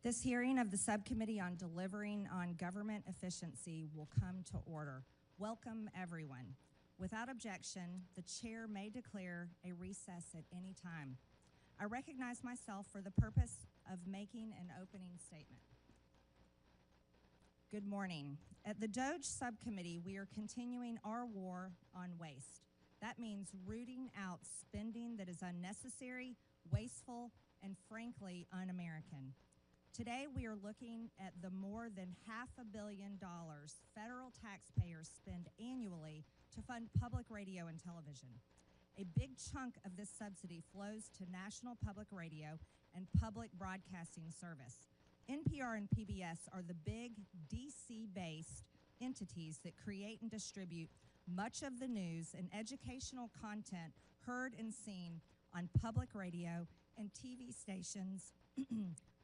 This hearing of the Subcommittee on Delivering on Government Efficiency will come to order. Welcome, everyone. Without objection, the chair may declare a recess at any time. I recognize myself for the purpose of making an opening statement. Good morning. At the DOGE Subcommittee, we are continuing our war on waste. That means rooting out spending that is unnecessary, wasteful, and frankly, un-American. Today, we are looking at the more than $500 million federal taxpayers spend annually to fund public radio and television. A big chunk of this subsidy flows to National Public Radio and Public Broadcasting Service. NPR and PBS are the big DC-based entities that create and distribute much of the news and educational content heard and seen on public radio and TV stations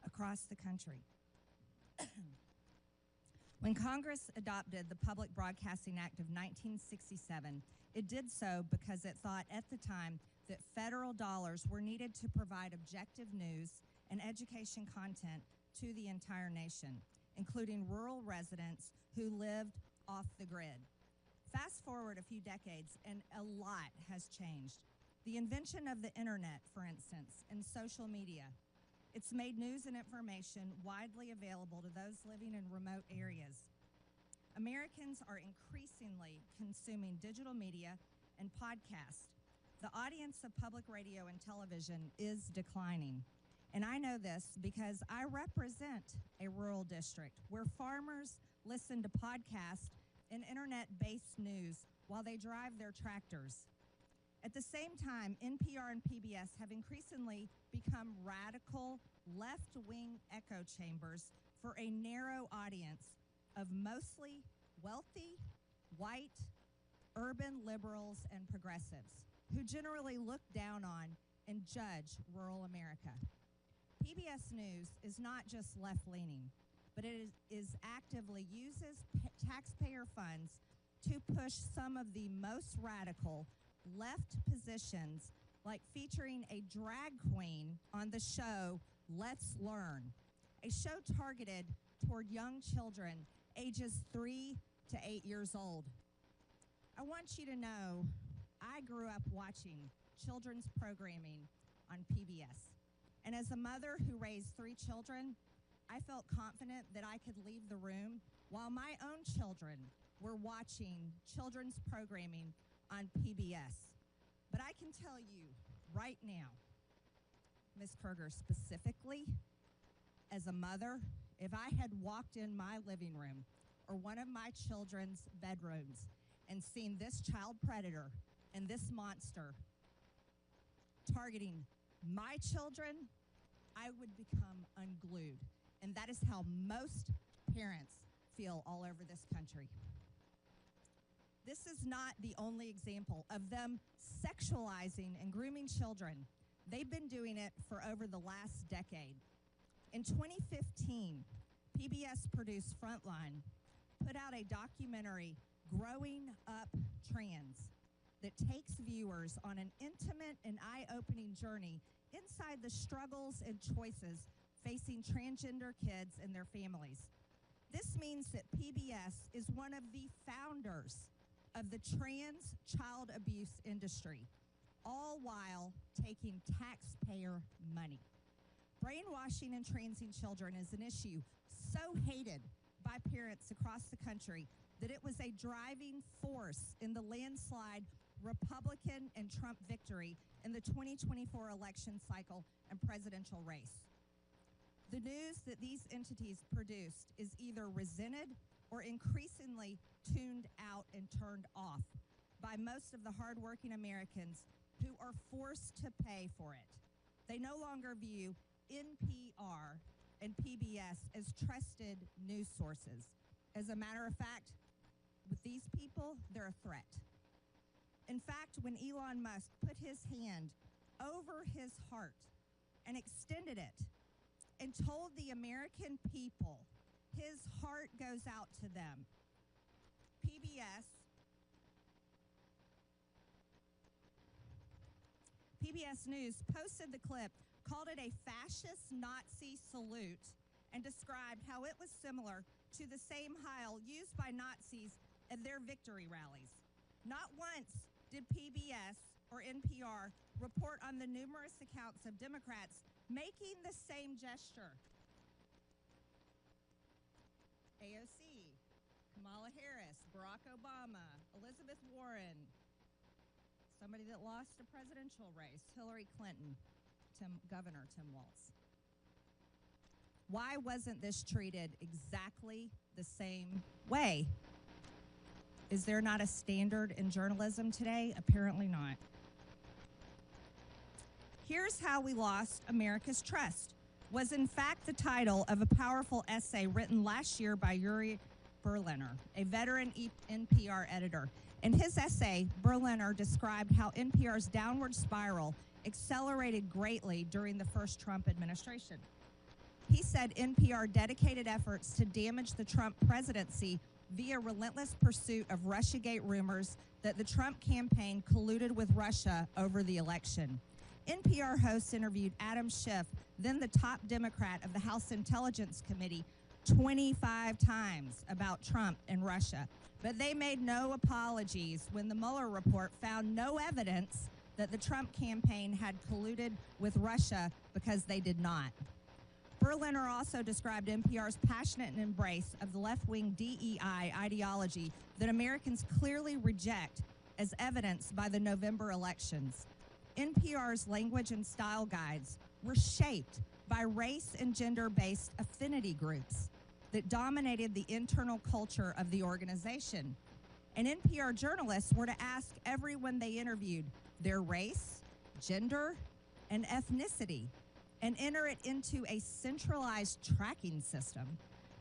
across the country. When Congress adopted the Public Broadcasting Act of 1967, it did so because it thought at the time that federal dollars were needed to provide objective news and education content to the entire nation, including rural residents who lived off the grid. Fast forward a few decades, and a lot has changed. The invention of the internet, for instance, and social media. It's made news and information widely available to those living in remote areas. Americans are increasingly consuming digital media and podcasts. The audience of public radio and television is declining. And I know this because I represent a rural district where farmers listen to podcasts and internet-based news while they drive their tractors. At the same time, NPR and PBS have increasingly become radical left-wing echo chambers for a narrow audience of mostly wealthy, white, urban liberals and progressives who generally look down on and judge rural America. PBS News is not just left-leaning, but it is actively uses taxpayer funds to push some of the most radical left positions, like featuring a drag queen on the show Let's Learn, a show targeted toward young children ages 3 to 8 years old. I want you to know I grew up watching children's programming on PBS. And as a mother who raised 3 children, I felt confident that I could leave the room while my own children were watching children's programming on PBS. But I can tell you right now, Ms. Kruger, specifically, as a mother, if I had walked in my living room or one of my children's bedrooms and seen this child predator and this monster targeting my children, I would become unglued. And that is how most parents feel all over this country. This is not the only example of them sexualizing and grooming children. They've been doing it for over the last decade. In 2015, PBS produced Frontline put out a documentary, Growing Up Trans, that takes viewers on an intimate and eye-opening journey inside the struggles and choices facing transgender kids and their families. This means that PBS is one of the founders of the trans child abuse industry, all while taking taxpayer money. Brainwashing and transing children is an issue so hated by parents across the country that it was a driving force in the landslide Republican and Trump victory in the 2024 election cycle and presidential race. The news that these entities produced is either resented or increasingly tuned out and turned off by most of the hardworking Americans who are forced to pay for it. They no longer view NPR and PBS as trusted news sources. As a matter of fact, with these people, they're a threat. In fact, when Elon Musk put his hand over his heart and extended it and told the American people his heart goes out to them, PBS News posted the clip, called it a fascist Nazi salute, and described how it was similar to the same Heil used by Nazis at their victory rallies. Not once did PBS or NPR report on the numerous accounts of Democrats making the same gesture. AOC, Kamala Harris, Barack Obama, Elizabeth Warren, somebody that lost a presidential race, Hillary Clinton, Governor Tim Walz. Why wasn't this treated exactly the same way? Is there not a standard in journalism today? Apparently not. Here's How We Lost America's Trust was in fact the title of a powerful essay written last year by Yuri Berliner, a veteran NPR editor. In his essay, Berliner described how NPR's downward spiral accelerated greatly during the first Trump administration. He said NPR dedicated efforts to damage the Trump presidency via relentless pursuit of Russiagate rumors that the Trump campaign colluded with Russia over the election. NPR hosts interviewed Adam Schiff, then the top Democrat of the House Intelligence Committee, 25 times about Trump and Russia. But they made no apologies when the Mueller report found no evidence that the Trump campaign had colluded with Russia, because they did not. Berliner also described NPR's passionate embrace of the left-wing DEI ideology that Americans clearly reject, as evidenced by the November elections. NPR's language and style guides were shaped by race and gender-based affinity groups that dominated the internal culture of the organization. And NPR journalists were to ask everyone they interviewed their race, gender, and ethnicity, and enter it into a centralized tracking system.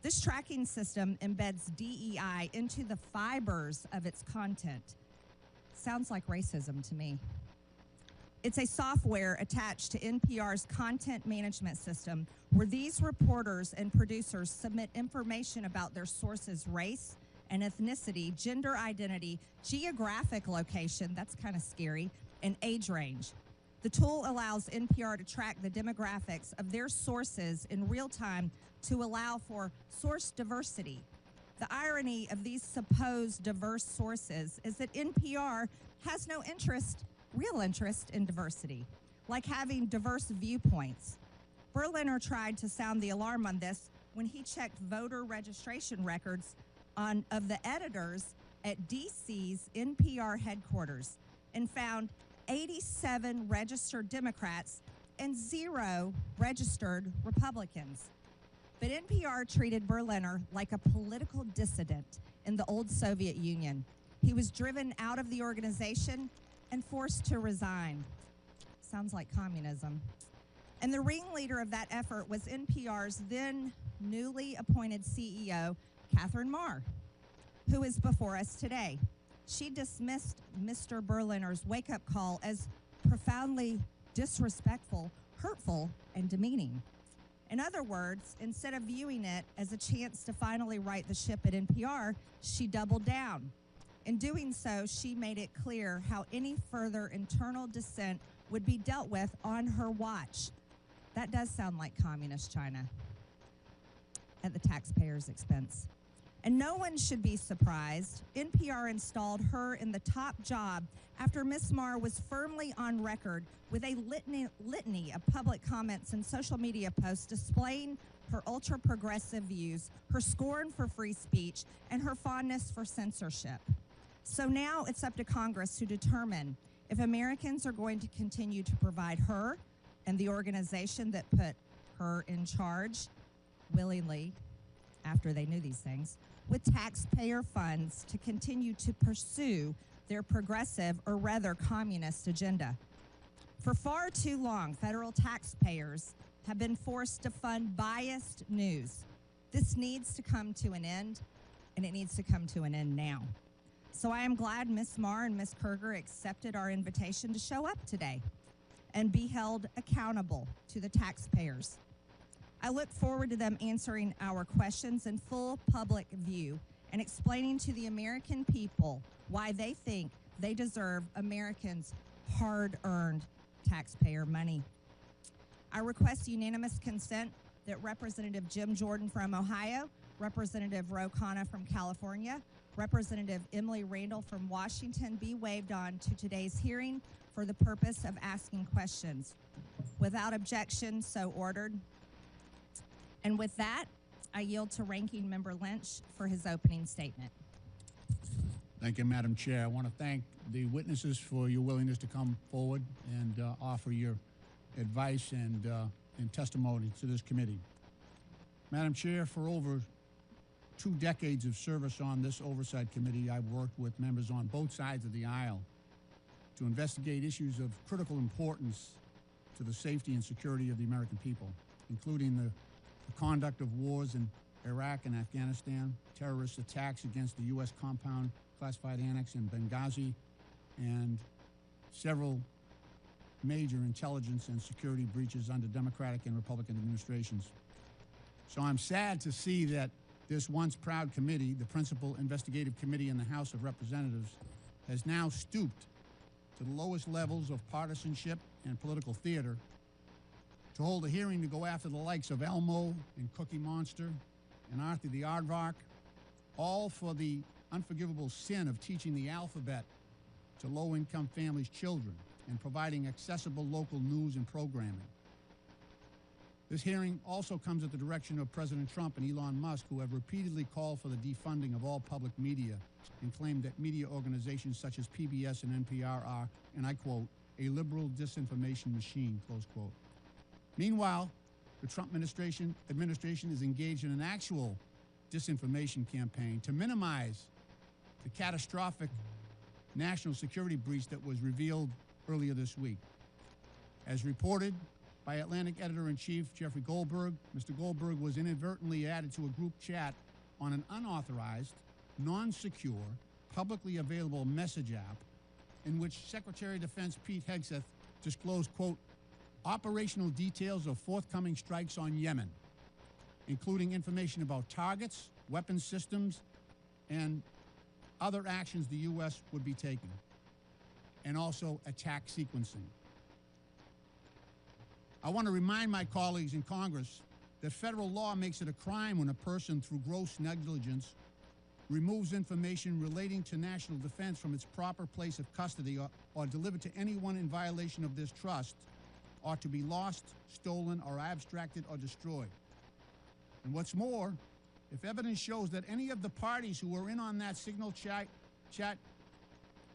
This tracking system embeds DEI into the fibers of its content. Sounds like racism to me. It's a software attached to NPR's content management system where these reporters and producers submit information about their sources' race and ethnicity, gender identity, geographic location, that's kind of scary, and age range. The tool allows NPR to track the demographics of their sources in real time to allow for source diversity. The irony of these supposed diverse sources is that NPR has no real interest in diversity, like having diverse viewpoints. Berliner tried to sound the alarm on this when he checked voter registration records of the editors at DC's NPR headquarters and found 87 registered Democrats and 0 registered Republicans. But NPR treated Berliner like a political dissident in the old Soviet Union. He was driven out of the organization and forced to resign. Sounds like communism. And the ringleader of that effort was NPR's then newly appointed CEO, Catherine Marr, who is before us today. She dismissed Mr. Berliner's wake-up call as profoundly disrespectful, hurtful, and demeaning. In other words, instead of viewing it as a chance to finally right the ship at NPR, she doubled down. In doing so, she made it clear how any further internal dissent would be dealt with on her watch. That does sound like communist China at the taxpayer's expense. And no one should be surprised. NPR installed her in the top job after Ms. Marr was firmly on record with a litany of public comments and social media posts displaying her ultra-progressive views, her scorn for free speech, and her fondness for censorship. So now it's up to Congress to determine if Americans are going to continue to provide her and the organization that put her in charge willingly, after they knew these things, with taxpayer funds to continue to pursue their progressive, or rather communist, agenda. For far too long, federal taxpayers have been forced to fund biased news. This needs to come to an end, and it needs to come to an end now. So I am glad Ms. Marr and Ms. Kerger accepted our invitation to show up today and be held accountable to the taxpayers. I look forward to them answering our questions in full public view and explaining to the American people why they think they deserve Americans' hard-earned taxpayer money. I request unanimous consent that Representative Jim Jordan from Ohio, Representative Ro Khanna from California, Representative Emily Randall from Washington be waived on to today's hearing for the purpose of asking questions. Without objection, so ordered. And with that, I yield to Ranking Member Lynch for his opening statement. Thank you, Madam Chair. I want to thank the witnesses for your willingness to come forward and offer your advice and testimony to this committee. Madam Chair, for over 2 decades of service on this oversight committee, I've worked with members on both sides of the aisle to investigate issues of critical importance to the safety and security of the American people, including the conduct of wars in Iraq and Afghanistan, terrorist attacks against the U.S. compound classified annex in Benghazi, and several major intelligence and security breaches under Democratic and Republican administrations. So I'm sad to see that this once proud committee, the principal investigative committee in the House of Representatives, has now stooped to the lowest levels of partisanship and political theater to hold a hearing to go after the likes of Elmo and Cookie Monster and Arthur the Aardvark, all for the unforgivable sin of teaching the alphabet to low-income families' children and providing accessible local news and programming. This hearing also comes at the direction of President Trump and Elon Musk, who have repeatedly called for the defunding of all public media and claimed that media organizations such as PBS and NPR are, and I quote, a liberal disinformation machine, close quote. Meanwhile, the Trump administration is engaged in an actual disinformation campaign to minimize the catastrophic national security breach that was revealed earlier this week. As reported by Atlantic Editor-in-Chief Jeffrey Goldberg, Mr. Goldberg was inadvertently added to a group chat on an unauthorized, non-secure, publicly available message app in which Secretary of Defense Pete Hegseth disclosed, quote, operational details of forthcoming strikes on Yemen, including information about targets, weapons systems, and other actions the U.S. would be taking, and also attack sequencing. I want to remind my colleagues in Congress that federal law makes it a crime when a person, through gross negligence, removes information relating to national defense from its proper place of custody or delivered to anyone in violation of this trust, ought to be lost, stolen, or abstracted or destroyed. And what's more, if evidence shows that any of the parties who were in on that signal chat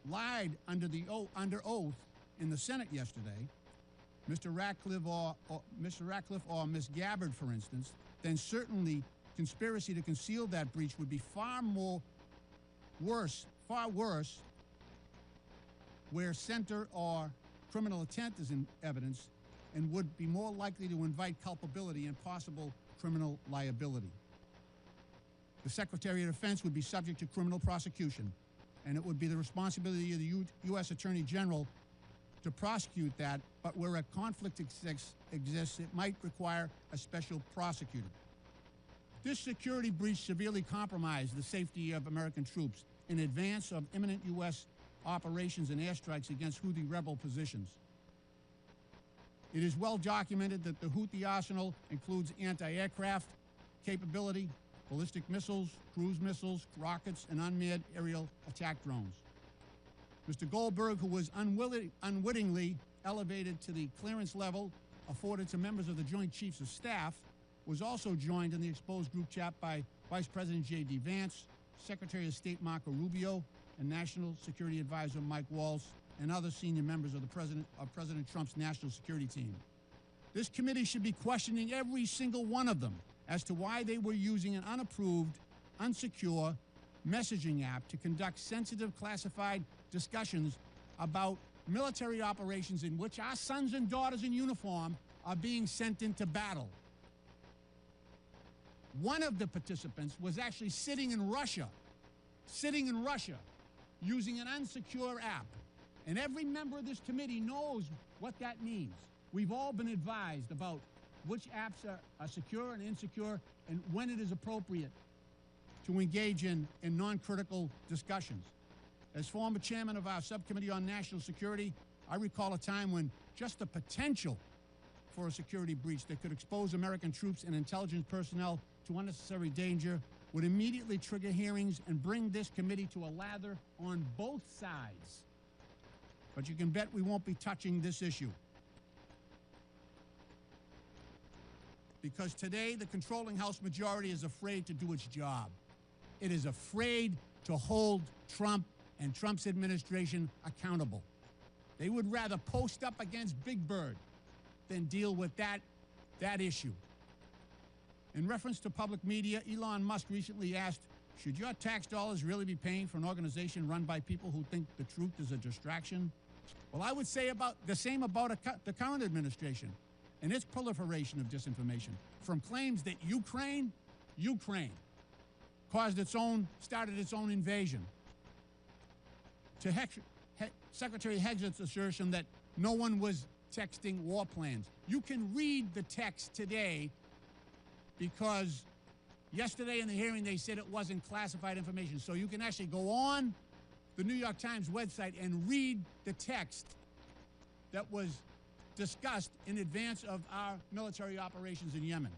lied under oath in the Senate yesterday, Mr. Ratcliffe or Ms. Gabbard, for instance, then certainly conspiracy to conceal that breach would be far worse, where center or criminal intent is in evidence, and would be more likely to invite culpability and possible criminal liability. The Secretary of Defense would be subject to criminal prosecution, and it would be the responsibility of the U.S. Attorney General to prosecute that, but where a conflict exists, it might require a special prosecutor. This security breach severely compromised the safety of American troops in advance of imminent U.S. operations and airstrikes against Houthi rebel positions. It is well documented that the Houthi arsenal includes anti-aircraft capability, ballistic missiles, cruise missiles, rockets, and unmanned aerial attack drones. Mr. Goldberg, who was unwittingly elevated to the clearance level afforded to members of the Joint Chiefs of Staff, was also joined in the exposed group chat by Vice President J.D. Vance, Secretary of State Marco Rubio, and National Security Advisor Mike Waltz, and other senior members of President Trump's national security team. This committee should be questioning every single one of them as to why they were using an unapproved, unsecure messaging app to conduct sensitive classified discussions about military operations in which our sons and daughters in uniform are being sent into battle. One of the participants was actually sitting in Russia, using an unsecure app. And every member of this committee knows what that means. We've all been advised about which apps are secure and insecure and when it is appropriate to engage in non-critical discussions. As former chairman of our Subcommittee on National Security, I recall a time when just the potential for a security breach that could expose American troops and intelligence personnel to unnecessary danger would immediately trigger hearings and bring this committee to a lather on both sides. But you can bet we won't be touching this issue. Because today, the controlling House majority is afraid to do its job. It is afraid to hold Trump and Trump's administration accountable. They would rather post up against Big Bird than deal with that issue. In reference to public media, Elon Musk recently asked, should your tax dollars really be paying for an organization run by people who think the truth is a distraction? Well, I would say the same about the current administration and its proliferation of disinformation, from claims that Ukraine started its own invasion, to Secretary Heged's assertion that no one was texting war plans. You can read the text today because yesterday in the hearing they said it wasn't classified information. So you can actually go on the New York Times website and read the text that was discussed in advance of our military operations in Yemen.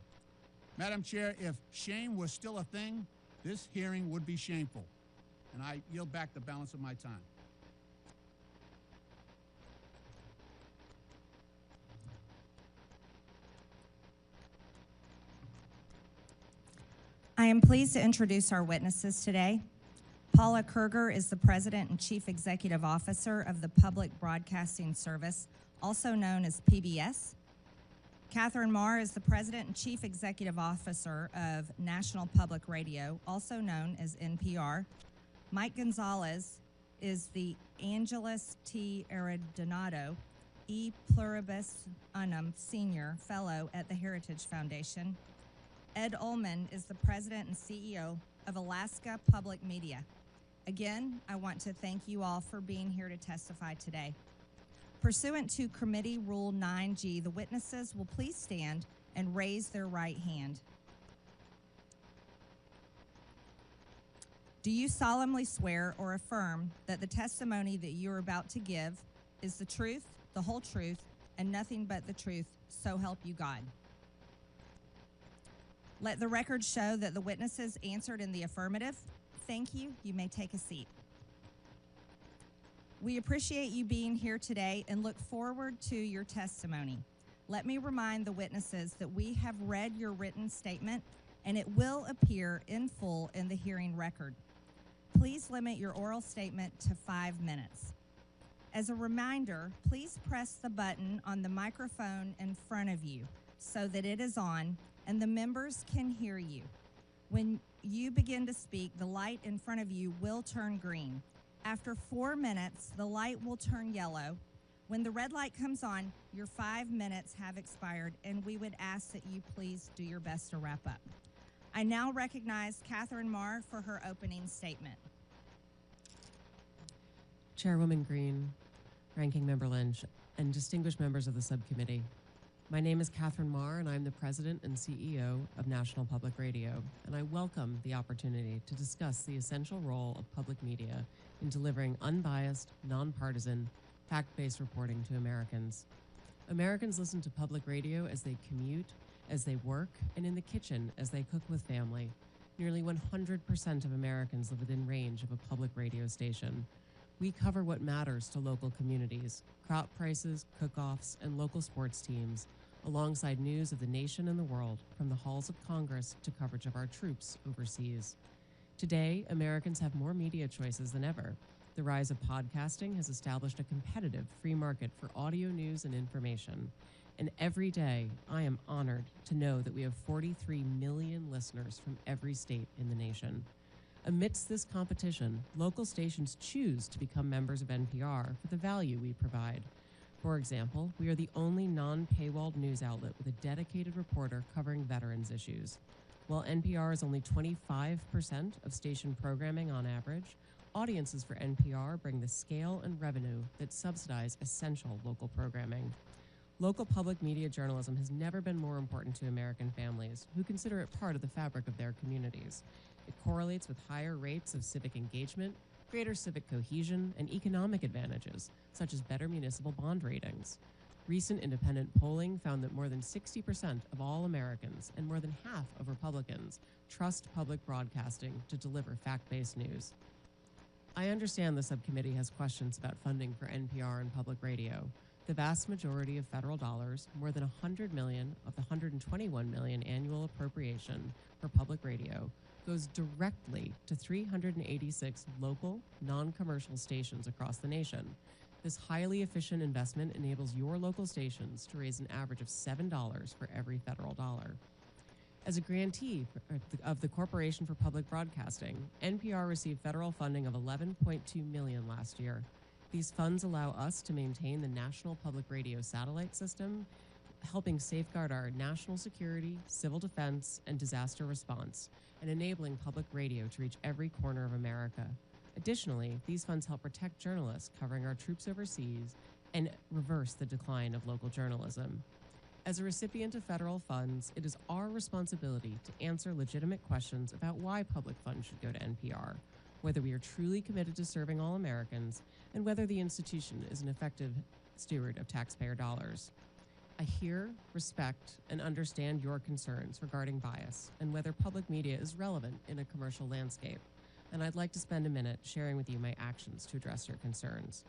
Madam Chair, if shame was still a thing, this hearing would be shameful. And I yield back the balance of my time. I am pleased to introduce our witnesses today. Paula Kerger is the President and Chief Executive Officer of the Public Broadcasting Service, also known as PBS. Catherine Marr is the President and Chief Executive Officer of National Public Radio, also known as NPR. Mike Gonzalez is the Angelus T. Arredondo E Pluribus Unum Senior Fellow at the Heritage Foundation. Ed Ullman is the President and CEO of Alaska Public Media. Again, I want to thank you all for being here to testify today. Pursuant to Committee Rule 9G, the witnesses will please stand and raise their right hand. Do you solemnly swear or affirm that the testimony that you are about to give is the truth, the whole truth, and nothing but the truth, so help you God? Let the record show that the witnesses answered in the affirmative. Thank you. You may take a seat. We appreciate you being here today and look forward to your testimony. Let me remind the witnesses that we have read your written statement and it will appear in full in the hearing record. Please limit your oral statement to 5 minutes. As a reminder, please press the button on the microphone in front of you so that it is on and the members can hear you. When you begin to speak, the light in front of you will turn green. After 4 minutes, the light will turn yellow. When the red light comes on, your 5 minutes have expired, and we would ask that you please do your best to wrap up. I now recognize Catherine Marr for her opening statement. Chairwoman Green, Ranking Member Lynch, and distinguished members of the subcommittee. My name is Catherine Marr, and I'm the President and CEO of National Public Radio, and I welcome the opportunity to discuss the essential role of public media in delivering unbiased, nonpartisan, fact-based reporting to Americans. Americans listen to public radio as they commute, as they work, and in the kitchen as they cook with family. Nearly 100% of Americans live within range of a public radio station. We cover what matters to local communities, crop prices, cook-offs, and local sports teams, alongside news of the nation and the world, from the halls of Congress to coverage of our troops overseas. Today, Americans have more media choices than ever. The rise of podcasting has established a competitive free market for audio news and information. And every day, I am honored to know that we have 43 million listeners from every state in the nation. Amidst this competition, local stations choose to become members of NPR for the value we provide. For example, we are the only non-paywalled news outlet with a dedicated reporter covering veterans issues. While NPR is only 25% of station programming on average, audiences for NPR bring the scale and revenue that subsidize essential local programming. Local public media journalism has never been more important to American families, who consider it part of the fabric of their communities. It correlates with higher rates of civic engagement, greater civic cohesion, and economic advantages, such as better municipal bond ratings. Recent independent polling found that more than 60% of all Americans and more than half of Republicans trust public broadcasting to deliver fact-based news. I understand the subcommittee has questions about funding for NPR and public radio. The vast majority of federal dollars, more than $100 million of the $121 million annual appropriation for public radio, goes directly to 386 local, non-commercial stations across the nation. This highly efficient investment enables your local stations to raise an average of $7 for every federal dollar. As a grantee of the Corporation for Public Broadcasting, NPR received federal funding of $11.2 million last year. These funds allow us to maintain the national public radio satellite system, helping safeguard our national security, civil defense, and disaster response, and enabling public radio to reach every corner of America. Additionally, these funds help protect journalists covering our troops overseas and reverse the decline of local journalism. As a recipient of federal funds, it is our responsibility to answer legitimate questions about why public funds should go to NPR, whether we are truly committed to serving all Americans, and whether the institution is an effective steward of taxpayer dollars. I hear, respect, and understand your concerns regarding bias and whether public media is relevant in a commercial landscape, and I'd like to spend a minute sharing with you my actions to address your concerns.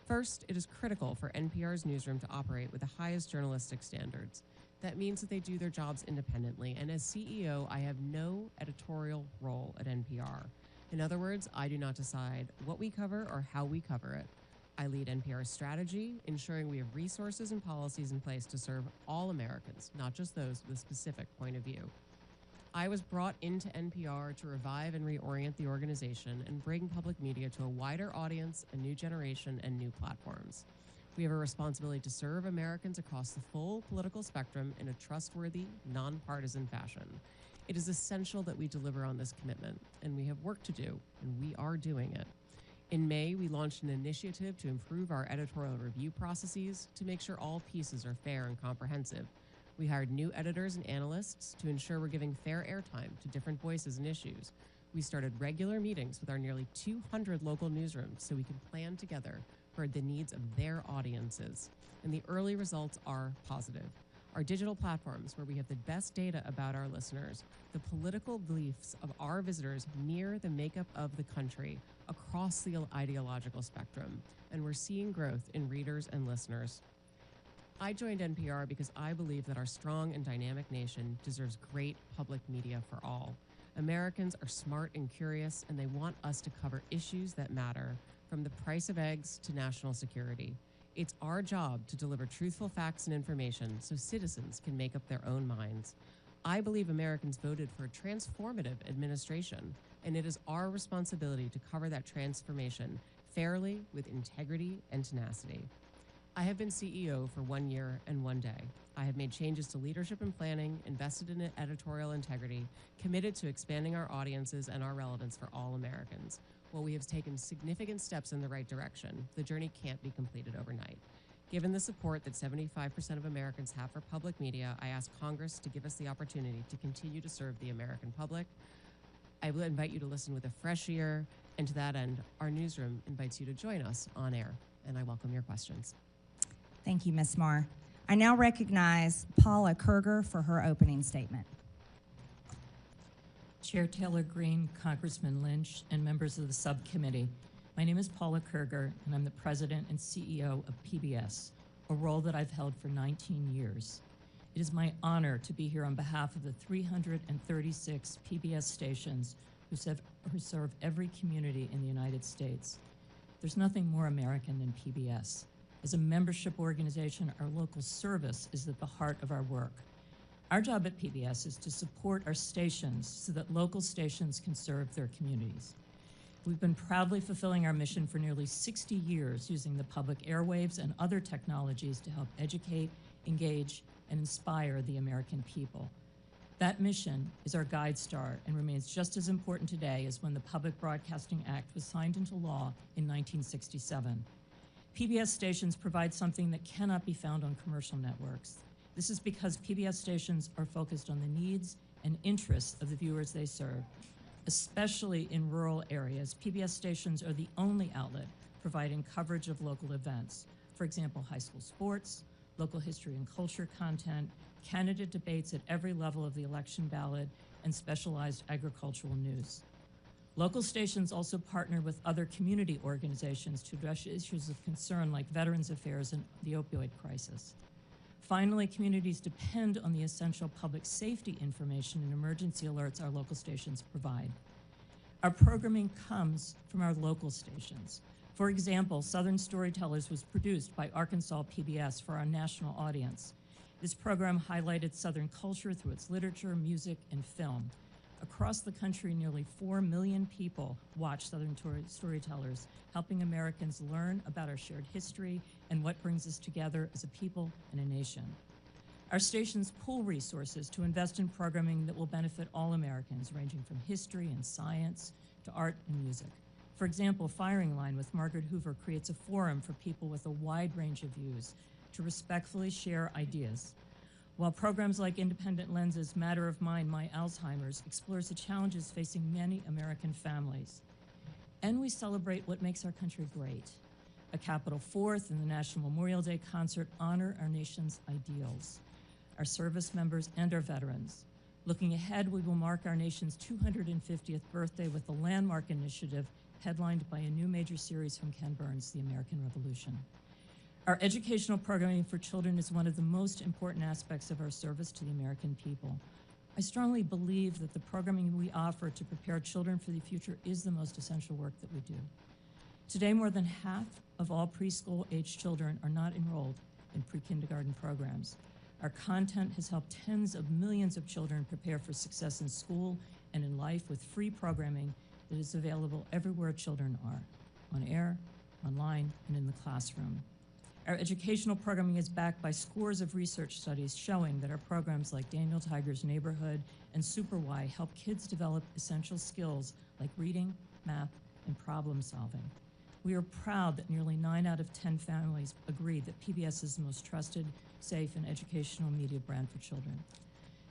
First, it is critical for NPR's newsroom to operate with the highest journalistic standards. That means that they do their jobs independently, and as CEO, I have no editorial role at NPR. In other words, I do not decide what we cover or how we cover it. I lead NPR's strategy, ensuring we have resources and policies in place to serve all Americans, not just those with a specific point of view. I was brought into NPR to revive and reorient the organization and bring public media to a wider audience, a new generation, and new platforms. We have a responsibility to serve Americans across the full political spectrum in a trustworthy, nonpartisan fashion. It is essential that we deliver on this commitment, and we have work to do, and we are doing it. In May, we launched an initiative to improve our editorial review processes to make sure all pieces are fair and comprehensive. We hired new editors and analysts to ensure we're giving fair airtime to different voices and issues. We started regular meetings with our nearly 200 local newsrooms so we can plan together for the needs of their audiences. And the early results are positive. Our digital platforms, where we have the best data about our listeners, the political beliefs of our visitors mirror the makeup of the country across the ideological spectrum, and we're seeing growth in readers and listeners. I joined NPR because I believe that our strong and dynamic nation deserves great public media for all. Americans are smart and curious, and they want us to cover issues that matter, from the price of eggs to national security. It's our job to deliver truthful facts and information so citizens can make up their own minds. I believe Americans voted for a transformative administration, and it is our responsibility to cover that transformation fairly, with integrity and tenacity. I have been CEO for 1 year and 1 day. I have made changes to leadership and planning, invested in editorial integrity, committed to expanding our audiences and our relevance for all Americans. While we have taken significant steps in the right direction, the journey can't be completed overnight. Given the support that 75% of Americans have for public media, I ask Congress to give us the opportunity to continue to serve the American public. I will invite you to listen with a fresh ear, and to that end, our newsroom invites you to join us on air, and I welcome your questions. Thank you, Ms. Marr. I now recognize Paula Kerger for her opening statement. Chair Taylor Greene, Congressman Lynch, and members of the subcommittee. My name is Paula Kerger, and I'm the president and CEO of PBS, a role that I've held for 19 years. It is my honor to be here on behalf of the 336 PBS stations who serve every community in the United States. There's nothing more American than PBS. As a membership organization, our local service is at the heart of our work. Our job at PBS is to support our stations so that local stations can serve their communities. We've been proudly fulfilling our mission for nearly 60 years using the public airwaves and other technologies to help educate, engage, and inspire the American people. That mission is our guide star and remains just as important today as when the Public Broadcasting Act was signed into law in 1967. PBS stations provide something that cannot be found on commercial networks. This is because PBS stations are focused on the needs and interests of the viewers they serve. Especially in rural areas, PBS stations are the only outlet providing coverage of local events. For example, high school sports, local history and culture content, candidate debates at every level of the election ballot, and specialized agricultural news. Local stations also partner with other community organizations to address issues of concern like Veterans Affairs and the opioid crisis. Finally, communities depend on the essential public safety information and emergency alerts our local stations provide. Our programming comes from our local stations. For example, Southern Storytellers was produced by Arkansas PBS for our national audience. This program highlighted Southern culture through its literature, music, and film. Across the country, nearly 4 million people watch Southern Storytellers, helping Americans learn about our shared history and what brings us together as a people and a nation. Our stations pool resources to invest in programming that will benefit all Americans, ranging from history and science to art and music. For example, Firing Line with Margaret Hoover creates a forum for people with a wide range of views to respectfully share ideas. While programs like Independent Lenses, Matter of Mind, My Alzheimer's explores the challenges facing many American families. And we celebrate what makes our country great. A Capitol Fourth and the National Memorial Day concert honor our nation's ideals, our service members, and our veterans. Looking ahead, we will mark our nation's 250th birthday with a landmark initiative headlined by a new major series from Ken Burns, The American Revolution. Our educational programming for children is one of the most important aspects of our service to the American people. I strongly believe that the programming we offer to prepare children for the future is the most essential work that we do. Today, more than half of all preschool-age children are not enrolled in pre-kindergarten programs. Our content has helped tens of millions of children prepare for success in school and in life with free programming that is available everywhere children are, on air, online, and in the classroom. Our educational programming is backed by scores of research studies showing that our programs like Daniel Tiger's Neighborhood and Super Y help kids develop essential skills like reading, math, and problem solving. We are proud that nearly 9 out of 10 families agree that PBS is the most trusted, safe, and educational media brand for children.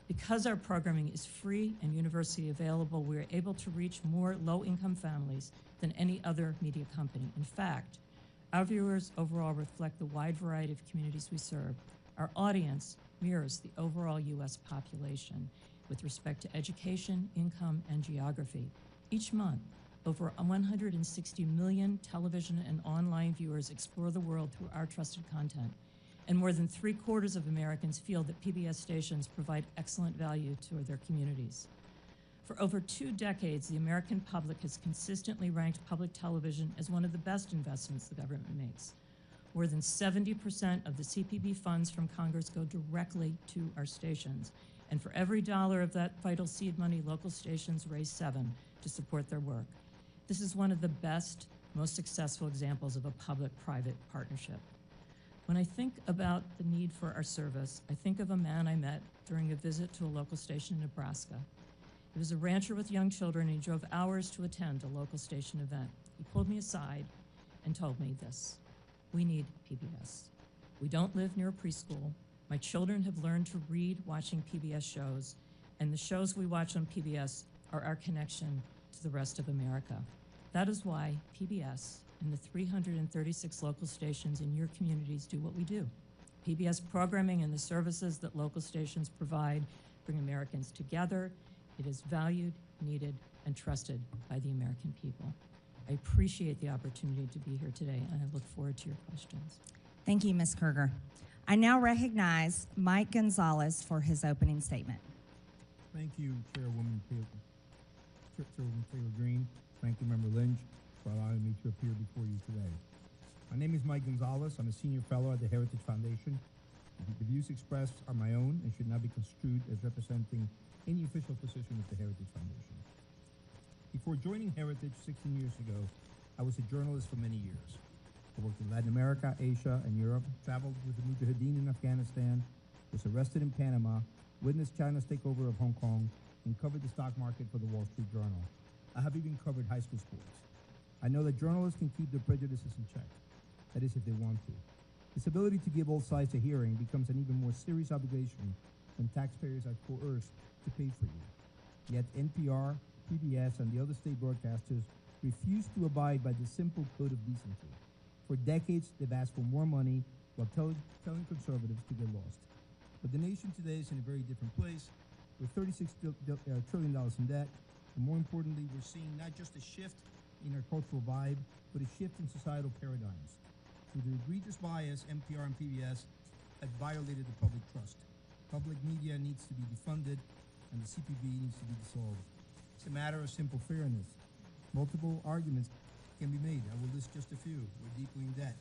Because our programming is free and universally available, we are able to reach more low-income families than any other media company. In fact, our viewers overall reflect the wide variety of communities we serve. Our audience mirrors the overall U.S. population with respect to education, income, and geography. Each month, over 160 million television and online viewers explore the world through our trusted content. And more than 3/4 of Americans feel that PBS stations provide excellent value to their communities. For over 2 decades, the American public has consistently ranked public television as one of the best investments the government makes. More than 70% of the CPB funds from Congress go directly to our stations. And for every dollar of that vital seed money, local stations raise 7 to support their work. This is one of the best, most successful examples of a public-private partnership. When I think about the need for our service, I think of a man I met during a visit to a local station in Nebraska. He was a rancher with young children, and he drove hours to attend a local station event. He pulled me aside and told me this: we need PBS. We don't live near a preschool. My children have learned to read watching PBS shows, and the shows we watch on PBS are our connection to the rest of America. That is why PBS and the 336 local stations in your communities do what we do. PBS programming and the services that local stations provide bring Americans together. It is valued, needed, and trusted by the American people. I appreciate the opportunity to be here today, and I look forward to your questions. Thank you, Ms. Kruger. I now recognize Mike Gonzalez for his opening statement. Thank you, Chairwoman Taylor Green, Ranking Member Lynch, for allowing me to appear before you today. My name is Mike Gonzalez. I'm a senior fellow at the Heritage Foundation. The views expressed are my own and should not be construed as representing any official position with the Heritage Foundation. Before joining Heritage 16 years ago, I was a journalist for many years. I worked in Latin America, Asia, and Europe, traveled with the Mujahideen in Afghanistan, was arrested in Panama, witnessed China's takeover of Hong Kong, and covered the stock market for the Wall Street Journal. I have even covered high school sports. I know that journalists can keep their prejudices in check. That is, if they want to. This ability to give all sides a hearing becomes an even more serious obligation when taxpayers are coerced to pay for you. Yet NPR, PBS, and the other state broadcasters refuse to abide by the simple code of decency. For decades, they've asked for more money while telling conservatives to get lost. But the nation today is in a very different place. With $36 trillion in debt, and more importantly, we're seeing not just a shift in our cultural vibe, but a shift in societal paradigms. Through the egregious bias, NPR and PBS have violated the public trust. Public media needs to be defunded, and the CPB needs to be dissolved. It's a matter of simple fairness. Multiple arguments can be made. I will list just a few. We're deeply in debt.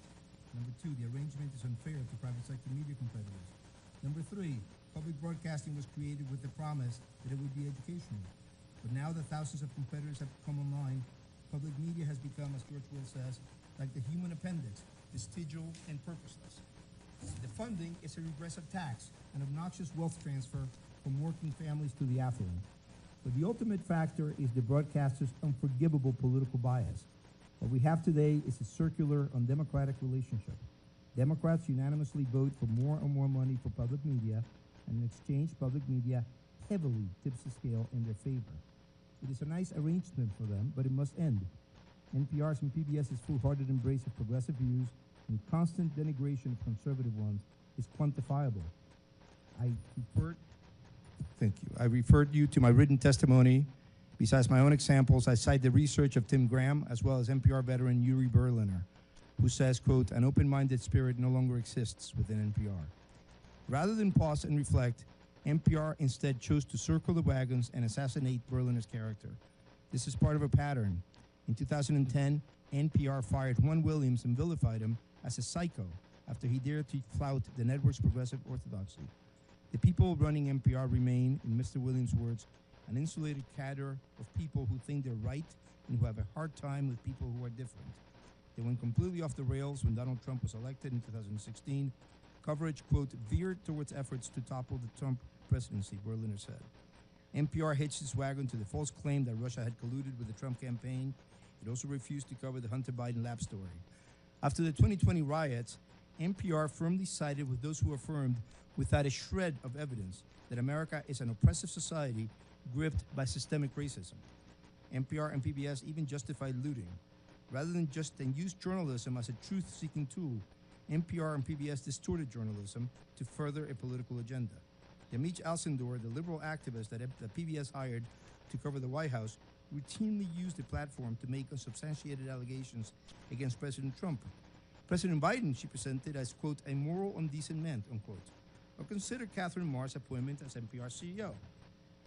Number two, the arrangement is unfair to private sector media competitors. Number three, public broadcasting was created with the promise that it would be educational. But now that thousands of competitors have come online, public media has become, as George Will says, like the human appendix, vestigial and purposeless. The funding is a regressive tax, an obnoxious wealth transfer from working families to the affluent. But the ultimate factor is the broadcaster's unforgivable political bias. What we have today is a circular, undemocratic relationship. Democrats unanimously vote for more and more money for public media, and in exchange, public media heavily tips the scale in their favor. It is a nice arrangement for them, but it must end. NPR's and PBS's full-hearted embrace of progressive views and constant denigration of conservative ones is quantifiable. I referred you to my written testimony. Besides my own examples, I cite the research of Tim Graham, as well as NPR veteran Yuri Berliner, who says, quote, an open-minded spirit no longer exists within NPR. Rather than pause and reflect, NPR instead chose to circle the wagons and assassinate Berliner's character. This is part of a pattern. In 2010, NPR fired Juan Williams and vilified him as a psycho after he dared to flout the network's progressive orthodoxy. The people running NPR remain, in Mr. Williams' words, an insulated cadre of people who think they're right and who have a hard time with people who are different. They went completely off the rails when Donald Trump was elected in 2016. Coverage, quote, veered towards efforts to topple the Trump presidency, Berliner said. NPR hitched its wagon to the false claim that Russia had colluded with the Trump campaign. It also refused to cover the Hunter Biden lab story. After the 2020 riots, NPR firmly sided with those who affirmed, without a shred of evidence, that America is an oppressive society gripped by systemic racism. NPR and PBS even justified looting. Rather than use journalism as a truth-seeking tool, NPR and PBS distorted journalism to further a political agenda. Yamiche Alcindor, the liberal activist that PBS hired to cover the White House, routinely used the platform to make unsubstantiated allegations against President Trump. President Biden, she presented as, quote, a moral and decent man, unquote. Or consider Catherine Marr's appointment as NPR CEO.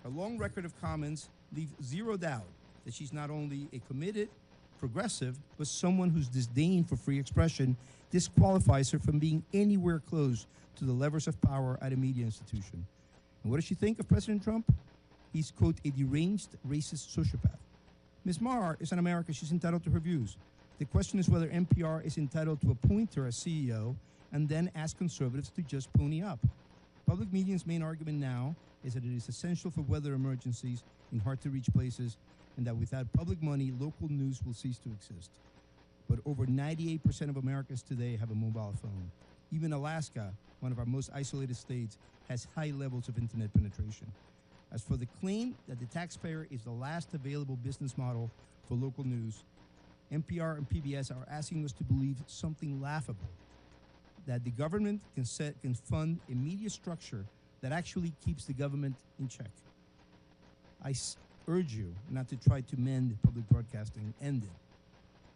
Her long record of comments leave zero doubt that she's not only a committed progressive, but someone whose disdain for free expression disqualifies her from being anywhere close to the levers of power at a media institution. And what does she think of President Trump? He's, quote, a deranged, racist sociopath. Ms. Marr is an American. She's entitled to her views. The question is whether NPR is entitled to appoint her as CEO and then ask conservatives to just pony up. Public media's main argument now is that it is essential for weather emergencies in hard-to-reach places, and that without public money, local news will cease to exist. But over 98% of Americans today have a mobile phone. Even Alaska, one of our most isolated states, has high levels of internet penetration. As for the claim that the taxpayer is the last available business model for local news, NPR and PBS are asking us to believe something laughable, that the government can fund a media structure that actually keeps the government in check. I urge you not to try to mend public broadcasting, end it.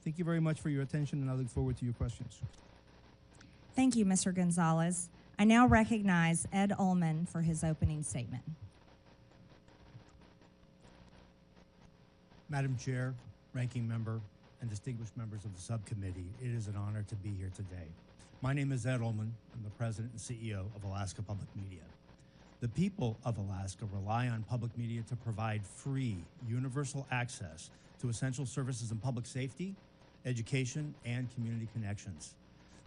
Thank you very much for your attention, and I look forward to your questions. Thank you, Mr. Gonzalez. I now recognize Ed Ullman for his opening statement. Madam Chair, Ranking Member, and distinguished members of the subcommittee, it is an honor to be here today. My name is Ed Ullman. I'm the President and CEO of Alaska Public Media. The people of Alaska rely on public media to provide free, universal access to essential services in public safety, education, and community connections.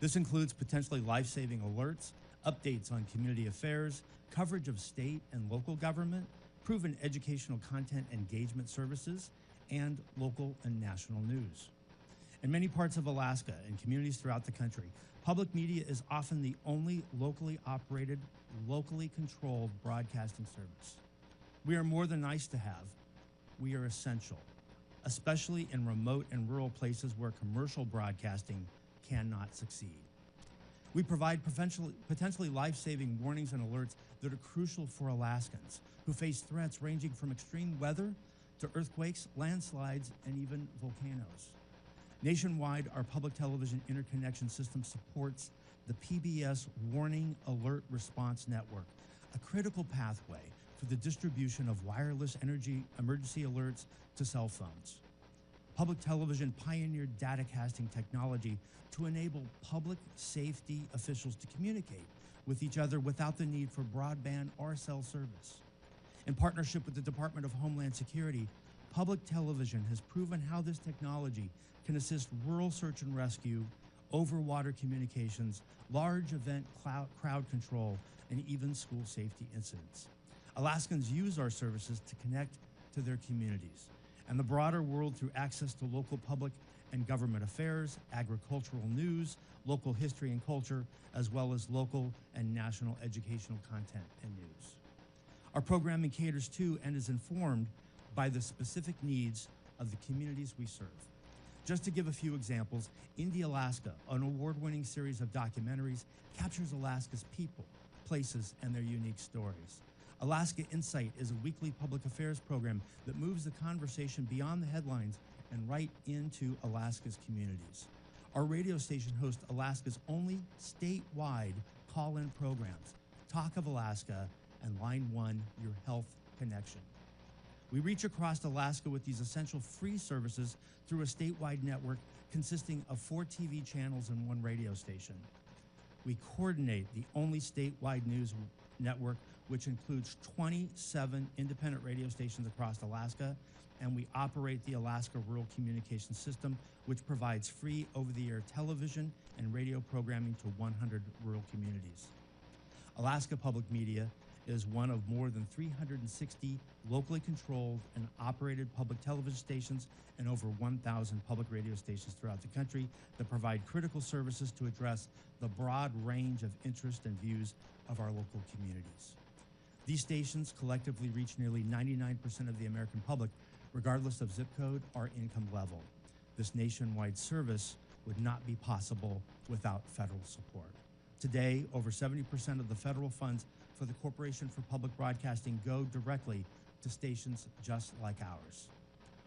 This includes potentially life-saving alerts, updates on community affairs, coverage of state and local government, proven educational content engagement services, and local and national news. In many parts of Alaska and communities throughout the country, public media is often the only locally operated, locally controlled broadcasting service. We are more than nice to have. We are essential, especially in remote and rural places where commercial broadcasting cannot succeed. We provide potentially life-saving warnings and alerts that are crucial for Alaskans who face threats ranging from extreme weather to earthquakes, landslides, and even volcanoes. Nationwide, our public television interconnection system supports the PBS Warning Alert Response Network, a critical pathway for the distribution of wireless emergency alerts to cell phones. Public television pioneered datacasting technology to enable public safety officials to communicate with each other without the need for broadband or cell service. In partnership with the Department of Homeland Security, public television has proven how this technology can assist rural search and rescue, over-water communications, large event crowd control, and even school safety incidents. Alaskans use our services to connect to their communities and the broader world through access to local public and government affairs, agricultural news, local history and culture, as well as local and national educational content and news. Our programming caters to and is informed by the specific needs of the communities we serve. Just to give a few examples, Indie Alaska, an award-winning series of documentaries, captures Alaska's people, places, and their unique stories. Alaska Insight is a weekly public affairs program that moves the conversation beyond the headlines and right into Alaska's communities. Our radio station hosts Alaska's only statewide call-in programs, Talk of Alaska and Line 1, Your Health Connection. We reach across Alaska with these essential free services through a statewide network consisting of 4 TV channels and 1 radio station. We coordinate the only statewide news network, which includes 27 independent radio stations across Alaska, and we operate the Alaska Rural Communications System, which provides free over-the-air television and radio programming to 100 rural communities. Alaska Public Media is one of more than 360 locally controlled and operated public television stations and over 1,000 public radio stations throughout the country that provide critical services to address the broad range of interests and views of our local communities. These stations collectively reach nearly 99% of the American public, regardless of zip code or income level. This nationwide service would not be possible without federal support. Today, over 70% of the federal funds for the Corporation for Public Broadcasting go directly to stations just like ours.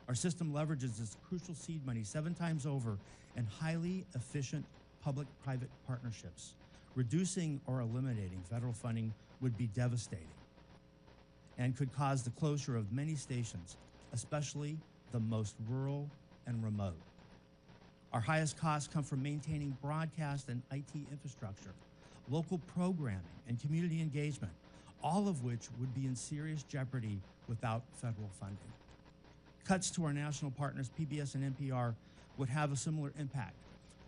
Our system leverages this crucial seed money 7 times over in highly efficient public-private partnerships. Reducing or eliminating federal funding would be devastating and could cause the closure of many stations, especially the most rural and remote. Our highest costs come from maintaining broadcast and IT infrastructure, local programming, and community engagement, all of which would be in serious jeopardy without federal funding. Cuts to our national partners, PBS and NPR, would have a similar impact,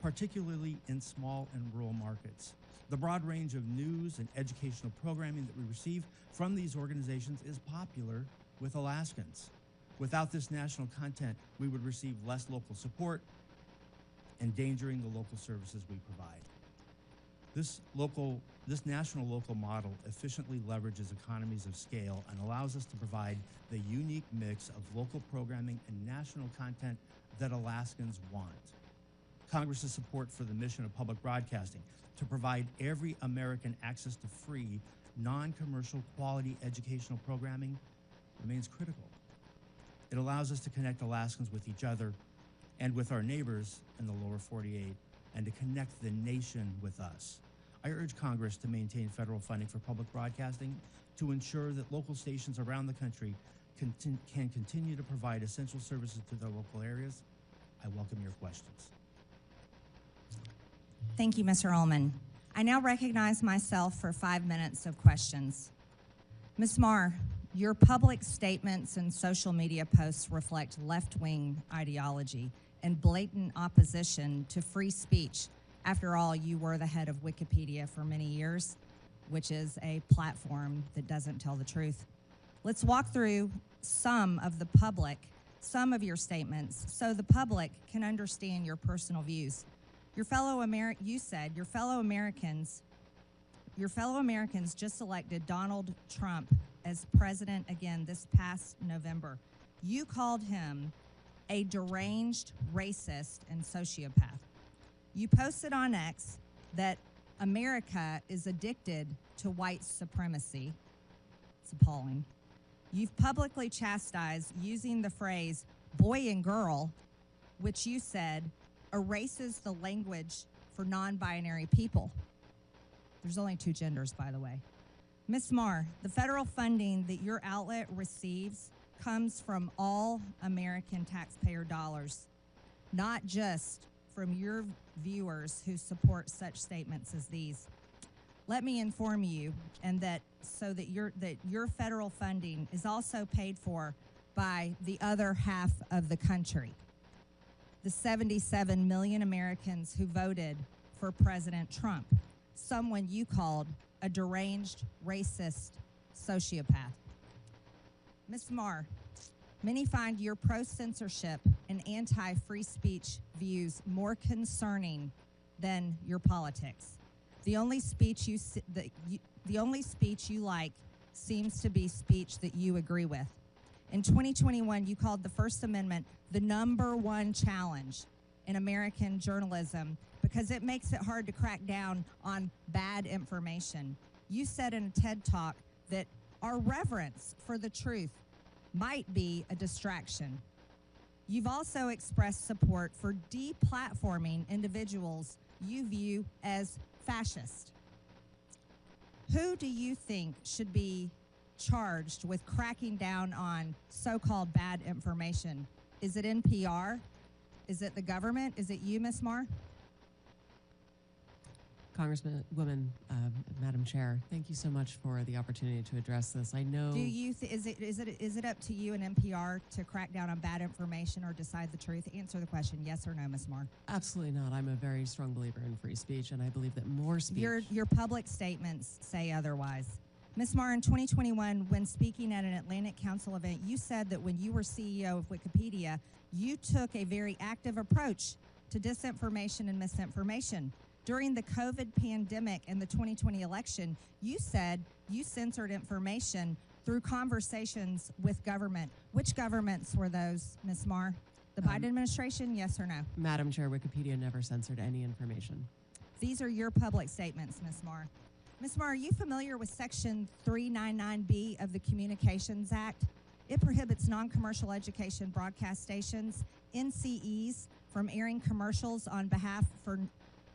particularly in small and rural markets. The broad range of news and educational programming that we receive from these organizations is popular with Alaskans. Without this national content, we would receive less local support, endangering the local services we provide. This national local model efficiently leverages economies of scale and allows us to provide the unique mix of local programming and national content that Alaskans want. Congress's support for the mission of public broadcasting to provide every American access to free, non-commercial quality educational programming remains critical. It allows us to connect Alaskans with each other and with our neighbors in the lower 48 and to connect the nation with us. I urge Congress to maintain federal funding for public broadcasting to ensure that local stations around the country can continue to provide essential services to their local areas. I welcome your questions. Thank you, Mr. Ullman. I now recognize myself for 5 minutes of questions. Ms. Marr, your public statements and social media posts reflect left-wing ideology and blatant opposition to free speech. After all, you were the head of Wikipedia for many years, which is a platform that doesn't tell the truth. Let's walk through some of your statements so the public can understand your personal views. You said your fellow Americans just elected Donald Trump as president again this past November. You called him a deranged racist and sociopath. You posted on X that America is addicted to white supremacy. It's appalling. You've publicly chastised using the phrase boy and girl, which you said erases the language for non-binary people. There's only two genders, by the way. Ms. Marr, the federal funding that your outlet receives comes from all American taxpayer dollars, not just from your viewers who support such statements as these. Let me inform you, and that your federal funding is also paid for by the other half of the country, the 77 million Americans who voted for President Trump, someone you called a deranged, racist sociopath. Ms. Marr, many find your pro-censorship and anti-free speech views more concerning than your politics. The only speech you like seems to be speech that you agree with. In 2021, you called the First Amendment the #1 challenge in American journalism because it makes it hard to crack down on bad information. You said in a TED Talk that our reverence for the truth might be a distraction. You've also expressed support for deplatforming individuals you view as fascist. Who do you think should be charged with cracking down on so-called bad information? Is it NPR? Is it the government? Is it you, Ms. Marr? Congresswoman, Madam Chair, thank you so much for the opportunity to address this. I know. Do you is it up to you and NPR to crack down on bad information or decide the truth? Answer the question, yes or no, Ms. Marr. Absolutely not. I'm a very strong believer in free speech, and I believe that more speech. Your public statements say otherwise. Ms. Marr, in 2021, when speaking at an Atlantic Council event, you said that when you were CEO of Wikipedia, you took a very active approach to disinformation and misinformation. During the COVID pandemic and the 2020 election, you said you censored information through conversations with government. Which governments were those, Ms. Marr? The Biden administration, yes or no? Madam Chair, Wikipedia never censored any information. These are your public statements, Ms. Marr. Ms. Marr, are you familiar with Section 399B of the Communications Act? It prohibits non-commercial education broadcast stations, NCEs, from airing commercials on behalf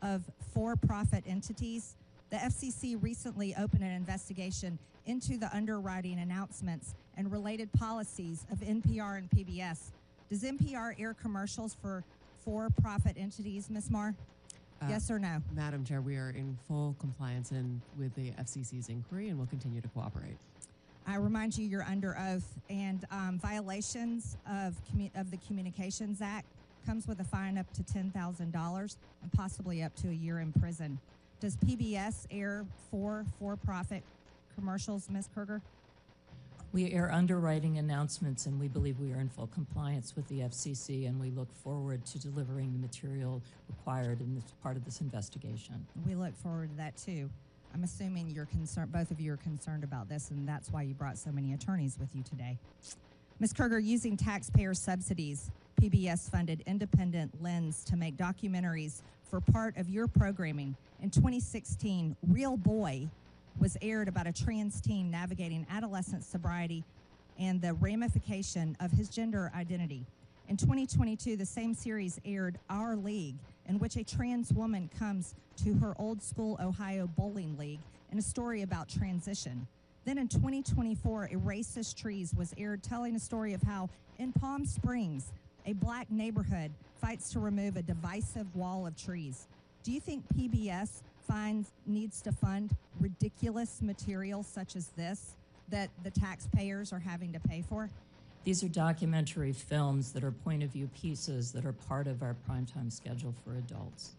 of for-profit entities. The FCC recently opened an investigation into the underwriting announcements and related policies of NPR and PBS. Does NPR air commercials for for-profit entities, Ms. Marr? Yes or no? Madam Chair, we are in full compliance with the FCC's inquiry and will continue to cooperate. I remind you, you're under oath, and violations of the Communications Act comes with a fine up to $10,000 and possibly up to a year in prison. Does PBS air for-profit commercials, Ms. Kruger? We air underwriting announcements, and we believe we are in full compliance with the FCC, and we look forward to delivering the material required in this part of this investigation. We look forward to that, too. I'm assuming you're concerned, both of you are concerned about this, and that's why you brought so many attorneys with you today. Ms. Kruger, using taxpayer subsidies, PBS funded Independent Lens to make documentaries for part of your programming. In 2016, Real Boy was aired about a trans teen navigating adolescent sobriety and the ramification of his gender identity. In 2022, the same series aired Our League, in which a trans woman comes to her old school Ohio bowling league in a story about transition. Then in 2024, A Racist Trees was aired, telling a story of how in Palm Springs, a black neighborhood fights to remove a divisive wall of trees. Do you think PBS needs to fund ridiculous material such as this that the taxpayers are having to pay for? These are documentary films that are point-of-view pieces that are part of our primetime schedule for adults.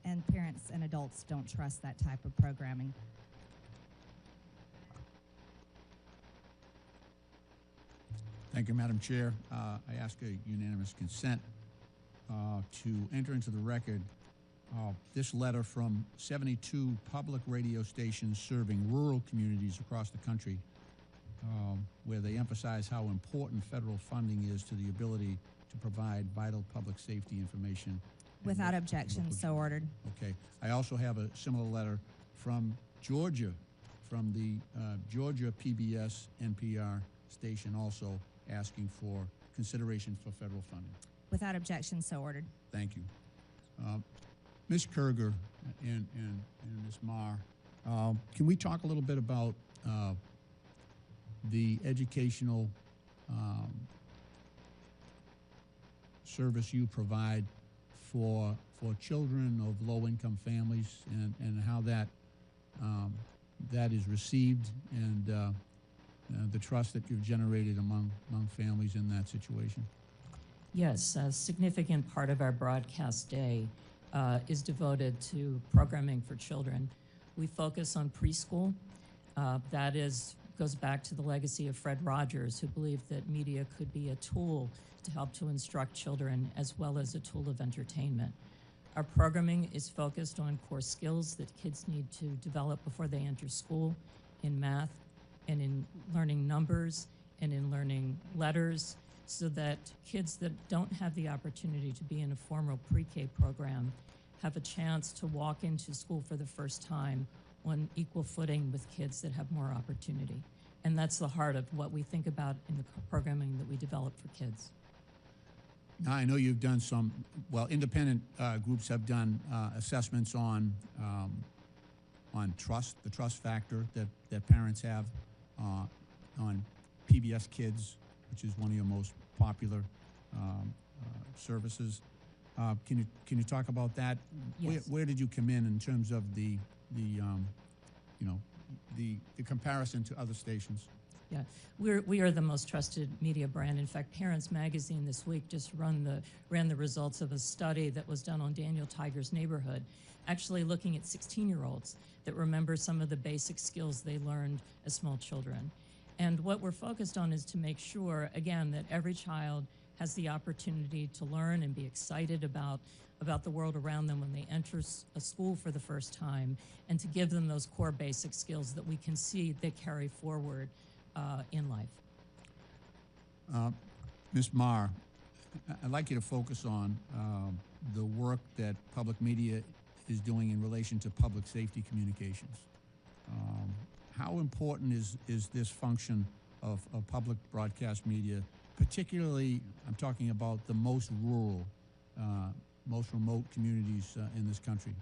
And parents and adults don't trust that type of programming. Thank you, Madam Chair. I ask a unanimous consent to enter into the record this letter from 72 public radio stations serving rural communities across the country, where they emphasize how important federal funding is to the ability to provide vital public safety information Without objection, so ordered. Okay. I also have a similar letter from Georgia, from the Georgia PBS NPR station, also asking for consideration for federal funding. Without objection, so ordered. Thank you. Ms. Kerger and Ms. Marr, can we talk a little bit about the educational service you provide for children of low-income families, and how that that is received, and the trust that you've generated among families in that situation? Yes, a significant part of our broadcast day is devoted to programming for children. We focus on preschool. That goes back to the legacy of Fred Rogers, who believed that media could be a tool to help to instruct children as well as a tool of entertainment. Our programming is focused on core skills that kids need to develop before they enter school, in math and in learning numbers and in learning letters, so that kids that don't have the opportunity to be in a formal pre-K program have a chance to walk into school for the first time on equal footing with kids that have more opportunity. And that's the heart of what we think about in the programming that we develop for kids. Now, I know you've done some, well, independent groups have done assessments on trust, the trust factor that parents have on PBS Kids, which is one of your most popular services. Can you talk about that? Yes. Where did you come in terms of the comparison to other stations? Yeah, we are the most trusted media brand. In fact, Parents Magazine this week just ran the results of a study that was done on Daniel Tiger's neighborhood, actually looking at 16-year-olds that remember some of the basic skills they learned as small children. And what we're focused on is to make sure, again, that every child has the opportunity to learn and be excited about the world around them when they enter a school for the first time, and to give them those core basic skills that we can see they carry forward in life. Ms. Marr, I'd like you to focus on the work that public media is doing in relation to public safety communications. How important is this function of public broadcast media, particularly, I'm talking about the most rural, most remote communities in this country?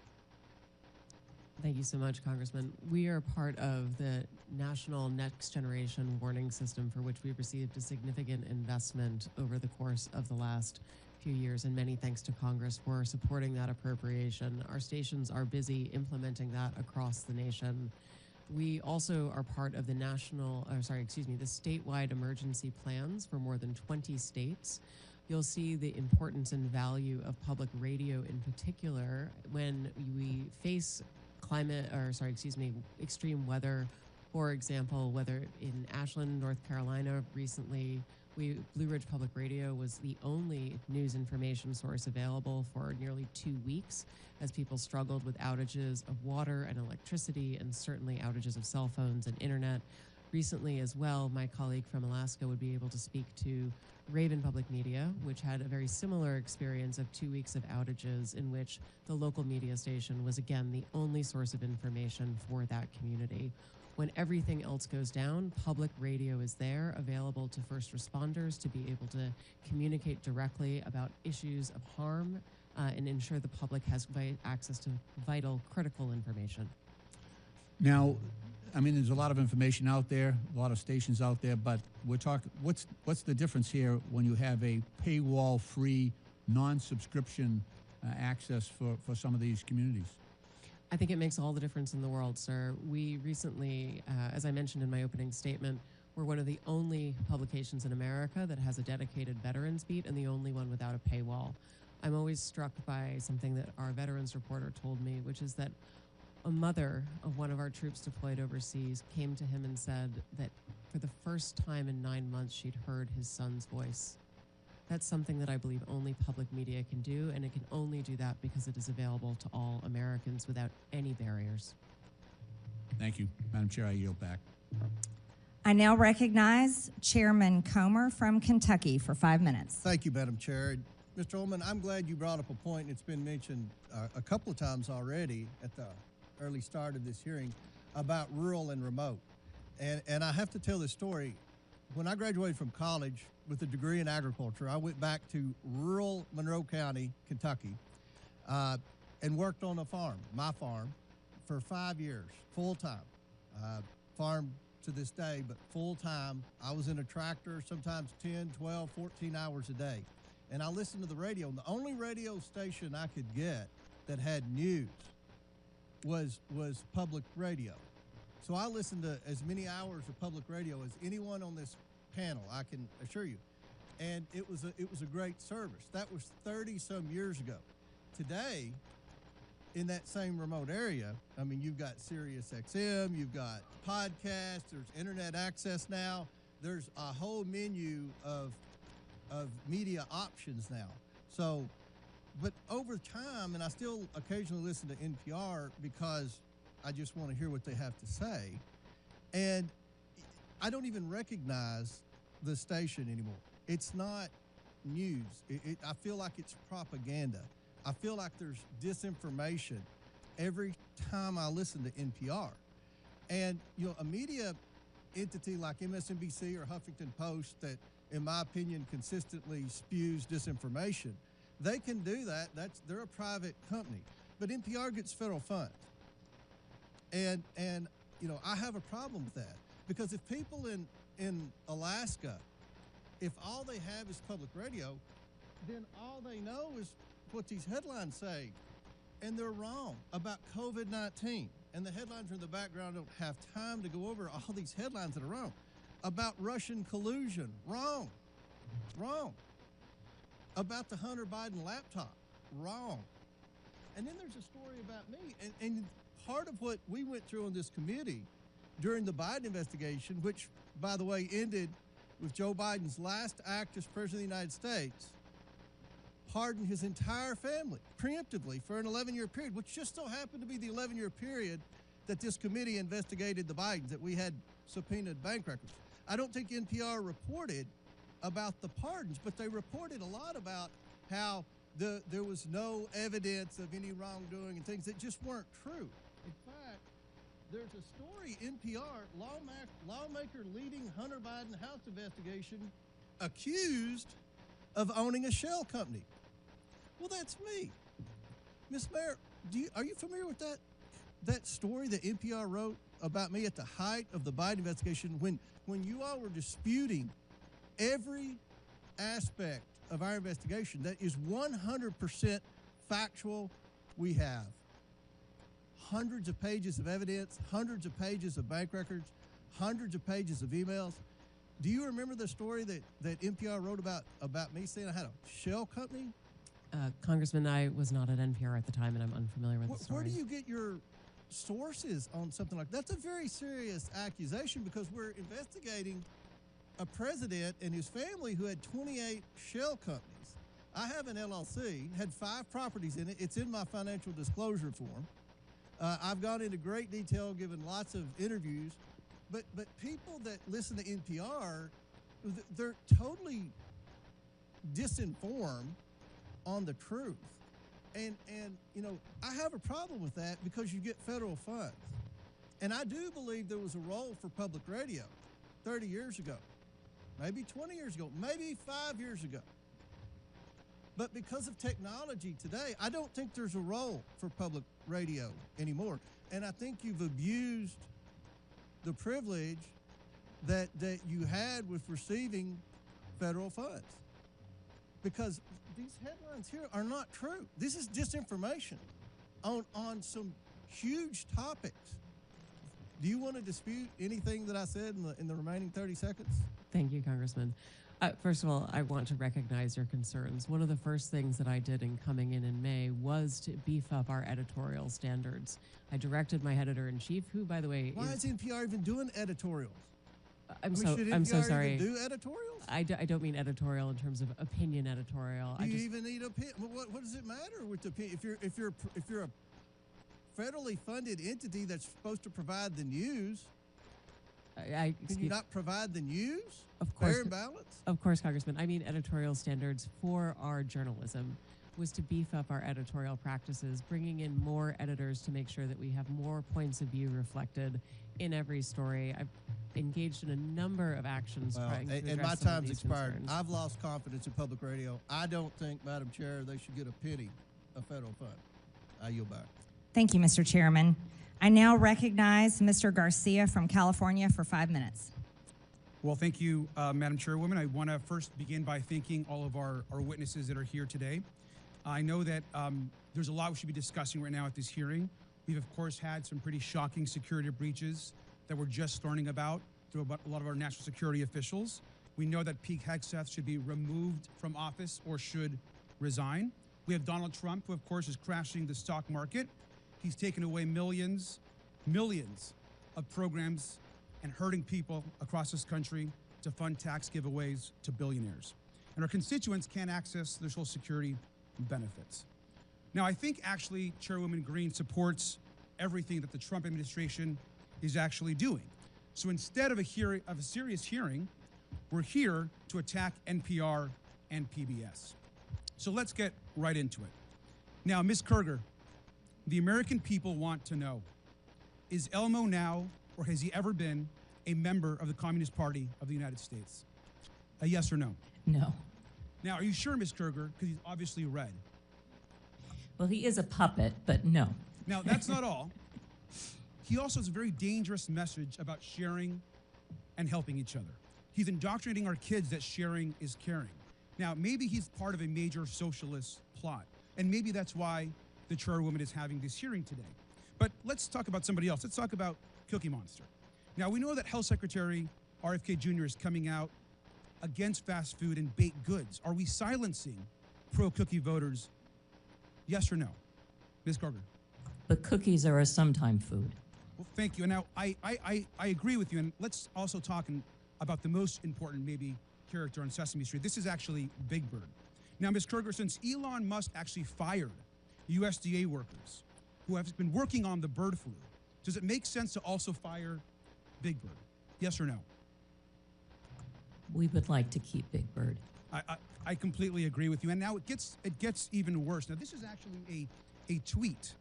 Thank you so much, Congressman. We are part of the National Next Generation Warning System, for which we've received a significant investment over the course of the last few years, and many thanks to Congress for supporting that appropriation. Our stations are busy implementing that across the nation. We also are part of the the statewide emergency plans for more than 20 states. You'll see the importance and value of public radio in particular when we face extreme weather. For example, whether in Ashland, North Carolina, recently, Blue Ridge Public Radio was the only news information source available for nearly 2 weeks as people struggled with outages of water and electricity, and certainly outages of cell phones and internet. Recently as well, my colleague from Alaska would be able to speak to Raven Public Media, which had a very similar experience of 2 weeks of outages in which the local media station was, again, the only source of information for that community. When everything else goes down, public radio is there, available to first responders to be able to communicate directly about issues of harm and ensure the public has access to vital, critical information. Now, I mean, there's a lot of information out there, a lot of stations out there, but we're talking, what's the difference here when you have a paywall-free, non-subscription access for some of these communities? I think it makes all the difference in the world, sir. We recently, as I mentioned in my opening statement, we're one of the only publications in America that has a dedicated veterans beat, and the only one without a paywall. I'm always struck by something that our veterans reporter told me, which is that a mother of one of our troops deployed overseas came to him and said that for the first time in 9 months, she'd heard his son's voice. That's something that I believe only public media can do, and it can only do that because it is available to all Americans without any barriers. Thank you. Madam Chair, I yield back. I now recognize Chairman Comer from Kentucky for 5 minutes. Thank you, Madam Chair. Mr. Ullman, I'm glad you brought up a point, and it's been mentioned a couple of times already at the early start of this hearing about rural and remote. And I have to tell this story. When I graduated from college with a degree in agriculture, I went back to rural Monroe County, Kentucky, and worked on a farm, my farm, for 5 years, full-time. Farm to this day, but full-time. I was in a tractor, sometimes 10, 12, 14 hours a day. And I listened to the radio, and the only radio station I could get that had news was public radio. So I listened to as many hours of public radio as anyone on this panel, I can assure you. And it was a great service. That was 30-some years ago. Today, in that same remote area, I mean, you've got Sirius XM, you've got podcasts, there's internet access now. There's a whole menu of media options now. So, but over time, and I still occasionally listen to NPR because I just want to hear what they have to say, and I don't even recognize the station anymore. It's not news. I feel like it's propaganda. I feel like there's disinformation every time I listen to NPR. And, you know, a media entity like MSNBC or Huffington Post that, in my opinion, consistently spews disinformation, they can do that. They're a private company. But NPR gets federal funds. And you know, I have a problem with that. Because if people in Alaska, if all they have is public radio, then all they know is what these headlines say. And they're wrong about COVID-19. And the headlines are in the background. I don't have time to go over all these headlines that are wrong. About Russian collusion, wrong. About the Hunter Biden laptop, wrong. And then there's a story about me. And part of what we went through on this committee during the Biden investigation, which, by the way, ended with Joe Biden's last act as President of the United States, pardoned his entire family preemptively for an 11-year period, which just so happened to be the 11-year period that this committee investigated the Bidens, that we had subpoenaed bank records. I don't think NPR reported about the pardons, but they reported a lot about how there was no evidence of any wrongdoing and things that just weren't true. In fact, there's a story, NPR, lawmaker leading Hunter Biden House investigation, accused of owning a shell company. Well, that's me. Miss Mayor, are you familiar with that story that NPR wrote about me at the height of the Biden investigation when you all were disputing every aspect of our investigation that is 100% factual? We have hundreds of pages of evidence, hundreds of pages of bank records, hundreds of pages of emails. Do you remember the story that NPR wrote about me saying I had a shell company? Congressman, I was not at NPR at the time, and I'm unfamiliar with the story. Where do you get your sources on something like that? That's a very serious accusation because we're investigating a president and his family who had 28 shell companies. I have an LLC, had 5 properties in it. It's in my financial disclosure form. I've gone into great detail, given lots of interviews. But people that listen to NPR, they're totally disinformed on the truth. And you know, I have a problem with that because you get federal funds. And I do believe there was a role for public radio 30 years ago, maybe 20 years ago, maybe 5 years ago. But because of technology today, I don't think there's a role for public radio anymore. And I think you've abused the privilege that you had with receiving federal funds. Because these headlines here are not true. This is disinformation on some huge topics. Do you want to dispute anything that I said in the remaining 30 seconds? Thank you, Congressman. First of all, I want to recognize your concerns. One of the first things that I did in coming in May was to beef up our editorial standards. I directed my editor-in-chief, who, by the way, why is NPR even doing editorials? I'm should so NPR sorry. Even do editorials? I don't mean editorial in terms of opinion editorial. Do you even need opinion? What does it matter with opinion? If you're a federally funded entity that's supposed to provide the news, Can you not provide the news? Of course. Fair and balanced? Of course, Congressman. I mean editorial standards for our journalism was to beef up our editorial practices, bringing in more editors to make sure that we have more points of view reflected in every story. I've engaged in a number of actions trying to address and my some of time's these expired. concerns. I've lost confidence in public radio. I don't think, Madam Chair, they should get a penny of federal fund. I yield back. Thank you, Mr. Chairman. I now recognize Mr. Garcia from California for 5 minutes. Well, thank you, Madam Chairwoman. I want to first begin by thanking all of our witnesses that are here today. I know that there's a lot we should be discussing right now at this hearing. We've, of course, had some pretty shocking security breaches that we're just learning about through a lot of our national security officials. We know that Pete Hegseth should be removed from office or should resign. We have Donald Trump, who, of course, is crashing the stock market. He's taken away millions of programs and hurting people across this country to fund tax giveaways to billionaires. And our constituents can't access their Social Security benefits. Now, I think actually Chairwoman Green supports everything that the Trump administration is actually doing. So instead of a serious hearing, we're here to attack NPR and PBS. So let's get right into it. Now, Ms. Kerger, the American people want to know, is Elmo now, or has he ever been, a member of the Communist Party of the United States? A yes or no? No. Now, are you sure, Ms. Kerger? Because he's obviously red. Well, he is a puppet, but no. Now, that's not all. He also has a very dangerous message about sharing and helping each other. He's indoctrinating our kids that sharing is caring. Now, maybe he's part of a major socialist plot, and maybe that's why the chairwoman is having this hearing today. But let's talk about somebody else. Let's talk about Cookie Monster. Now, we know that Health Secretary RFK Jr. is coming out against fast food and baked goods. Are we silencing pro-cookie voters? Yes or no? Ms. Kroger. But cookies are a sometime food. Well, thank you. And now, I agree with you. And let's also talk about the most important, maybe, character on Sesame Street. This is actually Big Bird. Now, Ms. Kroger, since Elon Musk actually fired USDA workers who have been working on the bird flu, does it make sense to also fire Big Bird? Yes or no? We would like to keep Big Bird. I completely agree with you. And now it gets even worse. Now, this is actually a tweet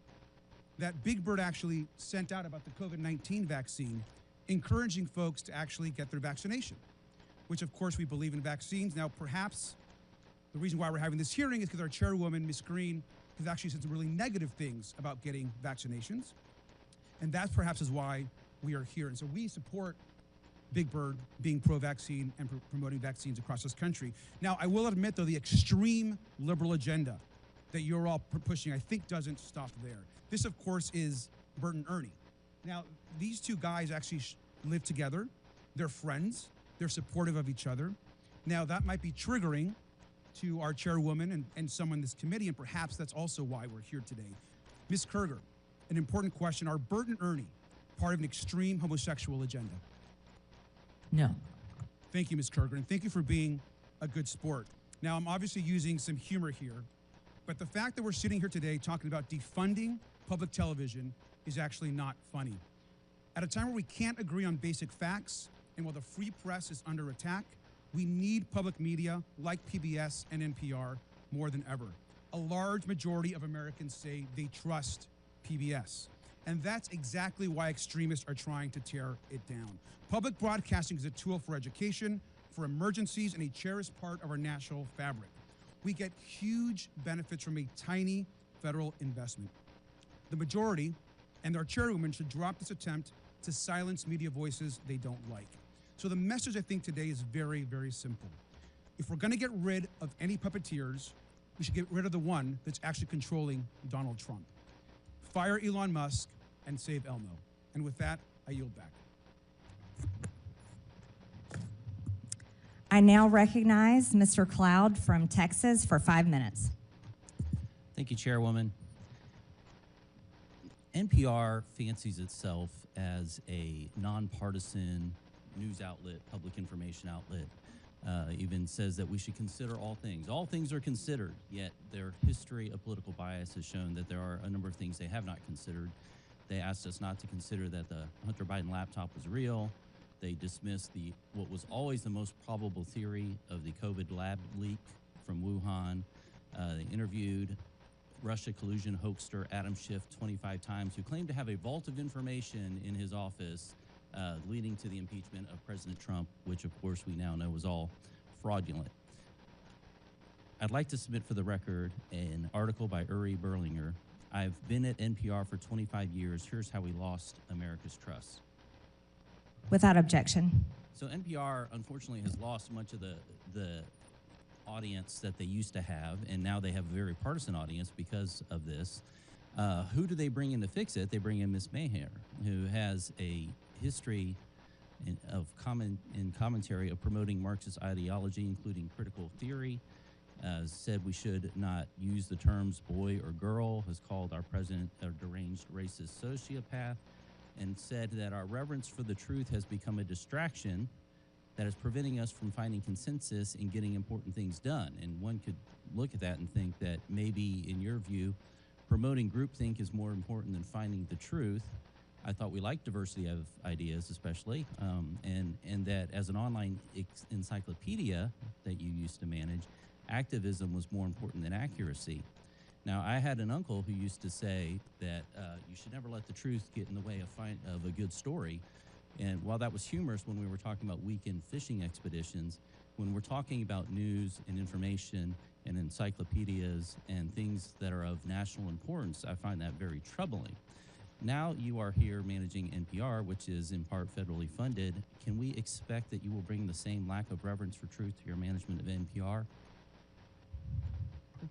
that Big Bird actually sent out about the COVID-19 vaccine, encouraging folks to actually get their vaccination, which, of course, we believe in vaccines. Now, perhaps the reason why we're having this hearing is because our chairwoman, Ms. Green, has actually said some really negative things about getting vaccinations. And that perhaps is why we are here. And so we support Big Bird being pro-vaccine and promoting vaccines across this country. Now, I will admit, though, the extreme liberal agenda that you're all pushing, I think, doesn't stop there. This, of course, is Bert and Ernie. Now, these two guys actually live together. They're friends. They're supportive of each other. Now, that might be triggering to our chairwoman and some on this committee, and perhaps that's also why we're here today. Ms. Kerger, an important question. Are Bert and Ernie part of an extreme homosexual agenda? No. Thank you, Ms. Kerger, and thank you for being a good sport. Now, I'm obviously using some humor here, but the fact that we're sitting here today talking about defunding public television is actually not funny. At a time where we can't agree on basic facts, and while the free press is under attack, we need public media like PBS and NPR more than ever. A large majority of Americans say they trust PBS. And that's exactly why extremists are trying to tear it down. Public broadcasting is a tool for education, for emergencies, and a cherished part of our national fabric. We get huge benefits from a tiny federal investment. The majority and our chairwoman should drop this attempt to silence media voices they don't like. So the message, I think, today is very, very simple. If we're going to get rid of any puppeteers, we should get rid of the one that's actually controlling Donald Trump. Fire Elon Musk and save Elmo. And with that, I yield back. I now recognize Mr. Cloud from Texas for 5 minutes. Thank you, Chairwoman. NPR fancies itself as a nonpartisan news outlet, public information outlet. Even says that we should consider all things. All things are considered, yet their history of political bias has shown that there are a number of things they have not considered. They asked us not to consider that the Hunter Biden laptop was real. They dismissed what was always the most probable theory of the COVID lab leak from Wuhan. They interviewed Russia collusion hoaxer Adam Schiff 25 times, who claimed to have a vault of information in his office leading to the impeachment of President Trump, which of course we now know was all fraudulent. I'd like to submit for the record an article by Uri Berlinger. I've been at NPR for 25 years. Here's how we lost America's trust. Without objection. So NPR, unfortunately, has lost much of the audience that they used to have, and now they have a very partisan audience because of this. Who do they bring in to fix it? They bring in Ms. Maher, who has a history of commentary of promoting Marxist ideology, including critical theory. Said we should not use the terms boy or girl, has called our president a deranged racist sociopath, and said that our reverence for the truth has become a distraction that is preventing us from finding consensus and getting important things done. And one could look at that and think that maybe, in your view, promoting groupthink is more important than finding the truth. I thought we liked diversity of ideas, especially, and that as an online encyclopedia that you used to manage, activism was more important than accuracy. Now, I had an uncle who used to say that you should never let the truth get in the way of a good story. And while that was humorous when we were talking about weekend fishing expeditions, when we're talking about news and information and encyclopedias and things that are of national importance, I find that very troubling. Now you are here managing NPR, which is in part federally funded. Can we expect that you will bring the same lack of reverence for truth to your management of NPR?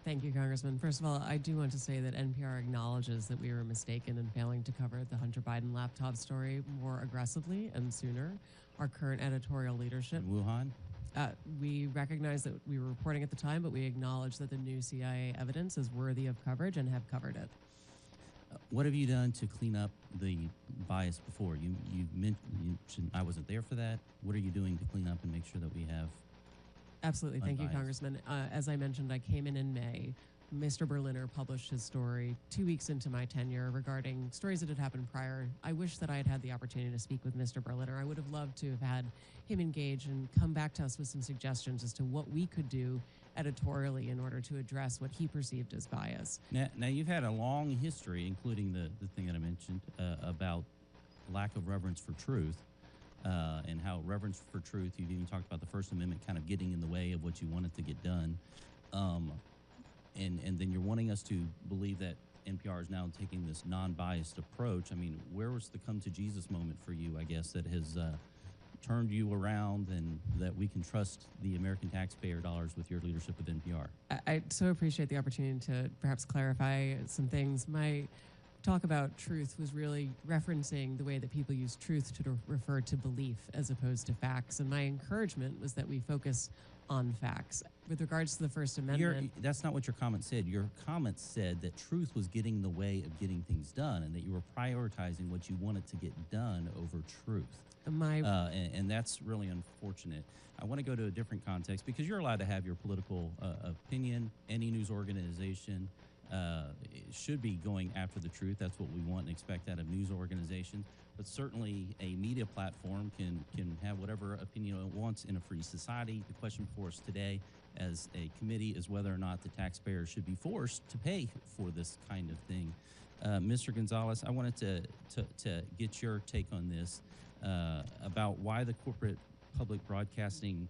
Thank you, Congressman. First of all, I do want to say that NPR acknowledges that we were mistaken in failing to cover the Hunter Biden laptop story more aggressively and sooner. Our current editorial leadership. In Wuhan? We recognize that we were reporting at the time, but we acknowledge that the new CIA evidence is worthy of coverage and have covered it. What have you done to clean up the bias before? You mentioned I wasn't there for that. What are you doing to clean up and make sure that we have Absolutely. Thank you, unbiased? Congressman. As I mentioned, I came in May. Mr. Berliner published his story 2 weeks into my tenure regarding stories that had happened prior. I wish that I had had the opportunity to speak with Mr. Berliner. I would have loved to have had him engage and come back to us with some suggestions as to what we could do editorially in order to address what he perceived as bias. Now you've had a long history, including the thing that I mentioned about lack of reverence for truth. And how reverence for truth, you've even talked about the First Amendment kind of getting in the way of what you wanted to get done. And then you're wanting us to believe that NPR is now taking this non-biased approach. I mean, where was the come to Jesus moment for you, I guess, that has turned you around and that we can trust the American taxpayer dollars with your leadership of NPR? I so appreciate the opportunity to perhaps clarify some things. My talk about truth was really referencing the way that people use truth to refer to belief as opposed to facts. And my encouragement was that we focus on facts. With regards to the First Amendment... That's not what your comment said. Your comment said that truth was getting in the way of getting things done and that you were prioritizing what you wanted to get done over truth. And that's really unfortunate. I want to go to a different context because you're allowed to have your political opinion. Any news organization should be going after the truth. That's what we want and expect out of news organizations. But certainly a media platform can have whatever opinion it wants in a free society. The question for us today as a committee is whether or not the taxpayers should be forced to pay for this kind of thing. Mr. Gonzalez, I wanted to get your take on this about why the corporate public broadcasting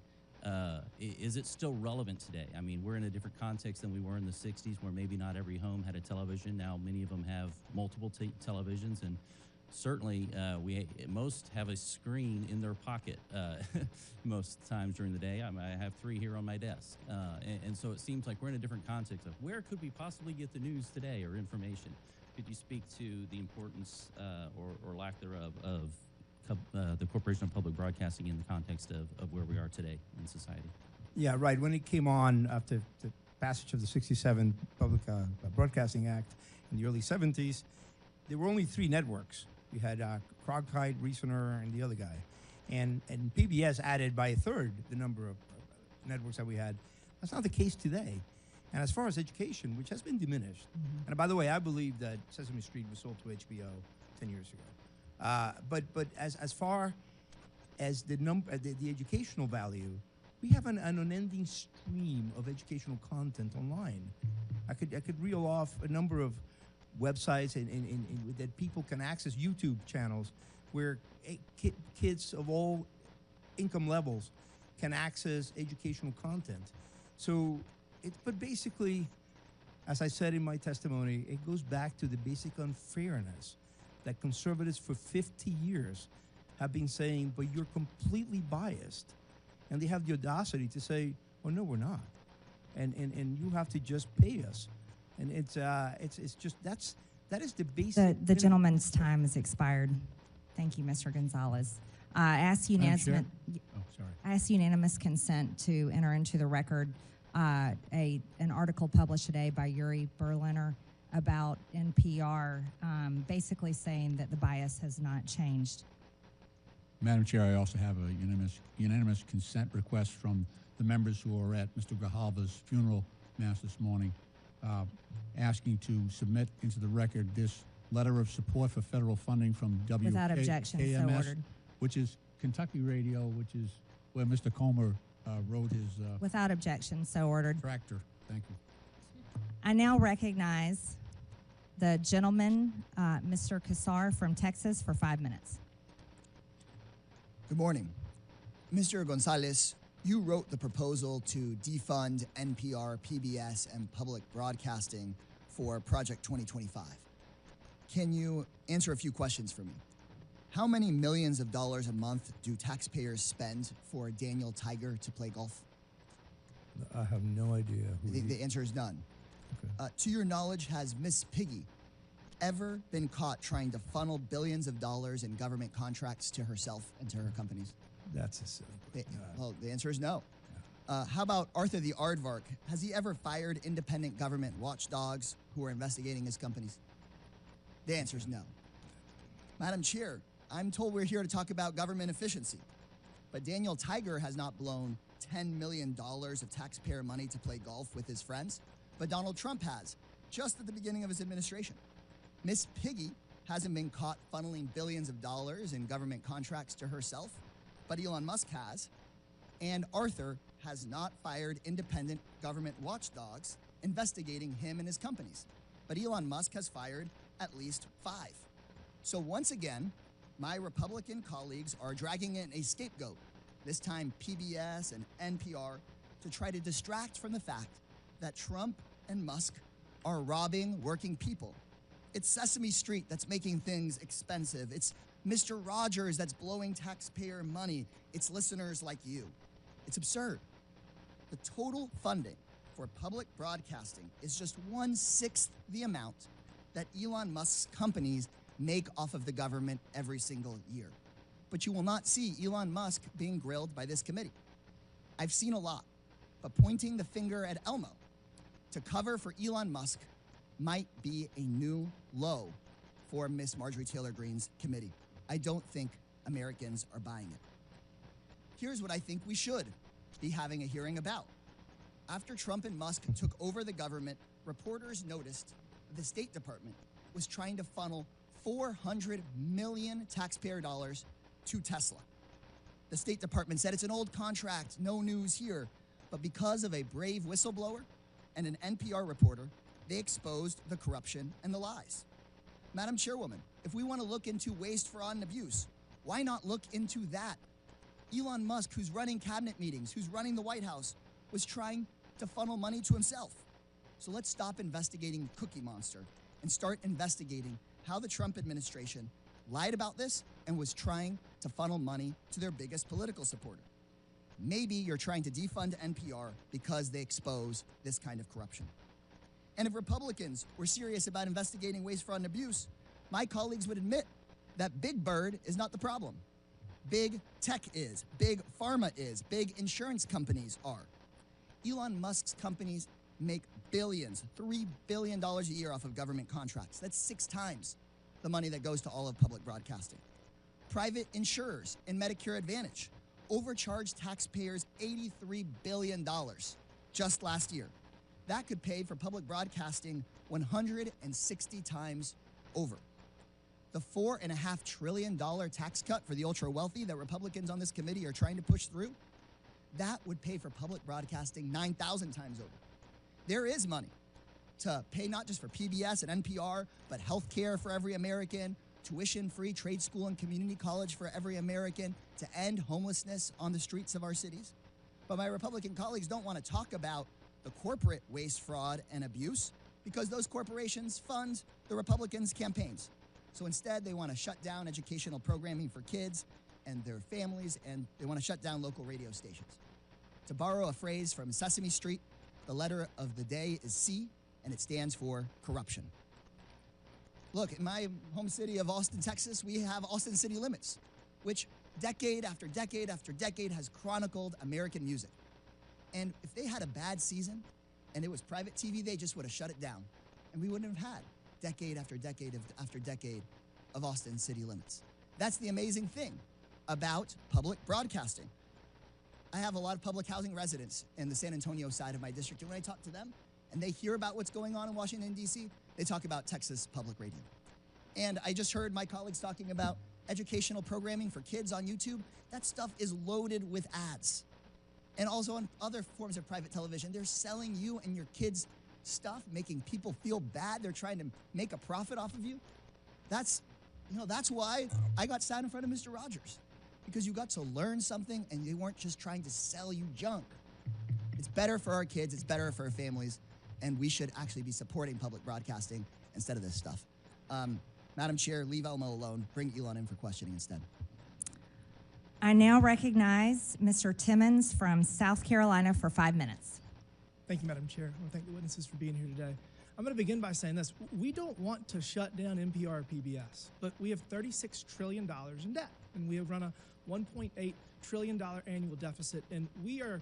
is it still relevant today? I mean, we're in a different context than we were in the 60s where maybe not every home had a television. Now many of them have multiple televisions, and certainly most have a screen in their pocket most times during the day. I have 3 here on my desk. And so it seems like we're in a different context of where could we possibly get the news today or information? Could you speak to the importance or lack thereof of the Corporation of Public Broadcasting in the context of where we are today in society? Yeah, right. When it came on after the passage of the 67 Public Broadcasting Act in the early 70s, there were only 3 networks. You had Cronkite, Reasoner, and the other guy. And PBS added by a third the number of networks that we had. That's not the case today. And as far as education, which has been diminished, and by the way, I believe that Sesame Street was sold to HBO 10 years ago. But as far as the educational value, we have an unending stream of educational content online. I could reel off a number of websites that people can access, YouTube channels where kids of all income levels can access educational content. So, but basically, as I said in my testimony, it goes back to the basic unfairness that conservatives for 50 years have been saying, but you're completely biased. And they have the audacity to say, oh, no, we're not. And you have to just pay us. And it's just, that is the basic. The gentleman's time has expired. Thank you, Mr. Gonzalez. I ask unanimous consent to enter into the record an article published today by Yuri Berliner about NPR, basically saying that the bias has not changed. Madam Chair, I also have a unanimous consent request from the members who are at Mr. Grijalva's funeral mass this morning, asking to submit into the record this letter of support for federal funding from WKMS, Without objection, so ordered. Which is Kentucky Radio, which is where Mr. Comer wrote his Without objection, so ordered. tractor. Thank you. I now recognize the gentleman, Mr. Kassar from Texas, for 5 minutes. Good morning. Mr. Gonzalez, you wrote the proposal to defund NPR, PBS, and public broadcasting for Project 2025. Can you answer a few questions for me? How many millions of dollars a month do taxpayers spend for Daniel Tiger to play golf? I have no idea who The answer is none. Okay. To your knowledge, has Miss Piggy ever been caught trying to funnel billions of dollars in government contracts to herself and to her companies? That's a silly question. Well, the answer is no. How about Arthur the Aardvark? Has he ever fired independent government watchdogs who are investigating his companies? The answer is no. Madam Chair, I'm told we're here to talk about government efficiency, but Daniel Tiger has not blown $10 million of taxpayer money to play golf with his friends, but Donald Trump has, just at the beginning of his administration. Miss Piggy hasn't been caught funneling billions of dollars in government contracts to herself, but Elon Musk has. And Arthur has not fired independent government watchdogs investigating him and his companies, but Elon Musk has fired at least 5. So once again, my Republican colleagues are dragging in a scapegoat, this time PBS and NPR, to try to distract from the fact that Trump and Musk are robbing working people. It's Sesame Street that's making things expensive. It's Mr. Rogers that's blowing taxpayer money. It's listeners like you. It's absurd. The total funding for public broadcasting is just 1/6 the amount that Elon Musk's companies make off of the government every single year. But you will not see Elon Musk being grilled by this committee. I've seen a lot, but pointing the finger at Elmo to cover for Elon Musk might be a new low for Miss Marjorie Taylor Greene's committee. I don't think Americans are buying it. Here's what I think we should be having a hearing about. After Trump and Musk took over the government, reporters noticed the State Department was trying to funnel $400 million taxpayer dollars to Tesla. The State Department said it's an old contract, no news here. But because of a brave whistleblower and an NPR reporter, they exposed the corruption and the lies. Madam Chairwoman, if we want to look into waste, fraud, and abuse, why not look into that? Elon Musk, who's running cabinet meetings, who's running the White House, was trying to funnel money to himself. So let's stop investigating Cookie Monster and start investigating how the Trump administration lied about this and was trying to funnel money to their biggest political supporter. Maybe you're trying to defund NPR because they expose this kind of corruption. And if Republicans were serious about investigating waste, fraud, and abuse, my colleagues would admit that Big Bird is not the problem. Big tech is, big pharma is, big insurance companies are. Elon Musk's companies make billions, $3 billion a year off of government contracts. That's 6 times the money that goes to all of public broadcasting. Private insurers in Medicare Advantage overcharged taxpayers $83 billion just last year. That could pay for public broadcasting 160 times over. the $4.5 trillion tax cut for the ultra wealthy that Republicans on this committee are trying to push through, that would pay for public broadcasting 9,000 times over. There is money to pay not just for PBS and NPR, but health care for every American, tuition-free trade school and community college for every American, to end homelessness on the streets of our cities. But my Republican colleagues don't want to talk about the corporate waste, fraud, and abuse because those corporations fund the Republicans' campaigns. So instead, they want to shut down educational programming for kids and their families, and they want to shut down local radio stations. To borrow a phrase from Sesame Street, the letter of the day is C, and it stands for corruption. Look, in my home city of Austin, Texas, we have Austin City Limits, which decade after decade after decade has chronicled American music. And if they had a bad season and it was private TV, they just would have shut it down. And we wouldn't have had decade after decade after decade of Austin City Limits. That's the amazing thing about public broadcasting. I have a lot of public housing residents in the San Antonio side of my district, and when I talk to them and they hear about what's going on in Washington, D.C., they talk about Texas Public Radio. And I just heard my colleagues talking about educational programming for kids on YouTube. That stuff is loaded with ads. And also on other forms of private television, they're selling you and your kids stuff, making people feel bad. They're trying to make a profit off of you. That's why I got sat in front of Mr. Rogers, because you got to learn something and they weren't just trying to sell you junk. It's better for our kids, it's better for our families, and we should actually be supporting public broadcasting instead of this stuff. Madam Chair, leave Elmo alone. Bring Elon in for questioning instead. I now recognize Mr. Timmons from South Carolina for 5 minutes. Thank you, Madam Chair. I want to thank the witnesses for being here today. I'm going to begin by saying this. We don't want to shut down NPR or PBS, but we have $36 trillion in debt, and we have run a $1.8 trillion annual deficit, and we are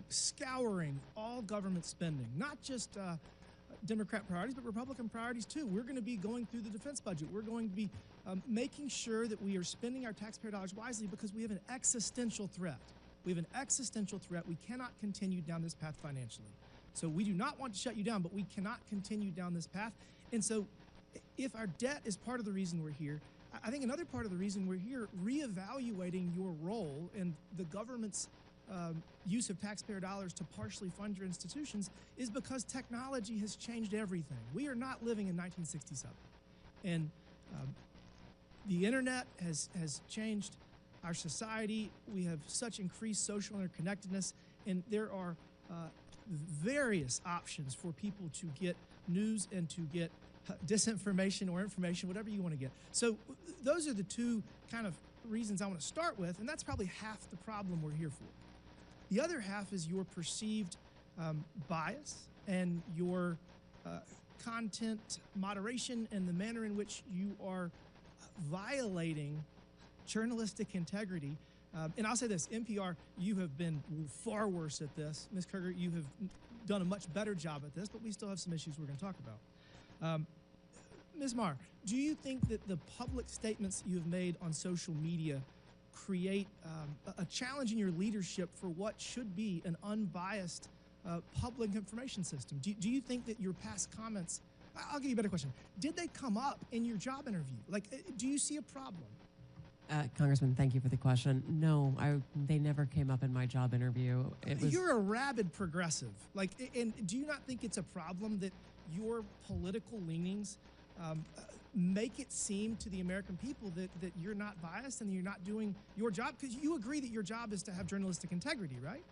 scouring all government spending, not just Democrat priorities, but Republican priorities too. We're going to be going through the defense budget. We're going to be making sure that we are spending our taxpayer dollars wisely because we have an existential threat. We have an existential threat. We cannot continue down this path financially. So we do not want to shut you down, but we cannot continue down this path. And so if our debt is part of the reason we're here, I think another part of the reason we're here, reevaluating your role in the government's use of taxpayer dollars to partially fund your institutions, is because technology has changed everything. We are not living in 1967. And the internet has changed our society. We have such increased social interconnectedness, and there are various options for people to get news and to get disinformation or information, whatever you want to get. So those are the two kind of reasons I want to start with, and that's probably half the problem we're here for. The other half is your perceived bias and your content moderation and the manner in which you are violating journalistic integrity. And I'll say this, NPR, you have been far worse at this. Ms. Kerger, you have done a much better job at this, but we still have some issues we're going to talk about. Ms. Marr, do you think that the public statements you have made on social media create a challenge in your leadership for what should be an unbiased public information system? Do you think that your past comments, I'll give you a better question, did they come up in your job interview? Like, do you see a problem? Congressman, thank you for the question. No, they never came up in my job interview. You're a rabid progressive. Like, and do you not think it's a problem that your political leanings make it seem to the American people that you're not biased and you're not doing your job? Because you agree that your job is to have journalistic integrity, right?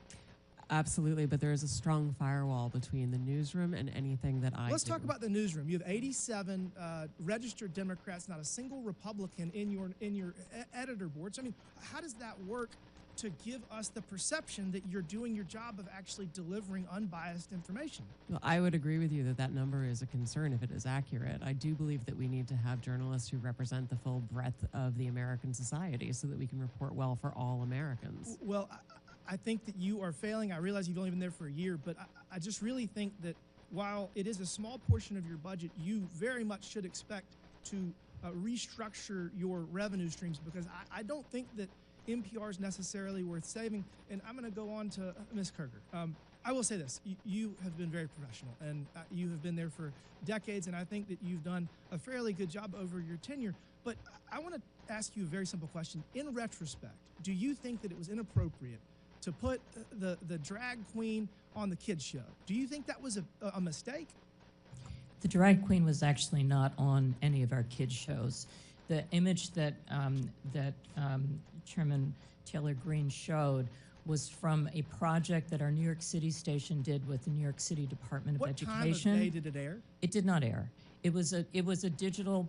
Absolutely, but there is a strong firewall between the newsroom and anything that I Let's do. talk about the newsroom. You have 87 registered Democrats, not a single Republican in your editor board. So, I mean, how does that work to give us the perception that you're doing your job of actually delivering unbiased information? Well, I would agree with you that that number is a concern if it is accurate. I do believe that we need to have journalists who represent the full breadth of the American society so that we can report well for all Americans. Well, I think that you are failing. I realize you've only been there for a year, but I just really think that while it is a small portion of your budget, you very much should expect to restructure your revenue streams, because I don't think that NPR is necessarily worth saving. And I'm going to go on to Ms. Kerger. I will say this. You have been very professional, and you have been there for decades, and I think that you've done a fairly good job over your tenure. But I want to ask you a very simple question. In retrospect, do you think that it was inappropriate to put the drag queen on the kids show? Do you think that was a mistake? The drag queen was actually not on any of our kids' shows. The image that Chairman Taylor Greene showed was from a project that our New York City station did with the New York City Department of Education. What time of day did it air? It did not air. It was a digital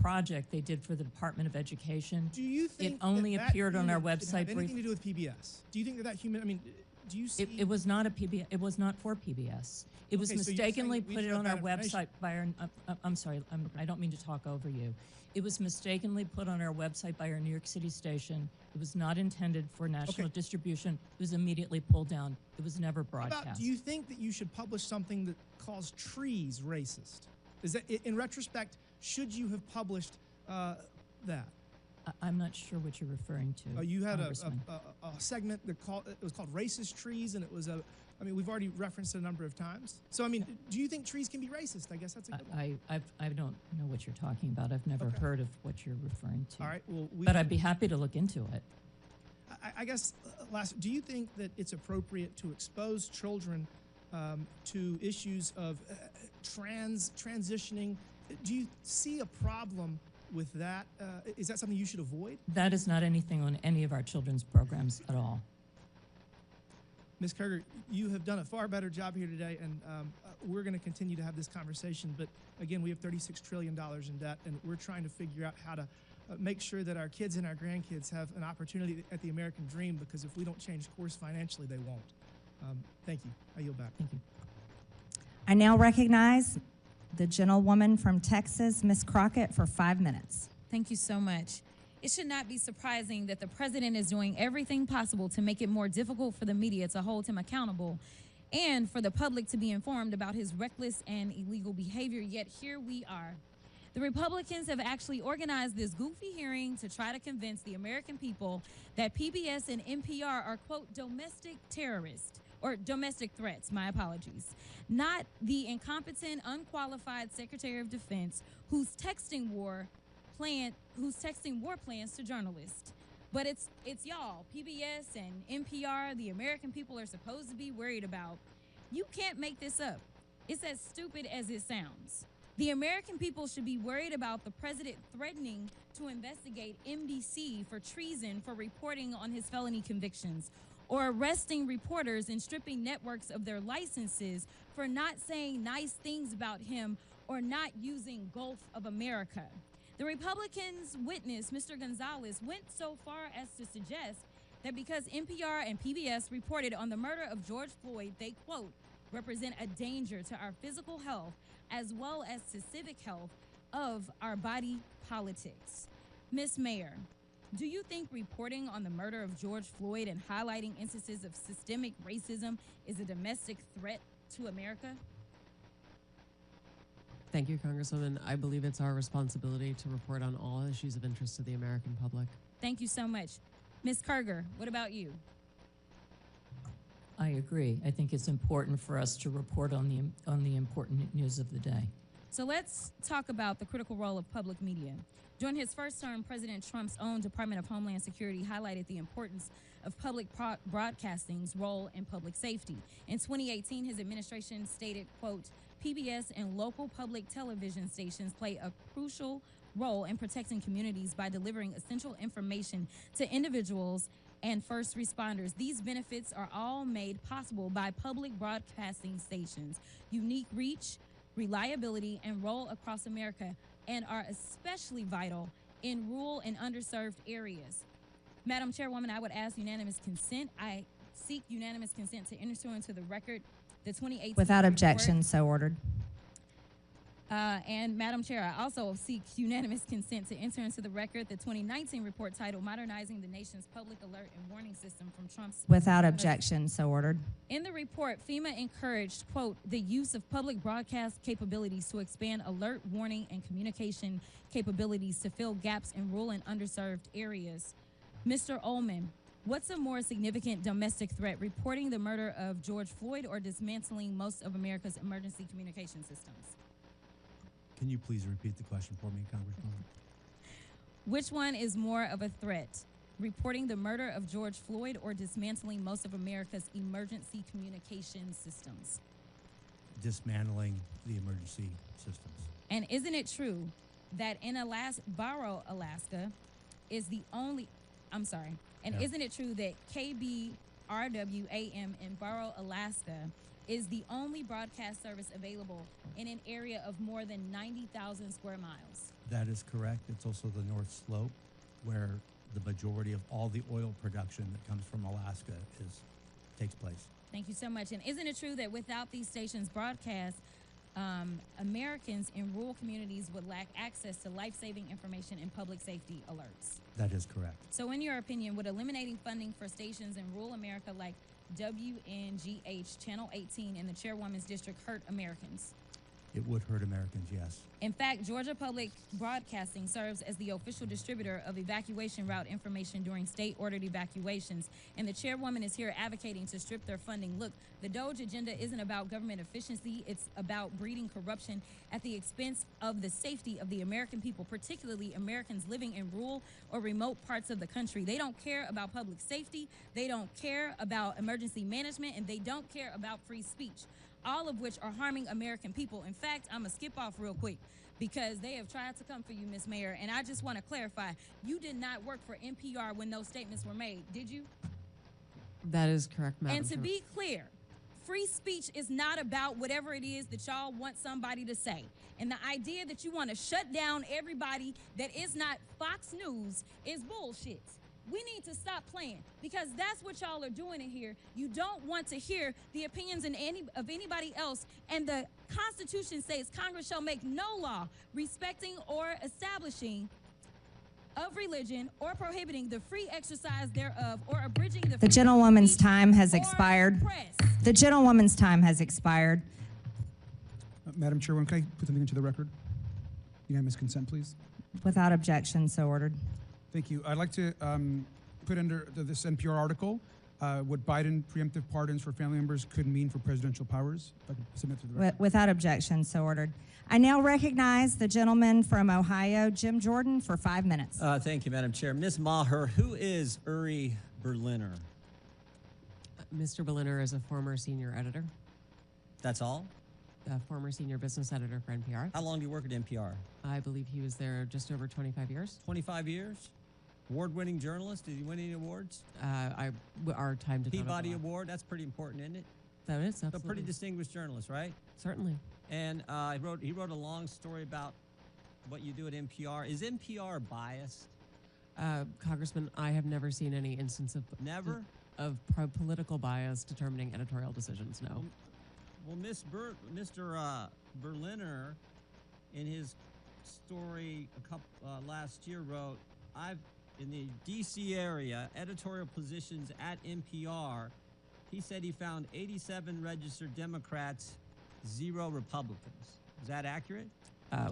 project they did for the Department of Education. Do you think it only that appeared on our unit should website? have anything to do with PBS? Do you think that human? I mean, do you see? It was not a PBS. It was not for PBS. It was Okay, so you're saying mistakenly we put should it on have our that information. website by our. I'm sorry. I don't mean to talk over you. It was mistakenly put on our website by our New York City station. It was not intended for national distribution. It was immediately pulled down. It was never How broadcast. about, do you think that you should publish something that calls trees racist? Is that, in retrospect, should you have published that? I'm not sure what you're referring to. You had a Congressman. segment that it was called Racist Trees, and it was I mean, we've already referenced it a number of times. So, I mean, do you think trees can be racist? I guess that's a good one. I don't know what you're talking about. I've never heard of what you're referring to. All right, well, but I'd be happy to look into it. I guess, last, do you think that it's appropriate to expose children to issues of transitioning? Do you see a problem with that? Is that something you should avoid? That is not anything on any of our children's programs at all. Ms. Kerger, you have done a far better job here today, and we're going to continue to have this conversation. But again, we have $36 trillion in debt, and we're trying to figure out how to make sure that our kids and our grandkids have an opportunity at the American dream, because if we don't change course financially, they won't. Thank you. I yield back. Thank you. I now recognize the gentlewoman from Texas, Ms. Crockett, for 5 minutes. Thank you so much. It should not be surprising that the president is doing everything possible to make it more difficult for the media to hold him accountable and for the public to be informed about his reckless and illegal behavior, yet here we are. The Republicans have actually organized this goofy hearing to try to convince the American people that PBS and NPR are, quote, domestic terrorists, or domestic threats, my apologies, not the incompetent, unqualified Secretary of Defense who's texting war plans to journalists. But it's y'all, PBS and NPR, the American people are supposed to be worried about. You can't make this up. It's as stupid as it sounds. The American people should be worried about the president threatening to investigate NBC for treason for reporting on his felony convictions, or arresting reporters and stripping networks of their licenses for not saying nice things about him or not using Gulf of America. The Republicans' witness, Mr. Gonzalez, went so far as to suggest that because NPR and PBS reported on the murder of George Floyd, they, quote, represent a danger to our physical health as well as to civic health of our body politics. Ms. Mayor, do you think reporting on the murder of George Floyd and highlighting instances of systemic racism is a domestic threat to America? Thank you, Congresswoman. I believe it's our responsibility to report on all issues of interest to the American public. Thank you so much. Ms. Kerger, what about you? I agree. I think it's important for us to report on the important news of the day. So let's talk about the critical role of public media. During his first term, President Trump's own Department of Homeland Security highlighted the importance of public broadcasting's role in public safety. In 2018, his administration stated, quote, PBS and local public television stations play a crucial role in protecting communities by delivering essential information to individuals and first responders. These benefits are all made possible by public broadcasting stations' unique reach, reliability, and role across America, and are especially vital in rural and underserved areas. Madam Chairwoman, I would ask unanimous consent. I seek unanimous consent to enter into the record the 2018 Without report. objection, so ordered. And Madam Chair, I also seek unanimous consent to enter into the record the 2019 report titled Modernizing the Nation's Public Alert and Warning System from Trump's Without objection, so ordered. In the report, FEMA encouraged, quote, the use of public broadcast capabilities to expand alert, warning, and communication capabilities to fill gaps in rural and underserved areas. Mr. Ullman, what's a more significant domestic threat, reporting the murder of George Floyd or dismantling most of America's emergency communication systems? Can you please repeat the question for me, Congresswoman? Which one is more of a threat? Reporting the murder of George Floyd or dismantling most of America's emergency communication systems? Dismantling the emergency systems. And isn't it true that in Barrow, Alaska is the only, isn't it true that KBRW-AM in Barrow, Alaska is the only broadcast service available in an area of more than 90,000 square miles? That is correct. It's also the North Slope, where the majority of all the oil production that comes from Alaska takes place. Thank you so much. And isn't it true that without these stations' broadcast, Americans in rural communities would lack access to life-saving information and public safety alerts? That is correct. So in your opinion, would eliminating funding for stations in rural America like WNGH, Channel 18, and the Chairwoman's District hurt Americans? It would hurt Americans, yes. In fact, Georgia Public Broadcasting serves as the official distributor of evacuation route information during state-ordered evacuations, and the chairwoman is here advocating to strip their funding. Look, the DOGE agenda isn't about government efficiency. It's about breeding corruption at the expense of the safety of the American people, particularly Americans living in rural or remote parts of the country. They don't care about public safety. They don't care about emergency management, and they don't care about free speech, all of which are harming American people. In fact, I'm going to skip off real quick because they have tried to come for you, Ms. Mayor, and I just want to clarify, you did not work for NPR when those statements were made, did you? That is correct, Madam And to Chair. be clear, free speech is not about whatever it is that y'all want somebody to say. And the idea that you want to shut down everybody that is not Fox News is bullshit. We need to stop playing because that's what y'all are doing in here. You don't want to hear the opinions of anybody else. And the Constitution says Congress shall make no law respecting or establishing of religion or prohibiting the free exercise thereof or abridging the The gentlewoman's time has expired. The gentlewoman's time has expired. Madam Chairwoman, can I put something into the record? Unanimous consent, please. Without objection, so ordered. Thank you. I'd like to put under this NPR article what Biden preemptive pardons for family members could mean for presidential powers. If I could submit to the record. Without objection, so ordered. I now recognize the gentleman from Ohio, Jim Jordan, for 5 minutes. Thank you, Madam Chair. Ms. Maher, who is Uri Berliner? Mr. Berliner is a former senior editor, That's all? a former senior business editor for NPR. How long do you work at NPR? I believe he was there just over 25 years. 25 years? Award-winning journalist? Did he win any awards? Our time did not Peabody overlap. Award? That's pretty important, isn't it? That is, So absolutely. pretty distinguished journalist, right? Certainly. And he wrote a long story about what you do at NPR. Is NPR biased? Congressman, I have never seen any instance of political bias determining editorial decisions, no. Well, Mr. Berliner, in his story last year, wrote, in the D.C. area, editorial positions at NPR, he said he found 87 registered Democrats, 0 Republicans. Is that accurate?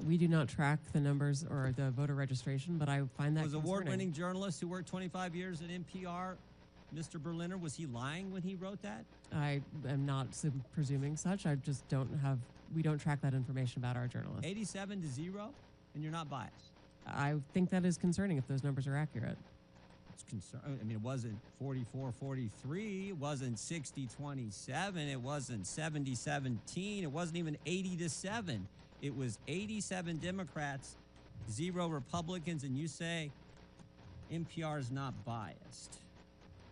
We do not track the numbers or the voter registration, but I find that Was concerning. award-winning journalist who worked 25 years at NPR, Mr. Berliner, was he lying when he wrote that? I am not presuming such. I just we don't track that information about our journalists. 87 to 0, and you're not biased. I think that is concerning if those numbers are accurate. It's concern. I mean, it wasn't 44-43. It wasn't 60-27. It wasn't 70-17. It wasn't even 80-7. It was 87 Democrats, 0 Republicans, and you say NPR is not biased.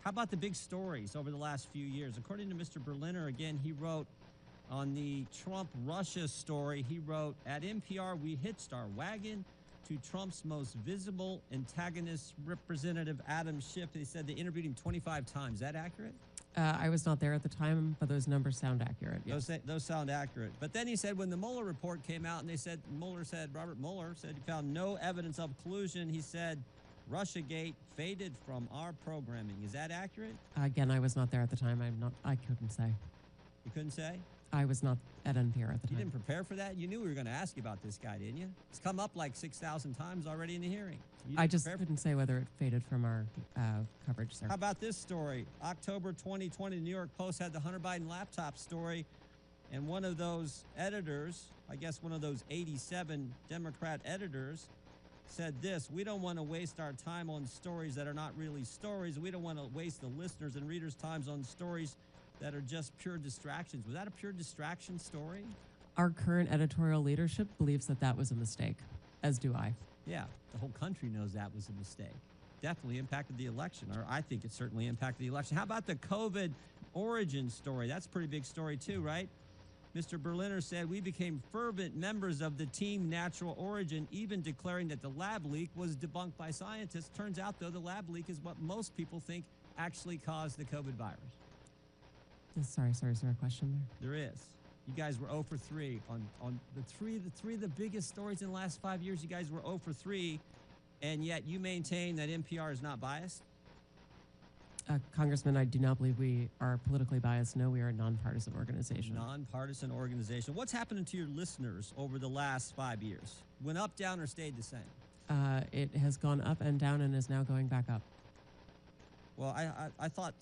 How about the big stories over the last few years? According to Mr. Berliner, again, he wrote on the Trump-Russia story, he wrote, at NPR, we hitched our wagon to Trump's most visible antagonist, Representative Adam Schiff. They said they interviewed him 25 times. Is that accurate? I was not there at the time, but those numbers sound accurate. Yes. Those sound accurate. But then he said when the Mueller report came out and Robert Mueller said he found no evidence of collusion, he said Russiagate faded from our programming. Is that accurate? Again, I was not there at the time. I couldn't say. You couldn't say? I was not at NPR at the You time. didn't prepare for that? You knew we were going to ask you about this guy, didn't you? It's come up like 6,000 times already in the hearing. I just couldn't say whether it faded from our coverage, sir. How about this story? October 2020, the New York Post had the Hunter Biden laptop story, and one of those editors, I guess one of those 87 Democrat editors, said this: we don't want to waste our time on stories that are not really stories. We don't want to waste the listeners' and readers' times on stories that are just pure distractions. Was that a pure distraction story? Our current editorial leadership believes that that was a mistake, as do I. Yeah, the whole country knows that was a mistake. Definitely impacted the election, or I think it certainly impacted the election. How about the COVID origin story? That's a pretty big story too, right? Mr. Berliner said, we became fervent members of the team Natural Origin, even declaring that the lab leak was debunked by scientists. Turns out, though, the lab leak is what most people think actually caused the COVID virus. Sorry, is there a question there? There is. You guys were 0 for 3 on the three of the biggest stories in the last 5 years. You guys were 0 for 3, and yet you maintain that NPR is not biased? Congressman, I do not believe we are politically biased. No, we are a nonpartisan organization. Nonpartisan organization. What's happening to your listeners over the last 5 years? Went up, down, or stayed the same? It has gone up and down and is now going back up. Well, I thought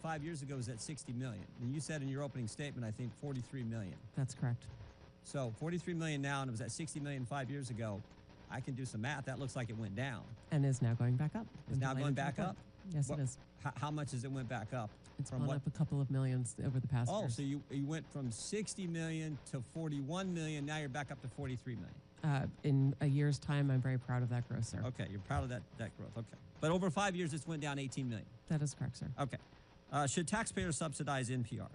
5 years ago it was at 60 million. And you said in your opening statement, I think 43 million. That's correct. So 43 million now, and it was at 60 million 5 years ago. I can do some math. That looks like it went down. And is now going back up. It's now going back up? Yes, it is. How much has it went back up? It's gone up a couple of millions over the past years. So you went from 60 million to 41 million. Now you're back up to 43 million. In a year's time, I'm very proud of that growth, sir. Okay, you're proud of that growth. Okay. But over 5 years, it's went down 18 million. That is correct, sir. Okay. Should taxpayers subsidize NPR?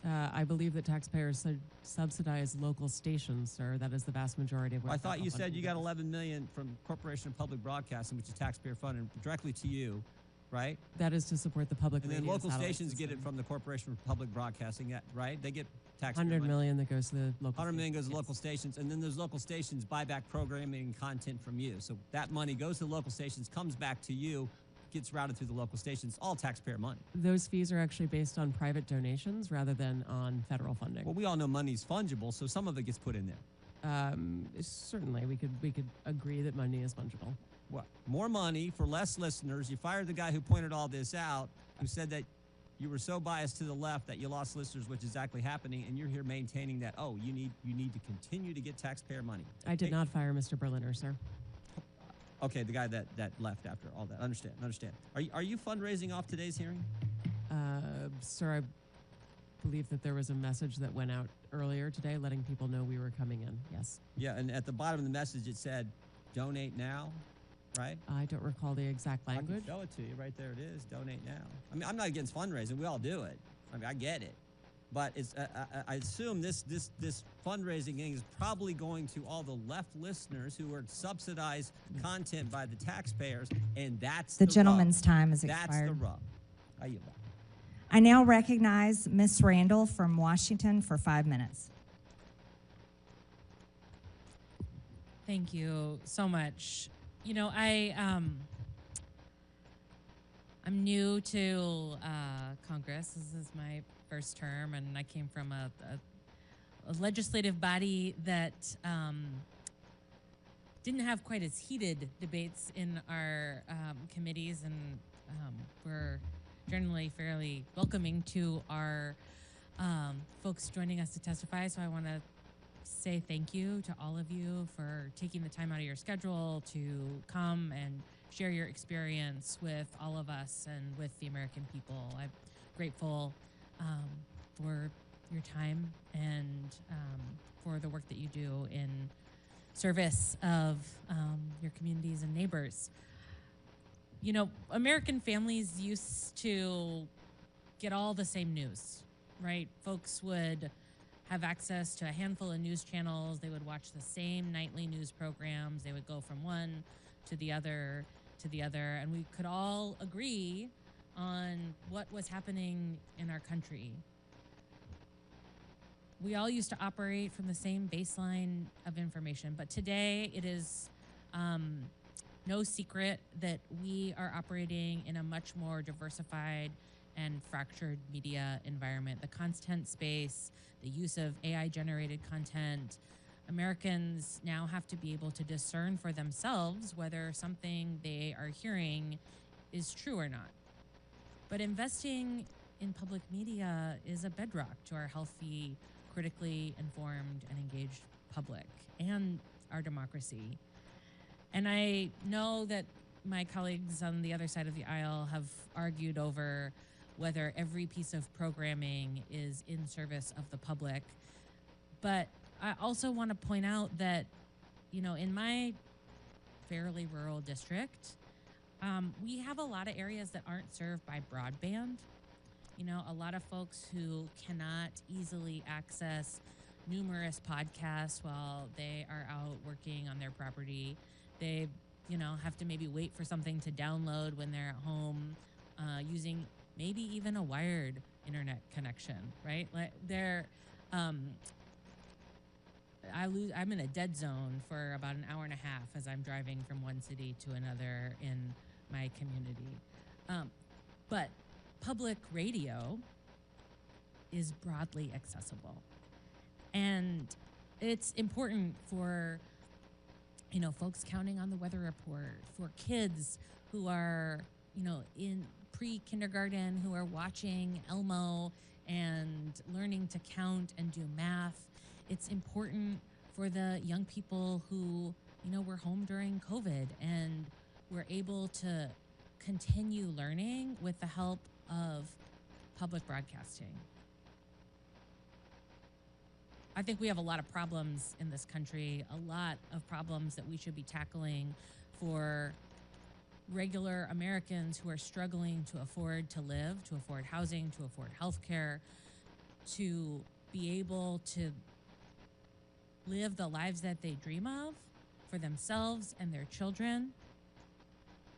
I believe that taxpayers subsidize local stations, sir. That is the vast majority of what I thought you said you got 11 million from Corporation of Public Broadcasting, which is taxpayer funded directly to you, right? That is to support the public and radio. And then local stations system. get it from the Corporation of Public Broadcasting, right? They get taxpayer 100 money. million that goes to the local 100 million goes to local stations, and then those local stations buy back programming and content from you. So that money goes to the local stations, comes back to you, gets routed through the local stations, all taxpayer money. Those fees are actually based on private donations rather than on federal funding. Well, we all know money's fungible, so some of it gets put in there. Certainly, we could agree that money is fungible. What? More money for less listeners. You fired the guy who pointed all this out, who said that you were so biased to the left that you lost listeners, which is exactly happening, and you're here maintaining that, you need to continue to get taxpayer money. I did not fire Mr. Berliner, sir. Okay, the guy that left after all that. Understand. Are you fundraising off today's hearing? Sir, I believe that there was a message that went out earlier today letting people know we were coming in. Yes. Yeah, and at the bottom of the message it said, donate now, right? I don't recall the exact language. I can show it to you. Right there it is. Donate now. I mean, I'm not against fundraising. We all do it. I mean, I get it. But it's, I assume this fundraising thing is probably going to all the left listeners who are subsidized content by the taxpayers, and that's The the gentleman's rub. time is That's expired. the rub. I yield back. I now recognize Ms. Randall from Washington for 5 minutes. Thank you so much. You know, I'm new to Congress. This is my first term, and I came from a legislative body that didn't have quite as heated debates in our committees, and we're generally fairly welcoming to our folks joining us to testify. So I want to say thank you to all of you for taking the time out of your schedule to come and share your experience with all of us and with the American people. I'm grateful for your time and for the work that you do in service of your communities and neighbors. You know, American families used to get all the same news, right? Folks would have access to a handful of news channels. They would watch the same nightly news programs. They would go from one to the other, and we could all agree on what was happening in our country. We all used to operate from the same baseline of information, but today it is no secret that we are operating in a much more diversified and fractured media environment. The content space, the use of AI-generated content, Americans now have to be able to discern for themselves whether something they are hearing is true or not. But investing in public media is a bedrock to our healthy, critically informed, and engaged public and our democracy. And I know that my colleagues on the other side of the aisle have argued over whether every piece of programming is in service of the public. But I also want to point out that, in my fairly rural district, we have a lot of areas that aren't served by broadband. A lot of folks who cannot easily access numerous podcasts while they are out working on their property. They, have to maybe wait for something to download when they're at home, using maybe even a wired internet connection, right? Like I'm in a dead zone for about an hour and a half as I'm driving from one city to another in my community. But public radio is broadly accessible. And it's important for, folks counting on the weather report, for kids who are, in pre-kindergarten who are watching Elmo and learning to count and do math. It's important for the young people who, were home during COVID and were able to continue learning with the help of public broadcasting. I think we have a lot of problems in this country, a lot of problems that we should be tackling for regular Americans who are struggling to afford to live, to afford housing, to afford health care, to be able to live the lives that they dream of for themselves and their children.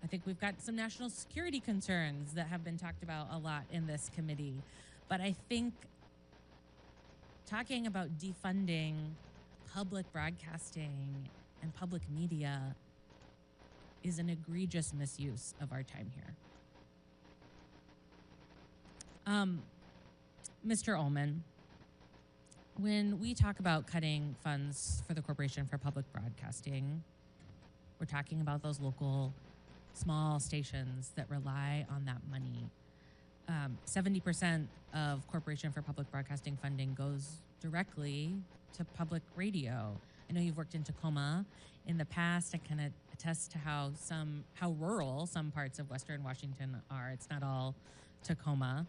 I think we've got some national security concerns that have been talked about a lot in this committee. But I think talking about defunding public broadcasting and public media is an egregious misuse of our time here. Mr. Ullman, when we talk about cutting funds for the Corporation for Public Broadcasting, we're talking about those local small stations that rely on that money. 70% of Corporation for Public Broadcasting funding goes directly to public radio. I know you've worked in Tacoma in the past. I can attest to how rural some parts of Western Washington are. It's not all Tacoma.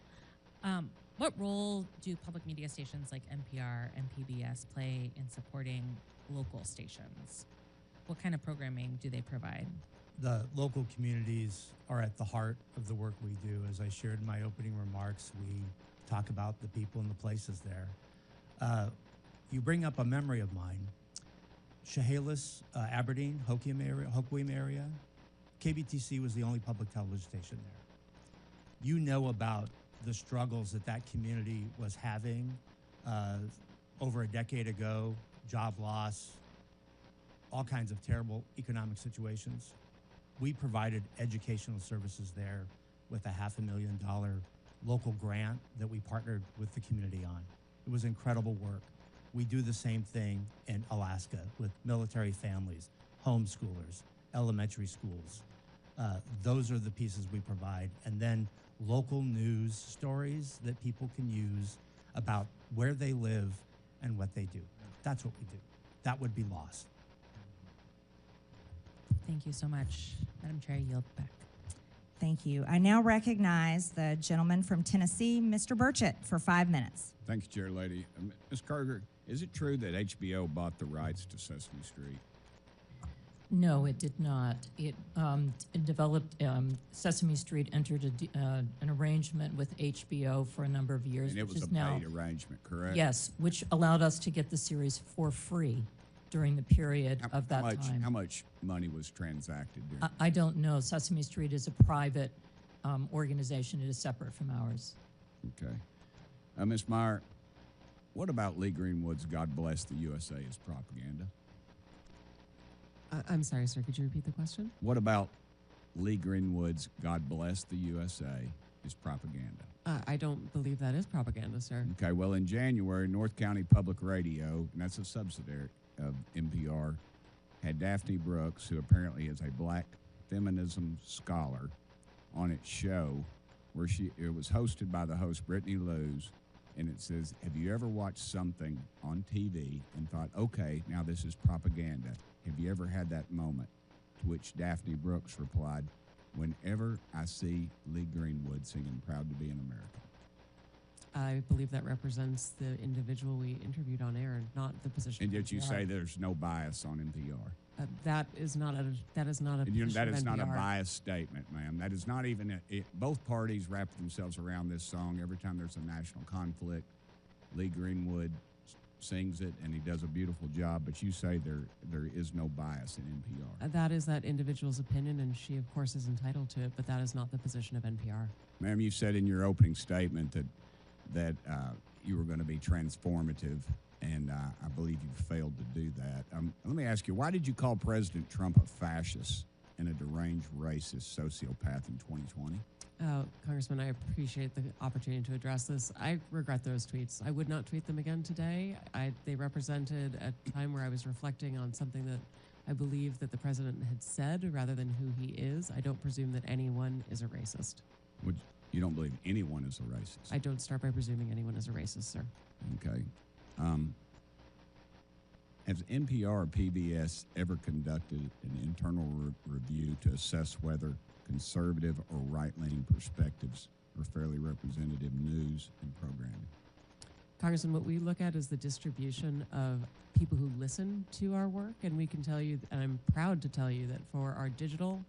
What role do public media stations like NPR and PBS play in supporting local stations? What kind of programming do they provide? The local communities are at the heart of the work we do. As I shared in my opening remarks, we talk about the people and the places there. You bring up a memory of mine. Chehalis, Aberdeen, Hoquiam area, KBTC was the only public television station there. You know about the struggles that community was having over a decade ago, job loss, all kinds of terrible economic situations. We provided educational services there with a $500,000 local grant that we partnered with the community on. It was incredible work. We do the same thing in Alaska with military families, homeschoolers, elementary schools. Those are the pieces we provide. And then local news stories that people can use about where they live and what they do. That's what we do. That would be lost. Thank you so much. Madam Chair, I yield back. Thank you. I now recognize the gentleman from Tennessee, Mr. Burchett, for 5 minutes. Thank you, Chair Lady. Ms. Carter, is it true that HBO bought the rights to Sesame Street? No, it did not. It developed Sesame Street entered an arrangement with HBO for a number of years. And it was a paid arrangement, correct? Yes, which allowed us to get the series for free during the period of that time. How much money was transacted during I don't know. Sesame Street is a private organization. It is separate from ours. Okay. Ms. Meyer, what about Lee Greenwood's God Bless the USA as propaganda? I'm sorry, sir. Could you repeat the question? What about Lee Greenwood's God Bless the USA as propaganda? I don't believe that is propaganda, sir. Okay, well, in January, North County Public Radio, and that's a subsidiary of NPR, had Daphne Brooks, who apparently is a black feminism scholar, on its show where it was hosted by the host Brittany Lewis, and it says, have you ever watched something on TV and thought, okay, now this is propaganda? Have you ever had that moment? To which Daphne Brooks replied, "Whenever I see Lee Greenwood singing Proud to Be an American." I believe that represents the individual we interviewed on air, not the position. And of yet you NPR. say there's no bias on NPR. That is not a And position that of is not a NPR. biased statement, ma'am. That is not even both parties wrap themselves around this song every time there's a national conflict. Lee Greenwood sings it, and he does a beautiful job, but you say there is no bias in NPR. That is that individual's opinion, and she, of course, is entitled to it, but that is not the position of NPR. Ma'am, you said in your opening statement that you were going to be transformative, and I believe you failed to do that. Let me ask you, why did you call President Trump a fascist and a deranged racist sociopath in 2020? Congressman, I appreciate the opportunity to address this. I regret those tweets. I would not tweet them again today. They represented a time where I was reflecting on something that I believe that the president had said rather than who he is. I don't presume that anyone is a racist. You don't believe anyone is a racist? I don't start by presuming anyone is a racist, sir. Okay. Has NPR or PBS ever conducted an internal review to assess whether conservative or right-leaning perspectives are fairly representative news and programming? Congressman, what we look at is the distribution of people who listen to our work, and we can tell you, and I'm proud to tell you, that for our digital,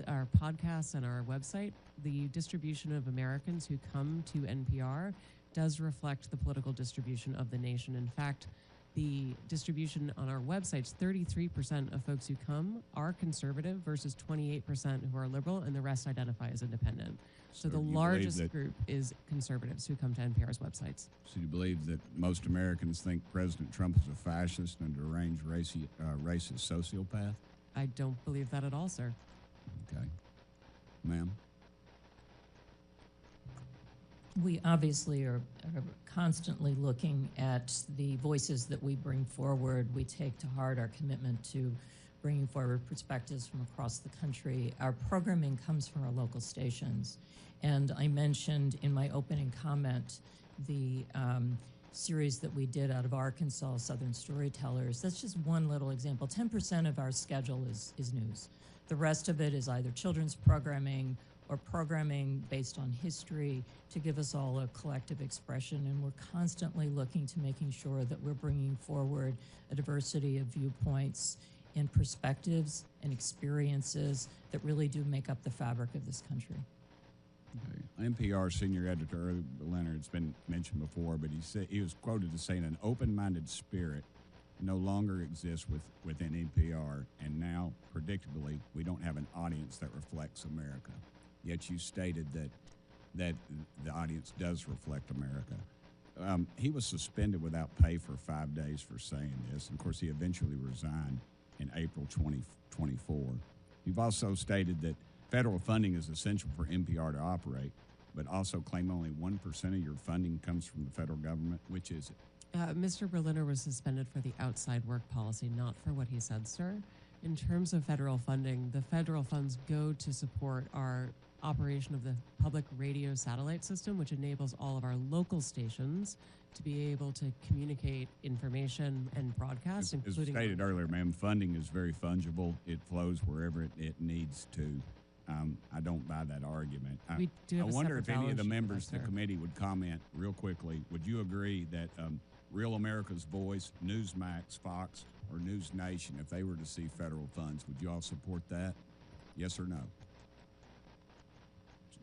our podcasts and our website, the distribution of Americans who come to NPR does reflect the political distribution of the nation. In fact, the distribution on our websites, 33% of folks who come are conservative versus 28% who are liberal, and the rest identify as independent. So the largest group is conservatives who come to NPR's websites. So you believe that most Americans think President Trump is a fascist and a deranged racist sociopath? I don't believe that at all, sir. Okay. Ma'am? We obviously are constantly looking at the voices that we bring forward. We take to heart our commitment to bringing forward perspectives from across the country. Our programming comes from our local stations. And I mentioned in my opening comment the series that we did out of Arkansas, Southern Storytellers. That's just one little example. 10% of our schedule is news. The rest of it is either children's programming or programming based on history to give us all a collective expression. And we're constantly looking to making sure that we're bringing forward a diversity of viewpoints and perspectives and experiences that really do make up the fabric of this country. Okay. NPR senior editor Leonard, it's been mentioned before, but he was quoted as saying an open-minded spirit no longer exists within NPR, and now, predictably, we don't have an audience that reflects America. Yet you stated that the audience does reflect America. He was suspended without pay for 5 days for saying this. And of course, he eventually resigned in April 2024. You've also stated that federal funding is essential for NPR to operate, but also claim only 1% of your funding comes from the federal government. Which is it? Mr. Berliner was suspended for the outside work policy, not for what he said, sir. In terms of federal funding, the federal funds go to support our operation of the public radio satellite system, which enables all of our local stations to be able to communicate information and broadcast, including... As stated earlier, ma'am, funding is very fungible. It flows wherever it needs to. I don't buy that argument. We do have I a wonder if separate any of the balance sheet for members that, of the sir. committee would comment real quickly. Would you agree that Real America's Voice, Newsmax, Fox, or News Nation, if they were to see federal funds, would you all support that? Yes or no?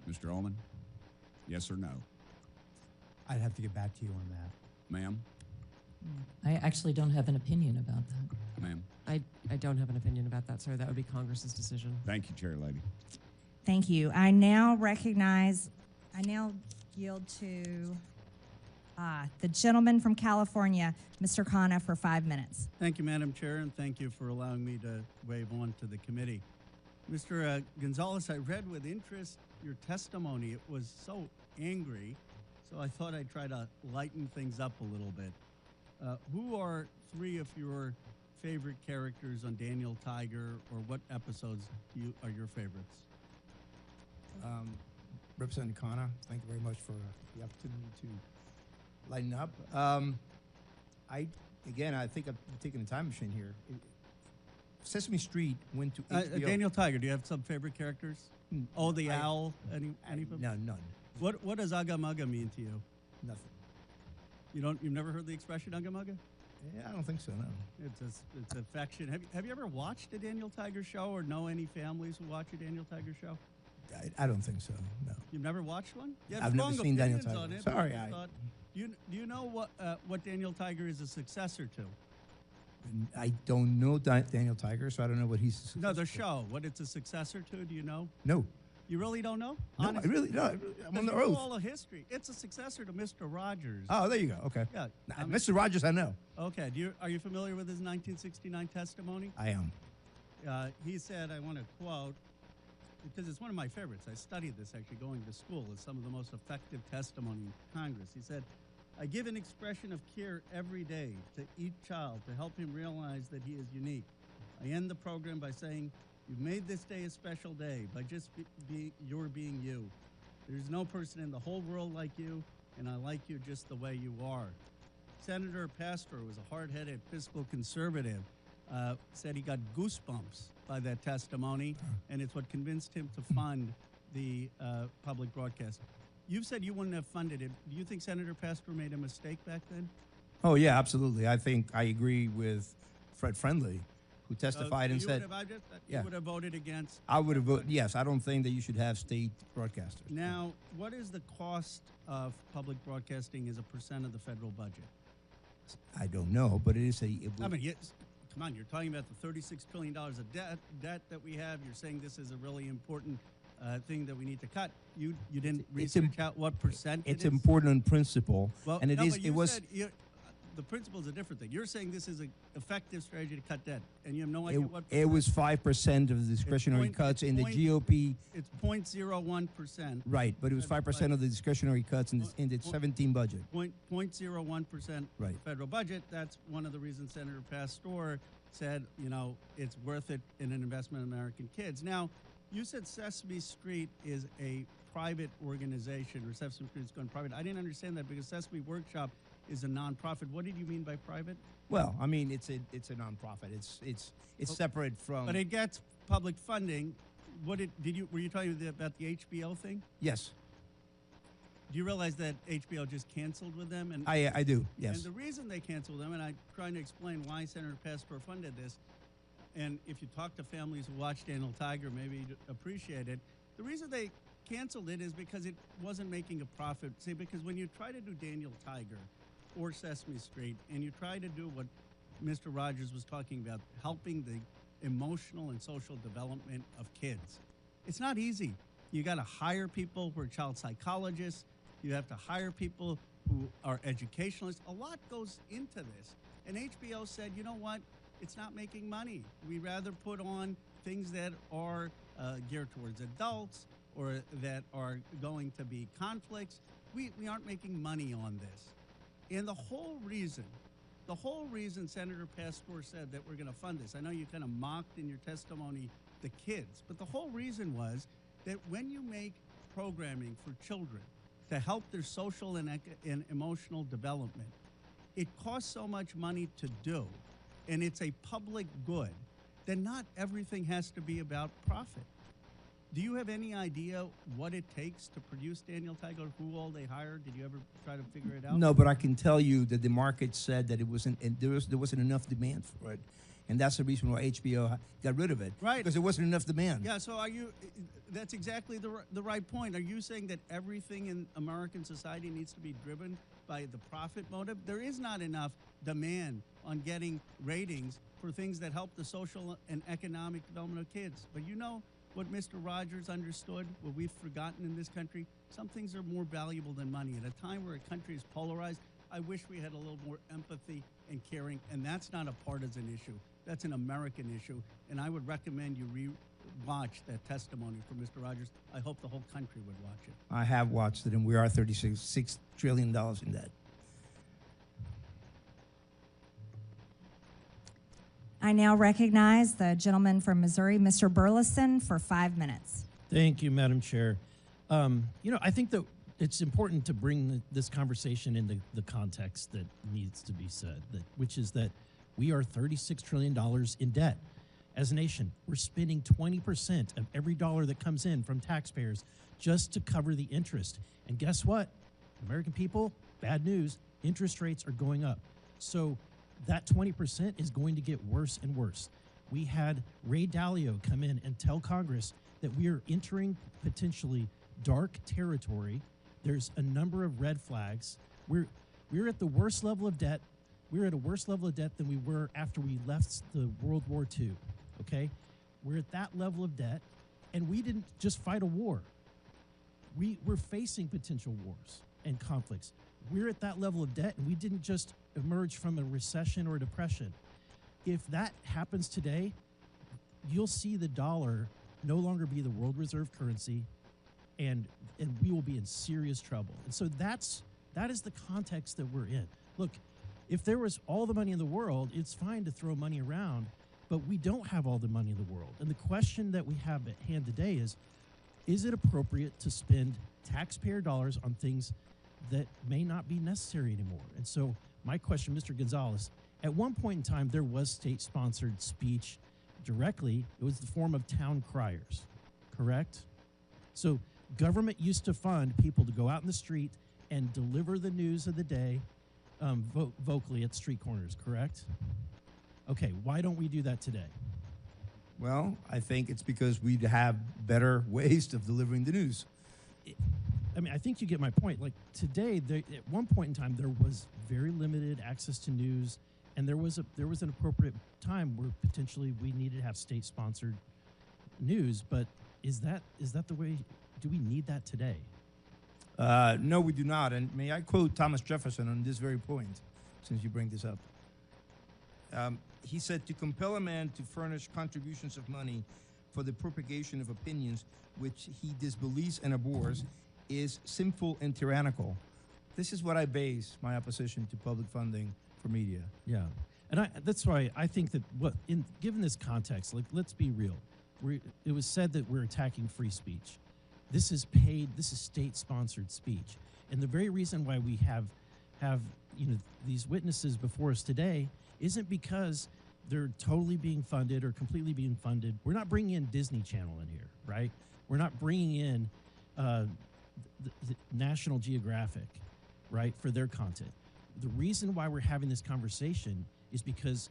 Mr. Ullman? Yes or no? I'd have to get back to you on that. Ma'am? I actually don't have an opinion about that. Ma'am? I don't have an opinion about that, sir. That would be Congress's decision. Thank you, Chair Lady. Thank you. I now yield to the gentleman from California, Mr. Khanna, for 5 minutes. Thank you, Madam Chair, and thank you for allowing me to wave on to the committee. Mr. Gonzalez, I read with interest your testimony. It was so angry, so I thought I'd try to lighten things up a little bit. Who are 3 of your favorite characters on Daniel Tiger, or what episodes are your favorites? Representative Khanna, thank you very much for the opportunity to lighten up. I think I'm taking a time machine here. Sesame Street went to HBO. Daniel Tiger, do you have some favorite characters? Oh, the owl. Any of them? No, none. What does Ugga Mugga mean to you? Nothing. You've never heard the expression Ugga Mugga? Yeah, I don't think so. No. It's affection. Have you ever watched a Daniel Tiger show or know any families who watch a Daniel Tiger show? I don't think so. No. You've never watched one? You have I've never strong seen Daniel opinions Tiger. on it, Sorry, but I thought- do you know what Daniel Tiger is a successor to? I don't know Daniel Tiger, so I don't know what he's. No, the show. What it's a successor to? Do you know? No. You really don't know? No, I really don't. I'm on the You know oath. all of history. It's a successor to Mr. Rogers. Oh, there you go. Okay. Yeah. Mr. Rogers, I know. Okay. Are you familiar with his 1969 testimony? I am. He said, I want to quote, because it's one of my favorites. I studied this actually going to school. It's some of the most effective testimony in Congress. He said, I give an expression of care every day to each child to help him realize that he is unique. I end the program by saying, you've made this day a special day by just your being you. There's no person in the whole world like you, and I like you just the way you are. Senator Pastor was a hard-headed fiscal conservative, said he got goosebumps by that testimony, and it's what convinced him to fund the public broadcast. You've said you wouldn't have funded it. Do you think Senator Pastor made a mistake back then? Oh yeah, absolutely. I think I agree with Fred Friendly, who testified and said, you would have voted against. I would have voted. Yes, I don't think that you should have state broadcasters. Now, what is the cost of public broadcasting as a percent of the federal budget? I don't know, but it is a. Come on, you're talking about the $36 trillion of debt that we have. You're saying this is a really important thing that we need to cut. You didn't research out what percent It's it is? important in principle, Well, and no, it is. but It was. The principle is a different thing. You're saying this is an effective strategy to cut debt, and you have no idea what It was 5% of the discretionary cuts in the GOP. It's 0.01%. Right, but it was 5% of the discretionary cuts in the 17 budget. 0.01% Right. of the federal budget. That's one of the reasons Senator Pastor said, it's worth it in an investment in American kids. Now, you said Sesame Street is a private organization, or Sesame Street is going private. I didn't understand that because Sesame Workshop is a nonprofit. What did you mean by private? Well, I mean it's a nonprofit. It's separate from. But it gets public funding. Were you talking about the HBO thing? Yes. Do you realize that HBO just canceled with them? And I do. Yes. And the reason they canceled them, and I'm trying to explain why Senator Pastor funded this, and if you talk to families who watch Daniel Tiger, maybe you'd appreciate it. The reason they canceled it is because it wasn't making a profit. See, because when you try to do Daniel Tiger or Sesame Street, and you try to do what Mr. Rogers was talking about, helping the emotional and social development of kids, it's not easy. You got to hire people who are child psychologists. You have to hire people who are educationalists. A lot goes into this. And HBO said, you know what? It's not making money. We'd rather put on things that are geared towards adults or that are going to be conflicts. We aren't making money on this. And the whole reason Senator Pastor said that we're going to fund this, I know you kind of mocked in your testimony the kids, but the whole reason was that when you make programming for children to help their social and emotional development, it costs so much money to do, and it's a public good, then not everything has to be about profit. Do you have any idea what it takes to produce Daniel Tiger, who all they hired? Did you ever try to figure it out? No, but I can tell you that the market said that it wasn't, and there wasn't enough demand for it, and that's the reason why HBO got rid of it. Right. Because there wasn't enough demand. Yeah. So that's exactly the right point. Are you saying that everything in American society needs to be driven by the profit motive? There is not enough demand on getting ratings for things that help the social and economic development of kids. But you know what Mr. Rogers understood, what we've forgotten in this country? Some things are more valuable than money. At a time where a country is polarized, I wish we had a little more empathy and caring, and that's not a partisan issue. That's an American issue, and I would recommend you watch that testimony from Mr. Rogers. I hope the whole country would watch it. I have watched it, and we are $36 trillion in debt. I now recognize the gentleman from Missouri, Mr. Burleson, for 5 minutes. Thank you, Madam Chair. I think that it's important to bring this conversation into the context that needs to be said, which is that we are $36 trillion in debt. as a nation, we're spending 20% of every dollar that comes in from taxpayers just to cover the interest. And guess what? American people, bad news, interest rates are going up. So that 20% is going to get worse and worse. We had Ray Dalio come in and tell Congress that we are entering potentially dark territory. There's a number of red flags. We're at the worst level of debt. We're at a worse level of debt than we were after we left the World War II, okay? We're at that level of debt, and we didn't just fight a war. We're facing potential wars and conflicts. We're at that level of debt, and we didn't just emerge from a recession or a depression. If that happens today, you'll see the dollar no longer be the world reserve currency, and we will be in serious trouble. And so that is the context that we're in. Look, if there was all the money in the world, it's fine to throw money around, but we don't have all the money in the world. And the question that we have at hand today is it appropriate to spend taxpayer dollars on things that may not be necessary anymore? And so my question, Mr. Gonzalez, at one point in time, there was state-sponsored speech directly. It was the form of town criers, correct? So government used to fund people to go out in the street and deliver the news of the day vocally at street corners, correct? Okay, why don't we do that today? Well, I think it's because we have better ways of delivering the news. I mean, I think you get my point. Like today, at one point in time, there was very limited access to news, and there was an appropriate time where potentially we needed to have state-sponsored news. But is that the way? Do we need that today? No, we do not. And may I quote Thomas Jefferson on this very point, since you bring this up? He said, "To compel a man to furnish contributions of money for the propagation of opinions which he disbelieves and abhors is sinful and tyrannical." This is what I base my opposition to public funding for media. Yeah, and that's why I think that given this context, like let's be real. It was said that we're attacking free speech. This is state-sponsored speech, and the very reason why we have these witnesses before us today isn't because they're totally being funded or completely being funded. We're not bringing in Disney Channel in here, right? We're not bringing in the National Geographic, right, for their content. The reason why we're having this conversation is because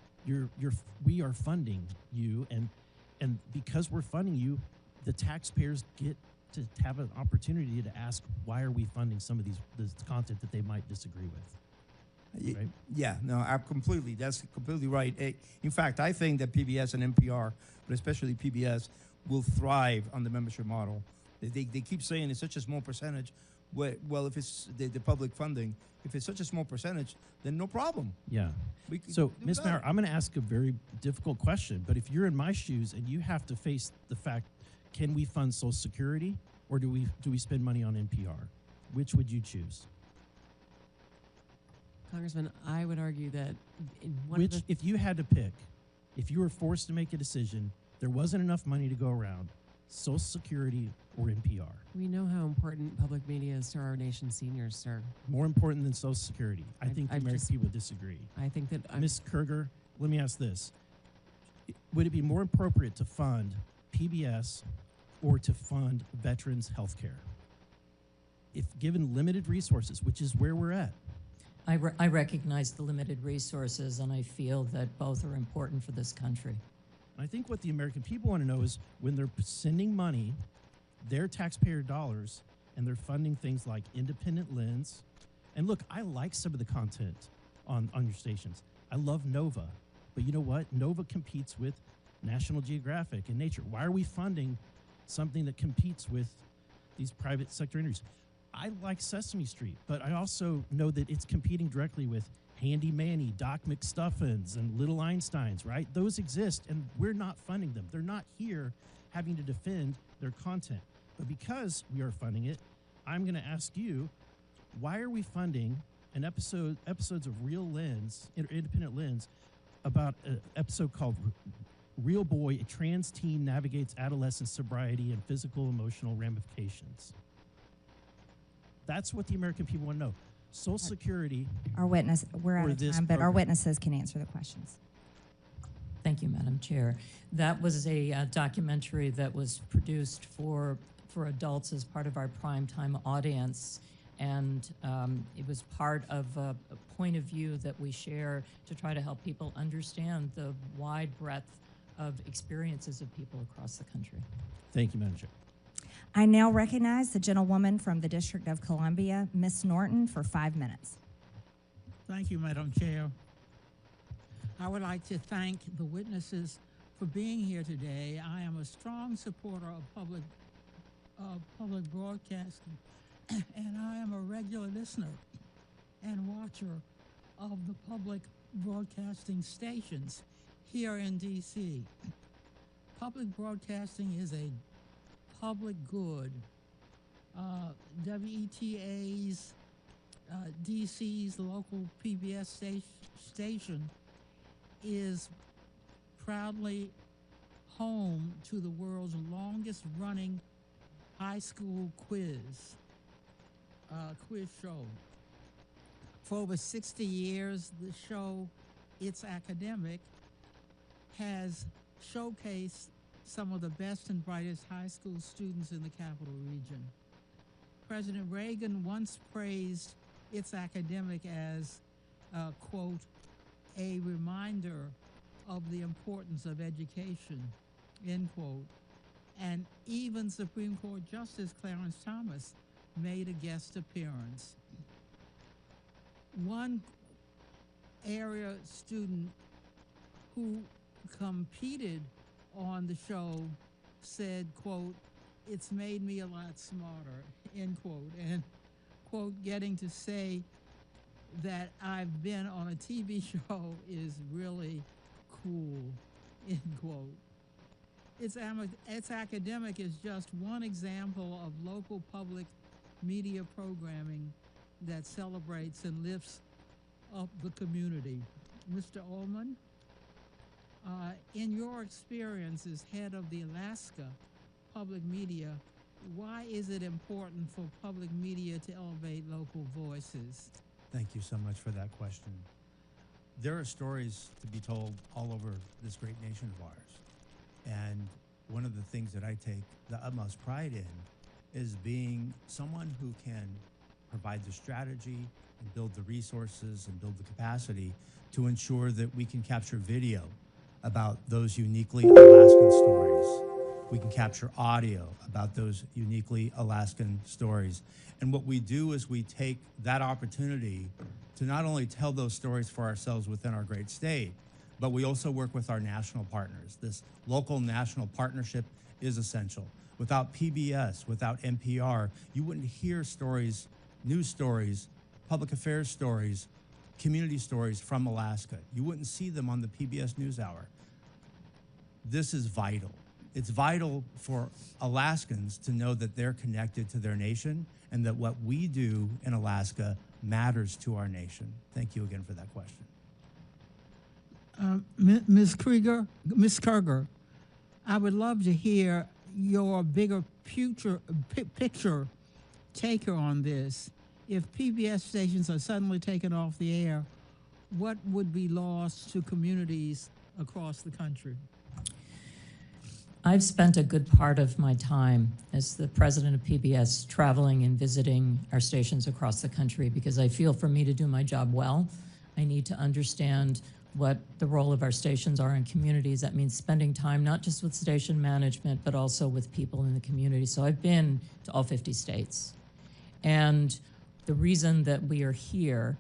we are funding you, and because we're funding you, the taxpayers get to have an opportunity to ask, why are we funding some of this content that they might disagree with? Right? Yeah, no, that's completely right. In fact, I think that PBS and NPR, but especially PBS, will thrive on the membership model. They keep saying it's such a small percentage. Well, if it's the public funding, if it's such a small percentage, then no problem. Yeah. So, Ms. Maurer, I'm going to ask a very difficult question, but if you're in my shoes and you have to face the fact, can we fund Social Security or do we spend money on NPR? Which would you choose? Congressman, I would argue that if you had to pick, if you were forced to make a decision, there wasn't enough money to go around, Social Security or NPR? We know how important public media is to our nation's seniors, sir. More important than Social Security. I think the American people disagree. I think that Ms. Kerger, let me ask this. Would it be more appropriate to fund PBS or to fund veterans' health care? If given limited resources, which is where we're at. I recognize the limited resources, and I feel that both are important for this country. I think what the American people want to know is when they're sending money, their taxpayer dollars, and they're funding things like Independent Lens. And look, I like some of the content on your stations. I love Nova. But you know what? Nova competes with National Geographic and Nature. Why are we funding something that competes with these private sector entities? I like Sesame Street, but I also know that it's competing directly with Handy Manny, Doc McStuffins, and Little Einsteins, right? Those exist, and we're not funding them. They're not here having to defend their content. But because we are funding it, I'm going to ask you, why are we funding episodes of Real Lens, Independent Lens, about an episode called Real Boy, a trans teen navigates adolescent sobriety and physical emotional ramifications? That's what the American people want to know. Social Security. We're out of time, but our witnesses can answer the questions. Thank you, Madam Chair. That was a documentary that was produced for adults as part of our primetime audience. And it was part of a point of view that we share to try to help people understand the wide breadth of experiences of people across the country. Thank you, Madam Chair. I now recognize the gentlewoman from the District of Columbia, Ms. Norton, for 5 minutes. Thank you, Madam Chair. I would like to thank the witnesses for being here today. I am a strong supporter of public broadcasting, and I am a regular listener and watcher of the public broadcasting stations here in D.C. Public broadcasting is a public good. WETA's DC's local PBS station is proudly home to the world's longest running high school quiz show. For over 60 years, the show, It's Academic, has showcased some of the best and brightest high school students in the capital region. President Reagan once praised It's Academic as, quote, a reminder of the importance of education, end quote. And even Supreme Court Justice Clarence Thomas made a guest appearance. One area student who competed on the show said, quote, it's made me a lot smarter, end quote. And, quote, getting to say that I've been on a TV show is really cool, end quote. It's Academic is just one example of local public media programming that celebrates and lifts up the community. Mr. Ullman, in your experience as head of the Alaska Public Media, why is it important for public media to elevate local voices? Thank you so much for that question. There are stories to be told all over this great nation of ours. And one of the things that I take the utmost pride in is being someone who can provide the strategy and build the resources and build the capacity to ensure that we can capture video about those uniquely Alaskan stories. We can capture audio about those uniquely Alaskan stories. And what we do is we take that opportunity to not only tell those stories for ourselves within our great state, but we also work with our national partners. This local national partnership is essential. Without PBS, without NPR, you wouldn't hear stories, news stories, public affairs stories, community stories from Alaska. You wouldn't see them on the PBS NewsHour. This is vital. It's vital for Alaskans to know that they're connected to their nation and that what we do in Alaska matters to our nation. Thank you again for that question. Ms. Kruger, I would love to hear your bigger picture taker on this. If PBS stations are suddenly taken off the air, what would be lost to communities across the country? I've spent a good part of my time as the president of PBS traveling and visiting our stations across the country because I feel for me to do my job well, I need to understand what the role of our stations are in communities. That means spending time not just with station management, but also with people in the community. So I've been to all 50 states. And the reason that we are here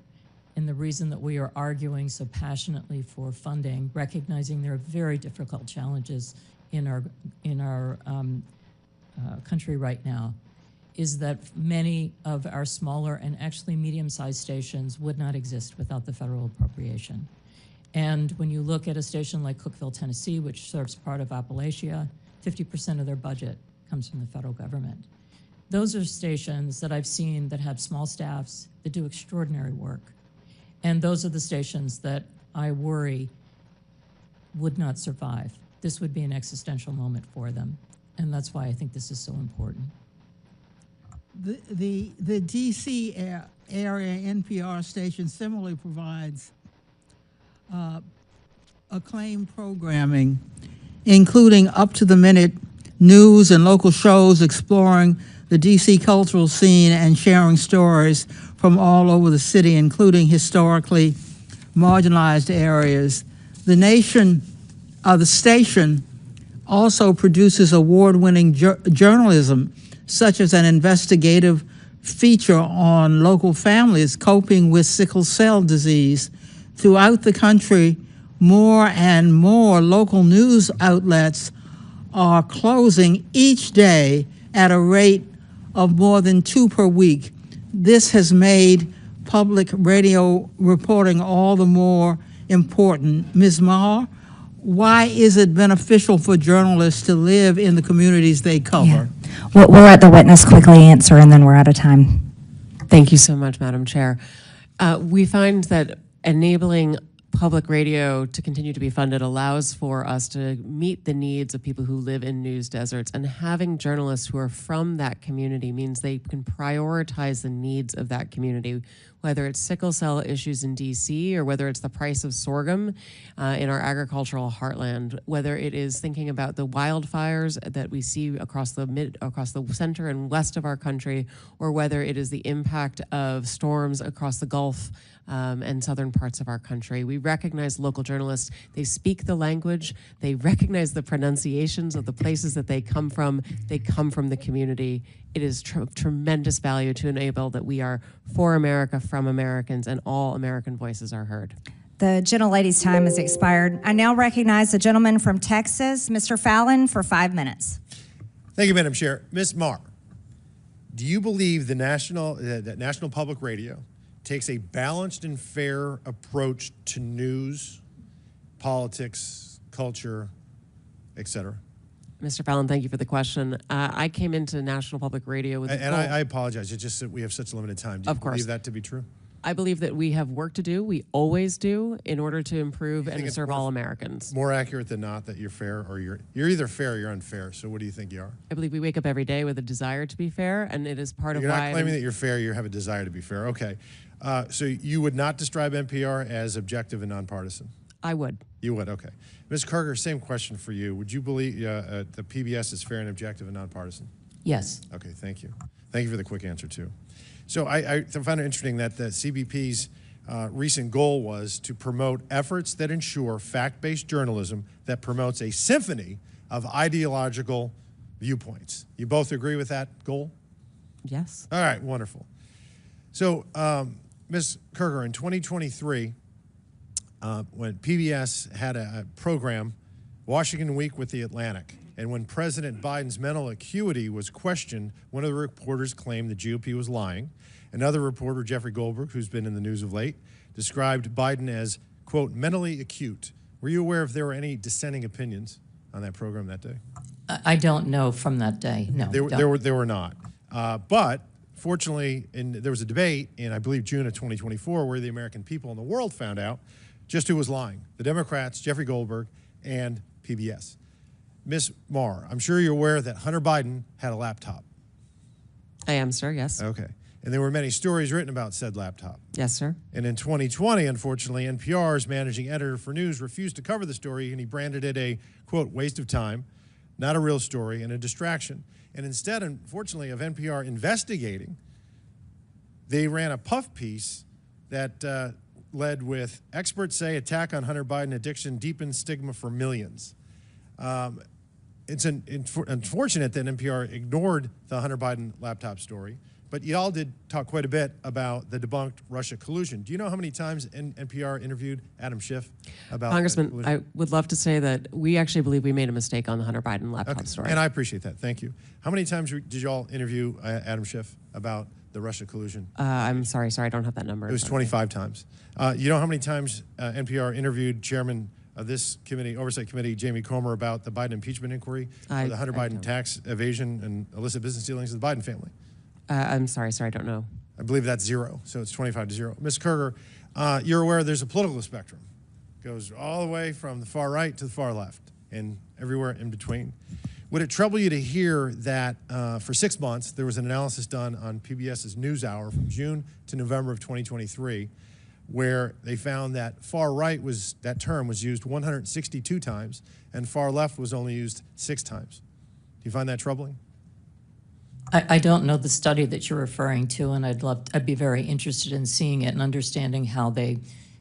and the reason that we are arguing so passionately for funding, recognizing there are very difficult challenges in our country right now, is that many of our smaller and actually medium-sized stations would not exist without the federal appropriation. And when you look at a station like Cookeville, Tennessee, which serves part of Appalachia, 50% of their budget comes from the federal government. Those are stations that I've seen that have small staffs that do extraordinary work. And those are the stations that I worry would not survive. This would be an existential moment for them. And that's why I think this is so important. The DC area NPR station similarly provides acclaimed programming, including up-to-the-minute news and local shows exploring the D.C. cultural scene and sharing stories from all over the city, including historically marginalized areas. The station also produces award-winning journalism, such as an investigative feature on local families coping with sickle cell disease. Throughout the country, more and more local news outlets are closing each day at a rate of more than 2 per week. This has made public radio reporting all the more important. Ms. Maher, why is it beneficial for journalists to live in the communities they cover? Yeah. We'll let the witness quickly answer, and then we're out of time. Thank you so much, Madam Chair. We find that enabling public radio to continue to be funded allows for us to meet the needs of people who live in news deserts, and having journalists who are from that community means they can prioritize the needs of that community, whether it's sickle cell issues in DC or whether it's the price of sorghum in our agricultural heartland, whether it is thinking about the wildfires that we see across the center and west of our country, or whether it is the impact of storms across the Gulf and southern parts of our country. We recognize local journalists. They speak the language. They recognize the pronunciations of the places that they come from. They come from the community. It is tremendous value to enable that we are for America, from Americans, and all American voices are heard. The gentlelady's time has expired. I now recognize the gentleman from Texas, Mr. Fallon, for 5 minutes. Thank you, Madam Chair. Ms. Maher, do you believe that National Public Radio takes a balanced and fair approach to news, politics, culture, etc.? Mr. Fallon, thank you for the question. I came into National Public Radio with I apologize. It's just that we have such limited time. Do you believe that to be true? I believe that we have work to do. We always do, in order to improve and to serve all Americans. More accurate than not that you're fair, or you're either fair or you're unfair. So what do you think you are? I believe we wake up every day with a desire to be fair, and it is part of why. You're not claiming that you're fair. You have a desire to be fair. Okay. So you would not describe NPR as objective and nonpartisan? I would. You would, okay. Ms. Karger, same question for you. Would you believe the PBS is fair and objective and nonpartisan? Yes. Okay, thank you. Thank you for the quick answer, too. So I found it interesting that the CBP's recent goal was to promote efforts that ensure fact-based journalism that promotes a symphony of ideological viewpoints. You both agree with that goal? Yes. All right, wonderful. So, Ms. Karger, in 2023, when PBS had a program, Washington Week with the Atlantic, and when President Biden's mental acuity was questioned, one of the reporters claimed the GOP was lying. Another reporter, Jeffrey Goldberg, who's been in the news of late, described Biden as, quote, mentally acute. Were you aware if there were any dissenting opinions on that program that day? I don't know from that day. No. There were not. But fortunately, there was a debate in, I believe, June of 2024, where the American people and the world found out just who was lying: the Democrats, Jeffrey Goldberg, and PBS. Ms. Maher, I'm sure you're aware that Hunter Biden had a laptop. I am, sir, yes. Okay. And there were many stories written about said laptop. Yes, sir. And in 2020, unfortunately, NPR's managing editor for news refused to cover the story, and he branded it a, quote, waste of time, not a real story, and a distraction. And instead, unfortunately, of NPR investigating, they ran a puff piece that led with, experts say attack on Hunter Biden addiction deepens stigma for millions. It's unfortunate that NPR ignored the Hunter Biden laptop story, but y'all did talk quite a bit about the debunked Russia collusion. Do you know how many times NPR interviewed Adam Schiff about Congressman, I would love to say that we actually believe we made a mistake on the Hunter Biden laptop story. And I appreciate that. Thank you. How many times did y'all interview Adam Schiff about the Russia collusion? I'm sorry, I don't have that number. It was 25 times. You know how many times NPR interviewed Chairman of this committee, Oversight Committee, Jamie Comer, about the Biden impeachment inquiry, or the Hunter Biden tax evasion and illicit business dealings of the Biden family? I'm sorry, I don't know. I believe that's 0, so it's 25-0. Ms. Karger, you're aware there's a political spectrum. It goes all the way from the far right to the far left and everywhere in between. Would it trouble you to hear that for 6 months, there was an analysis done on PBS's NewsHour from June to November of 2023, where they found that far right that term was used 162 times and far left was only used 6 times. Do you find that troubling? I don't know the study that you're referring to, and I'd be very interested in seeing it and understanding how they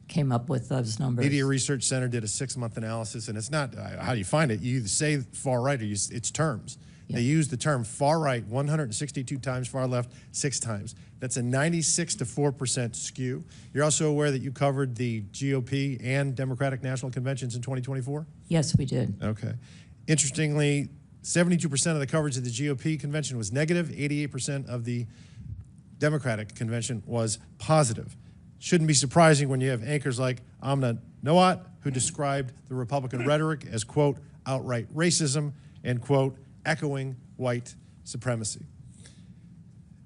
came up with those numbers. Media Research Center did a 6-month analysis, and it's not how you find it. You either say far right or it's terms. Yeah. They use the term far right 162 times, far left 6 times. That's a 96 to 4% skew. You're also aware that you covered the GOP and Democratic National Conventions in 2024? Yes, we did. Okay. Interestingly, 72% of the coverage of the GOP convention was negative, 88% of the Democratic convention was positive. Shouldn't be surprising when you have anchors like Amna Noat, who described the Republican rhetoric as, quote, outright racism and, quote, echoing white supremacy.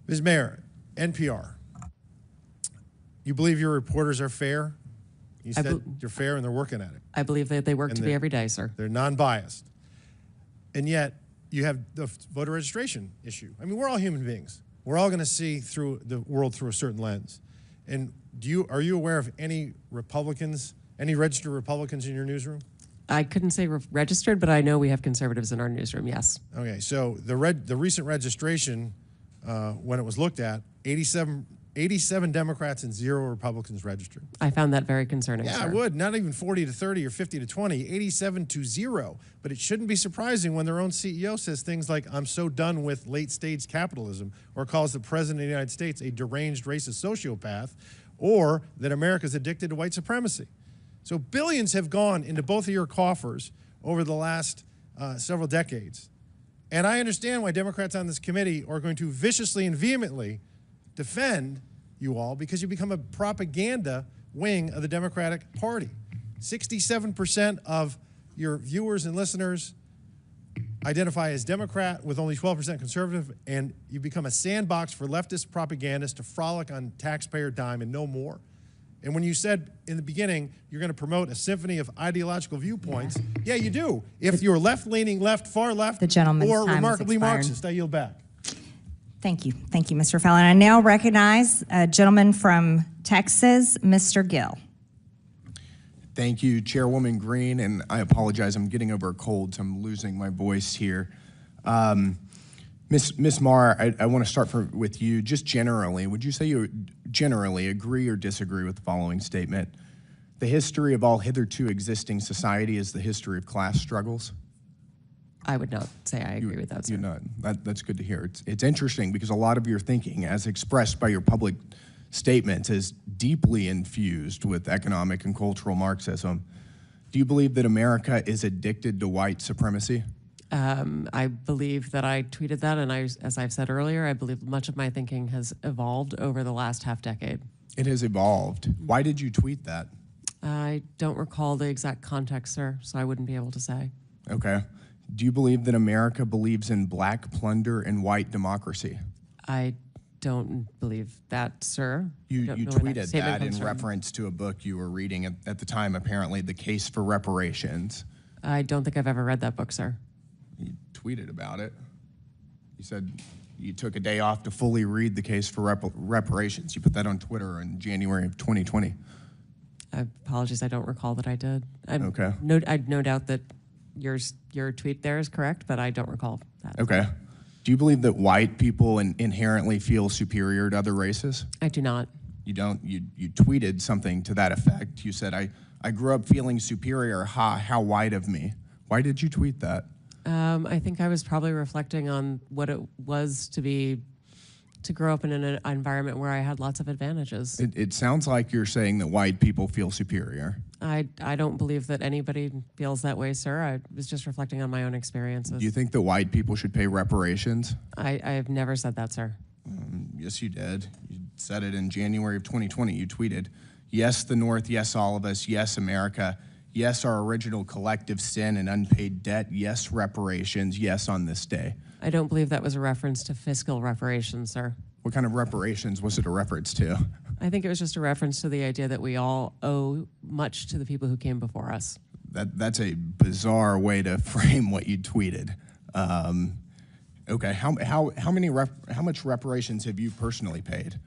Ms. Mayor, NPR, you believe your reporters are fair? You said they're fair and they're working at it. I believe that they work to be every day, sir. They're non-biased. And yet, you have the voter registration issue. I mean, we're all human beings. We're all going to see through the world through a certain lens. And are you aware of any Republicans, any registered Republicans in your newsroom? I couldn't say registered, but I know we have conservatives in our newsroom, yes. Okay, so the recent registration, when it was looked at, 87 Democrats and 0 Republicans registered. I found that very concerning, Yeah, sir. I would. Not even 40 to 30 or 50 to 20, 87 to 0. But it shouldn't be surprising when their own CEO says things like, I'm so done with late-stage capitalism, or calls the President of the United States a deranged racist sociopath, or that America's addicted to white supremacy. So billions have gone into both of your coffers over the last several decades. And I understand why Democrats on this committee are going to viciously and vehemently defend you all, because you become a propaganda wing of the Democratic Party. 67% of your viewers and listeners identify as Democrat, with only 12% conservative, and you become a sandbox for leftist propagandists to frolic on taxpayer dime and no more. And when you said in the beginning you're going to promote a symphony of ideological viewpoints, yeah, you do. If you're left-leaning, far left, or remarkably Marxist, I yield back. Thank you. Thank you, Mr. Fallon. I now recognize a gentleman from Texas, Mr. Gill. Thank you, Chairwoman Green, and I apologize. I'm getting over a cold, so I'm losing my voice here. Ms. Marr, I want to start with you. Just generally, would you say you generally agree or disagree with the following statement? The history of all hitherto existing society is the history of class struggles? I would not say I agree with that, sir. You're not. That's good to hear. It's interesting because a lot of your thinking, as expressed by your public statements, is deeply infused with economic and cultural Marxism. Do you believe that America is addicted to white supremacy? I believe that I tweeted that, and as I've said earlier, I believe much of my thinking has evolved over the last half-decade. It has evolved. Why did you tweet that? I don't recall the exact context, sir, so I wouldn't be able to say. Okay. Do you believe that America believes in black plunder and white democracy? I don't believe that, sir. You tweeted that in reference to a book you were reading at the time, apparently, The Case for Reparations. I don't think I've ever read that book, sir. You tweeted about it. You said you took a day off to fully read The Case for Reparations. You put that on Twitter in January of 2020. Apologies, I don't recall that I did. Okay. I'd no doubt that your tweet there is correct, but I don't recall that. Okay. Do you believe that white people inherently feel superior to other races? I do not. You don't? You tweeted something to that effect. You said, I grew up feeling superior. How white of me. Why did you tweet that? I think I was probably reflecting on what it was to grow up in an environment where I had lots of advantages. It sounds like you're saying that white people feel superior. I don't believe that anybody feels that way, sir. I was just reflecting on my own experiences. Do you think that white people should pay reparations? I have never said that, sir. Yes, you did. You said it in January of 2020. You tweeted, yes, the North, yes, all of us, yes, America, yes, our original collective sin and unpaid debt, yes, reparations, yes, on this day. I don't believe that was a reference to fiscal reparations, sir. What kind of reparations was it a reference to? I think it was just a reference to the idea that we all owe much to the people who came before us. That's a bizarre way to frame what you tweeted. Okay. How much reparations have you personally paid?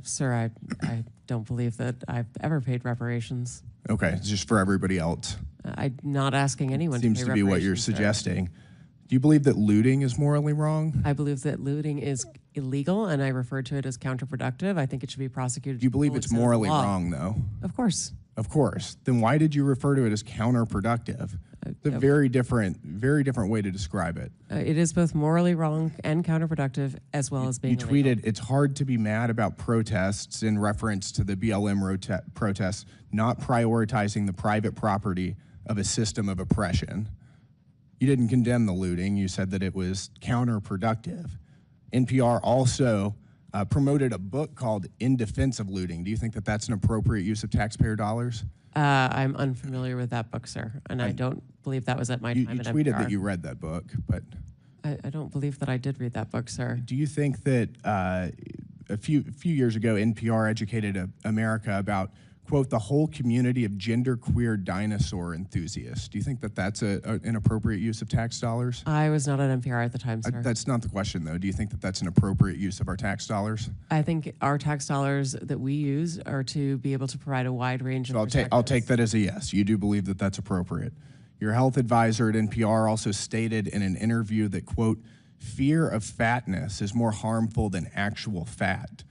Sir, I don't believe that I've ever paid reparations. Okay, it's just for everybody else. I'm not asking anyone Seems to to pay be what you're reparations, sir. suggesting. Do you believe that looting is morally wrong? I believe that looting is illegal, and I refer to it as counterproductive. I think it should be prosecuted. Do you believe it's morally wrong, though? Of course. Of course. Then why did you refer to it as counterproductive? It's a very different way to describe it. It is both morally wrong and counterproductive, as well as being You illegal. tweeted, "It's hard to be mad about protests," in reference to the BLM protests, not prioritizing the private property of a system of oppression. You didn't condemn the looting. You said that it was counterproductive. NPR also promoted a book called In Defense of Looting. Do you think that that's an appropriate use of taxpayer dollars? I'm unfamiliar with that book, sir, and I don't believe that was at my time You at tweeted NPR. that you read that book, but I don't believe that I did read that book, sir. do you think that a few years ago, NPR educated America about, quote, the whole community of genderqueer dinosaur enthusiasts? Do you think that that's an appropriate use of tax dollars? I was not at NPR at the time, sir. That's not the question, though. Do you think that that's an appropriate use of our tax dollars? I think our tax dollars that we use are to be able to provide a wide range of I'll take that as a yes. You do believe that that's appropriate. Your health advisor at NPR also stated in an interview that, quote, fear of fatness is more harmful than actual fat.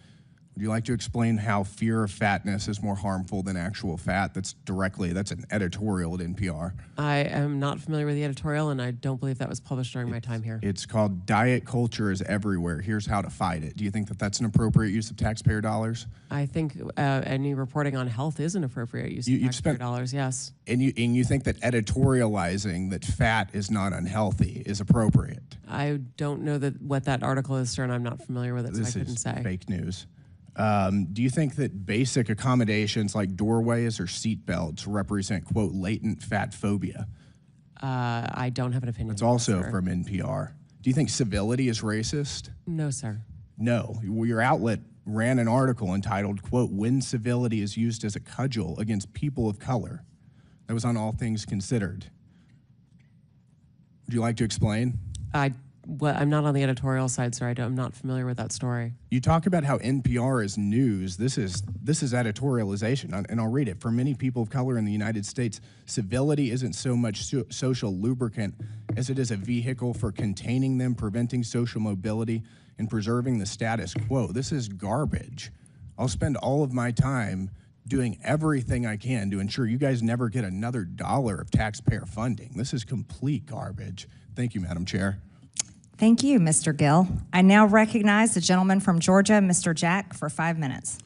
Would you like to explain how fear of fatness is more harmful than actual fat? That's an editorial at NPR. I am not familiar with the editorial, and I don't believe that was published during my time here. It's called Diet Culture is Everywhere. Here's how to fight it. Do you think that that's an appropriate use of taxpayer dollars? I think any reporting on health is an appropriate use of taxpayer dollars, yes. And you think that editorializing that fat is not unhealthy is appropriate? I don't know what that article is, sir, and I'm not familiar with it, so I couldn't say. This is fake news. Do you think that basic accommodations like doorways or seat belts represent, quote, latent fat phobia? I don't have an opinion. It's also from NPR. Do you think civility is racist? No, sir. No. Your outlet ran an article entitled, quote, when civility is used as a cudgel against people of color. That was on All Things Considered. Would you like to explain? I'm not on the editorial side, sir. I'm not familiar with that story. You talk about how NPR is news. This is editorialization, and I'll read it. For many people of color in the United States, civility isn't so much social lubricant as it is a vehicle for containing them, preventing social mobility, and preserving the status quo. This is garbage. I'll spend all of my time doing everything I can to ensure you guys never get another dollar of taxpayer funding. This is complete garbage. Thank you, Madam Chair. Thank you, Mr. Gill. I now recognize the gentleman from Georgia, Mr. Jack, for 5 minutes.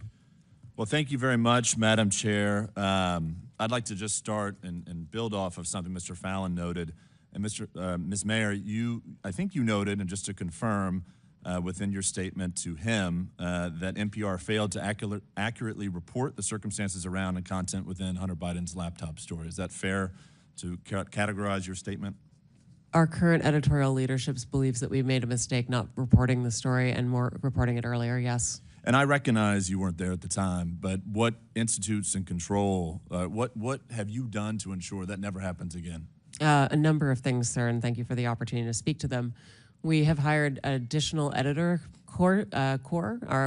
Well, thank you very much, Madam Chair. I'd like to just start and build off of something Mr. Fallon noted. And Ms. Mayor, I think you noted, and just to confirm within your statement to him, that NPR failed to accurately report the circumstances around and content within Hunter Biden's laptop story. Is that fair to categorize your statement? Our current editorial leadership believes that we made a mistake not reporting the story and more reporting it earlier, yes. And I recognize you weren't there at the time, but what institutes and control, what have you done to ensure that never happens again? A number of things, sir, and thank you for the opportunity to speak to them. We have hired an additional editor core,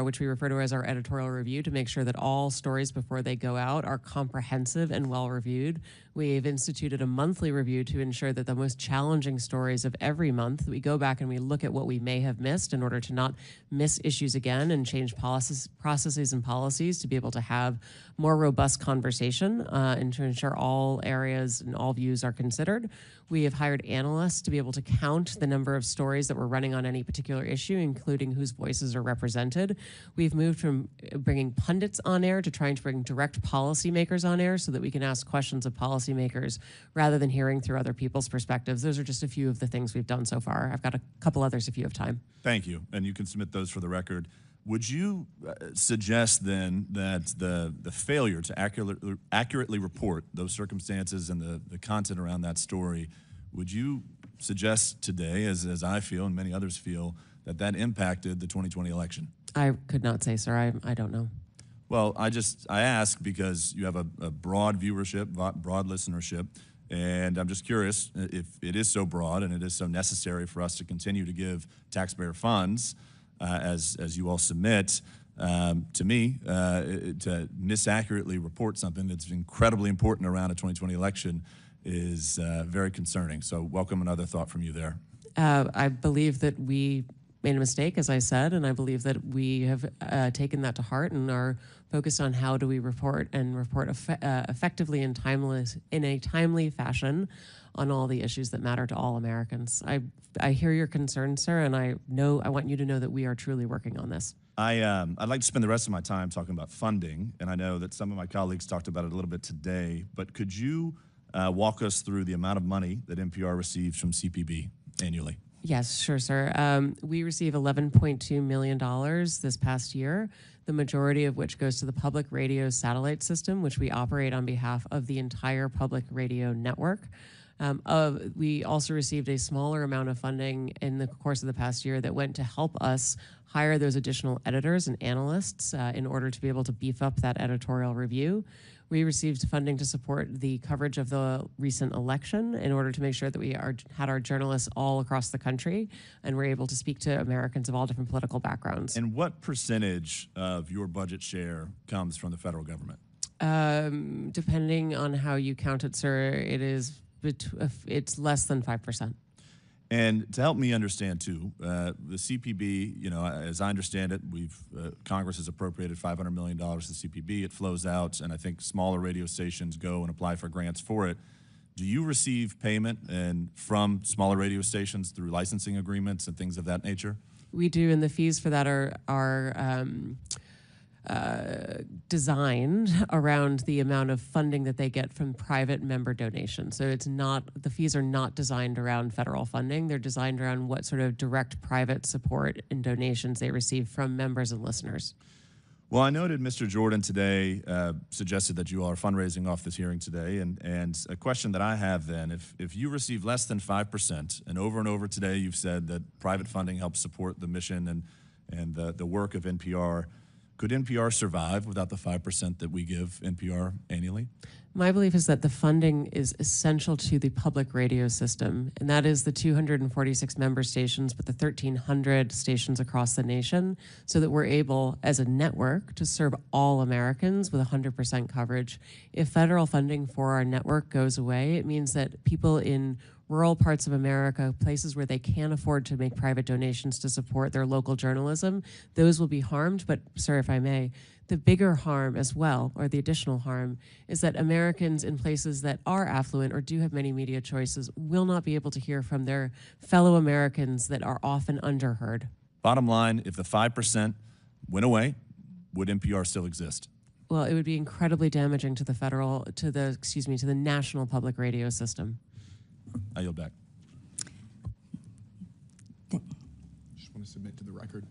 which we refer to as our editorial review, to make sure that all stories before they go out are comprehensive and well reviewed. We've instituted a monthly review to ensure that the most challenging stories of every month, we go back and we look at what we may have missed in order to not miss issues again and change processes and policies to be able to have more robust conversation and to ensure all areas and all views are considered. We have hired analysts to be able to count the number of stories that we're running on any particular issue, including whose voices are represented. We've moved from bringing pundits on air to trying to bring direct policymakers on air so that we can ask questions of policymakers rather than hearing through other people's perspectives. Those are just a few of the things we've done so far. I've got a couple others if you have time. Thank you, and you can submit those for the record. Would you suggest then that the failure to accurately report those circumstances and the content around that story, would you suggest today, as I feel and many others feel, that impacted the 2020 election? I could not say, sir. I don't know. Well, I ask because you have a broad viewership, broad listenership, And I'm just curious if it is so broad and it is so necessary for us to continue to give taxpayer funds as you all submit, to me, to misaccurately report something that's incredibly important around a 2020 election is very concerning. So welcome another thought from you there. I believe that we made a mistake, as I said, and I believe that we have taken that to heart and are focused on how do we report and report effectively and in a timely fashion on all the issues that matter to all Americans. I hear your concern, sir, and I want you to know that we are truly working on this. I'd like to spend the rest of my time talking about funding, and I know that some of my colleagues talked about it a little bit today, but could you walk us through the amount of money that NPR receives from CPB annually? Yes, sure, sir. We receive $11.2 million this past year, the majority of which goes to the public radio satellite system, which we operate on behalf of the entire public radio network. We also received a smaller amount of funding in the course of the past year that went to help us hire those additional editors and analysts in order to be able to beef up that editorial review. We received funding to support the coverage of the recent election in order to make sure that we had our journalists all across the country and were able to speak to Americans of all different political backgrounds. And what percentage of your budget share comes from the federal government? Depending on how you count it, sir, it's less than 5%. And to help me understand too, the CPB, as I understand it, Congress has appropriated $500 million to CPB. It flows out, and I think smaller radio stations go and apply for grants for it. Do you receive payment from smaller radio stations through licensing agreements and things of that nature? We do, and the fees for that are designed around the amount of funding that they get from private member donations. So the fees are not designed around federal funding. They're designed around what sort of direct private support and donations they receive from members and listeners. Well, I noted Mr. Jordan today suggested that you all are fundraising off this hearing today, and a question that I have then, if you receive less than 5%, and over today you've said that private funding helps support the mission and the work of NPR, could NPR survive without the 5% that we give NPR annually? My belief is that the funding is essential to the public radio system, and that is the 246 member stations, but the 1,300 stations across the nation, so that we're able, as a network, to serve all Americans with 100% coverage. If federal funding for our network goes away, it means that people in rural parts of America, places where they can't afford to make private donations to support their local journalism, those will be harmed. But, sir, if I may, the bigger harm as well, or the additional harm, is that Americans in places that are affluent or do have many media choices will not be able to hear from their fellow Americans that are often underheard. Bottom line, if the 5% went away, would NPR still exist? Well, it would be incredibly damaging to the national public radio system. I yield back. Just want to submit to the record.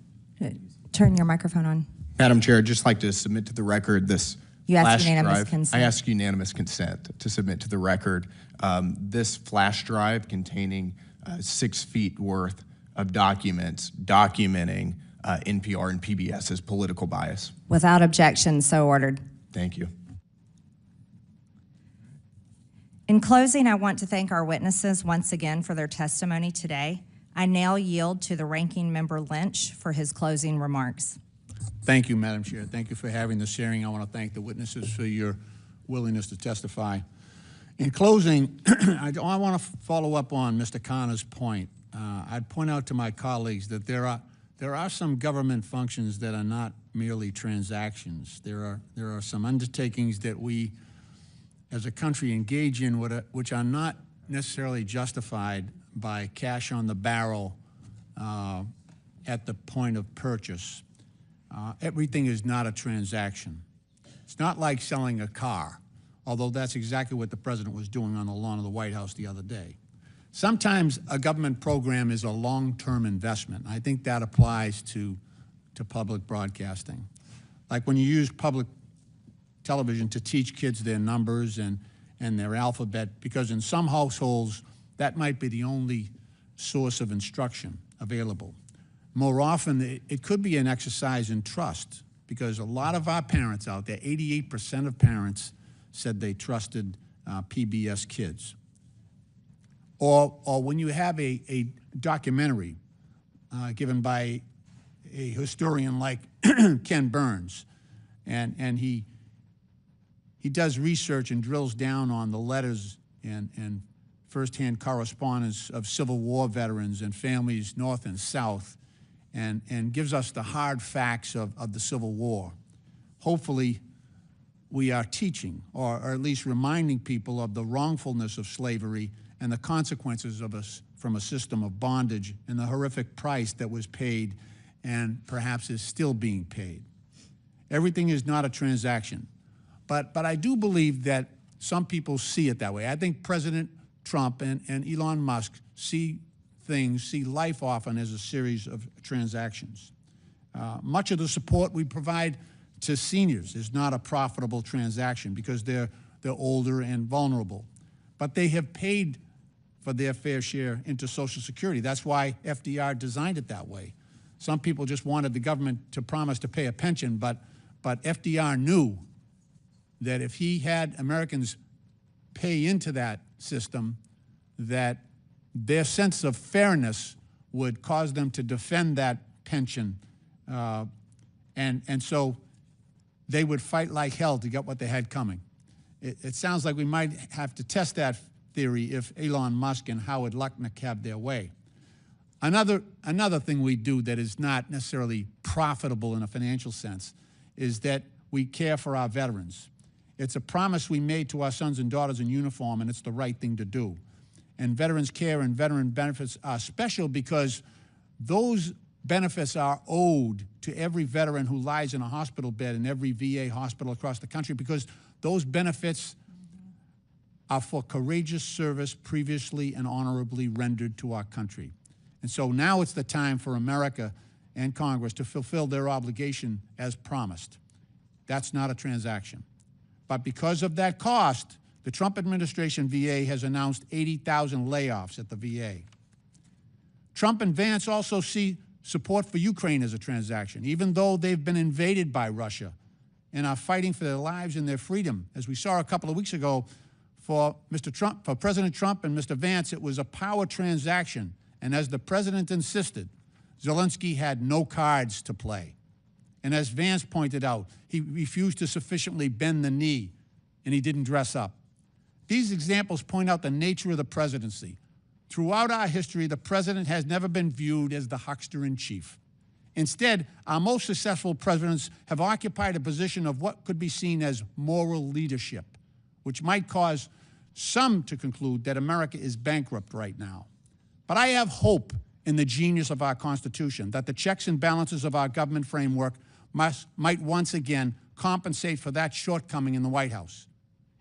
Turn your microphone on. Madam Chair, I'd just like to submit to the record this You asked flash unanimous drive. consent. I ask unanimous consent to submit to the record this flash drive containing 6 feet worth of documents documenting NPR and PBS's political bias. Without objection, so ordered. Thank you. In closing, I want to thank our witnesses once again for their testimony today. I now yield to the Ranking Member Lynch for his closing remarks. Thank you, Madam Chair. Thank you for having this hearing. I want to thank the witnesses for your willingness to testify. In closing, I want to follow up on Mr. Connor's point. I'd point out to my colleagues that there are some government functions that are not merely transactions. There are some undertakings that we as a country engage in which are not necessarily justified by cash on the barrel at the point of purchase. Everything is not a transaction. It's not like selling a car, although that's exactly what the president was doing on the lawn of the White House the other day. Sometimes a government program is a long-term investment. I think that applies to public broadcasting. Like when you use public television to teach kids their numbers and their alphabet, because in some households that might be the only source of instruction available. More often, it could be an exercise in trust, because a lot of our parents out there, 88% of parents said they trusted PBS Kids. or when you have a documentary given by a historian like Ken Burns, and he does research and drills down on the letters and firsthand correspondence of Civil War veterans and families north and south, and gives us the hard facts of the Civil War. Hopefully, we are teaching, or at least reminding people of the wrongfulness of slavery and the consequences of us from a system of bondage and the horrific price that was paid and perhaps is still being paid. Everything is not a transaction. But I do believe that some people see it that way. I think President Trump and Elon Musk see life often as a series of transactions. Much of the support we provide to seniors is not a profitable transaction because they're older and vulnerable. But they have paid for their fair share into Social Security. That's why FDR designed it that way. Some people just wanted the government to promise to pay a pension, but FDR knew that if he had Americans pay into that system, that their sense of fairness would cause them to defend that pension. And so they would fight like hell to get what they had coming. It sounds like we might have to test that theory if Elon Musk and Howard Lutnick have their way. Another thing we do that is not necessarily profitable in a financial sense is that we care for our veterans. It's a promise we made to our sons and daughters in uniform, and it's the right thing to do. And veterans care and veteran benefits are special because those benefits are owed to every veteran who lies in a hospital bed in every VA hospital across the country, because those benefits are for courageous service previously and honorably rendered to our country. And so now it's the time for America and Congress to fulfill their obligation as promised. That's not a transaction. But because of that cost, the Trump administration VA has announced 80,000 layoffs at the VA. Trump and Vance also see support for Ukraine as a transaction, even though they've been invaded by Russia and are fighting for their lives and their freedom. As we saw a couple of weeks ago, for President Trump and Mr. Vance, it was a power transaction. And as the president insisted, Zelensky had no cards to play. And as Vance pointed out, he refused to sufficiently bend the knee, and he didn't dress up. These examples point out the nature of the presidency. Throughout our history, the president has never been viewed as the huckster-in-chief. Instead, our most successful presidents have occupied a position of what could be seen as moral leadership, which might cause some to conclude that America is bankrupt right now. But I have hope in the genius of our Constitution, that the checks and balances of our government framework might once again compensate for that shortcoming in the White House.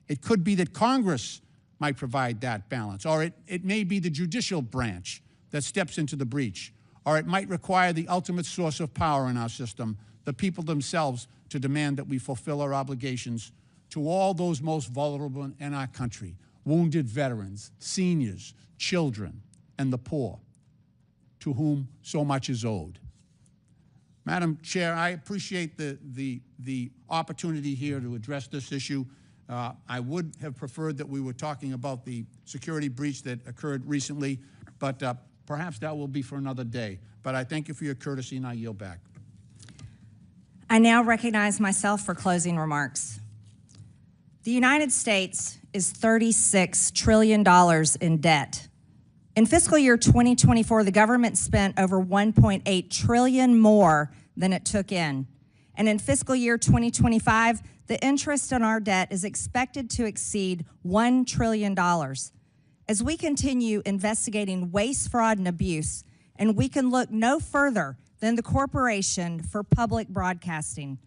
It could be that Congress might provide that balance, or it may be the judicial branch that steps into the breach, or it might require the ultimate source of power in our system, the people themselves, to demand that we fulfill our obligations to all those most vulnerable in our country: wounded veterans, seniors, children, and the poor, to whom so much is owed. Madam Chair, I appreciate the opportunity here to address this issue. I would have preferred that we were talking about the security breach that occurred recently, but perhaps that will be for another day. But I thank you for your courtesy, and I yield back. I now recognize myself for closing remarks. The United States is $36 trillion in debt. In fiscal year 2024, the government spent over $1.8 trillion more than it took in. And in fiscal year 2025, the interest on our debt is expected to exceed $1 trillion. As we continue investigating waste, fraud, and abuse, and we can look no further than the Corporation for Public Broadcasting,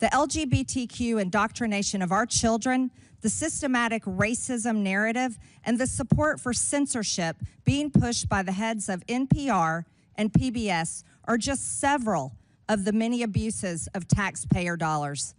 the LGBTQ indoctrination of our children, the systematic racism narrative, and the support for censorship being pushed by the heads of NPR and PBS are just several of the many abuses of taxpayer dollars.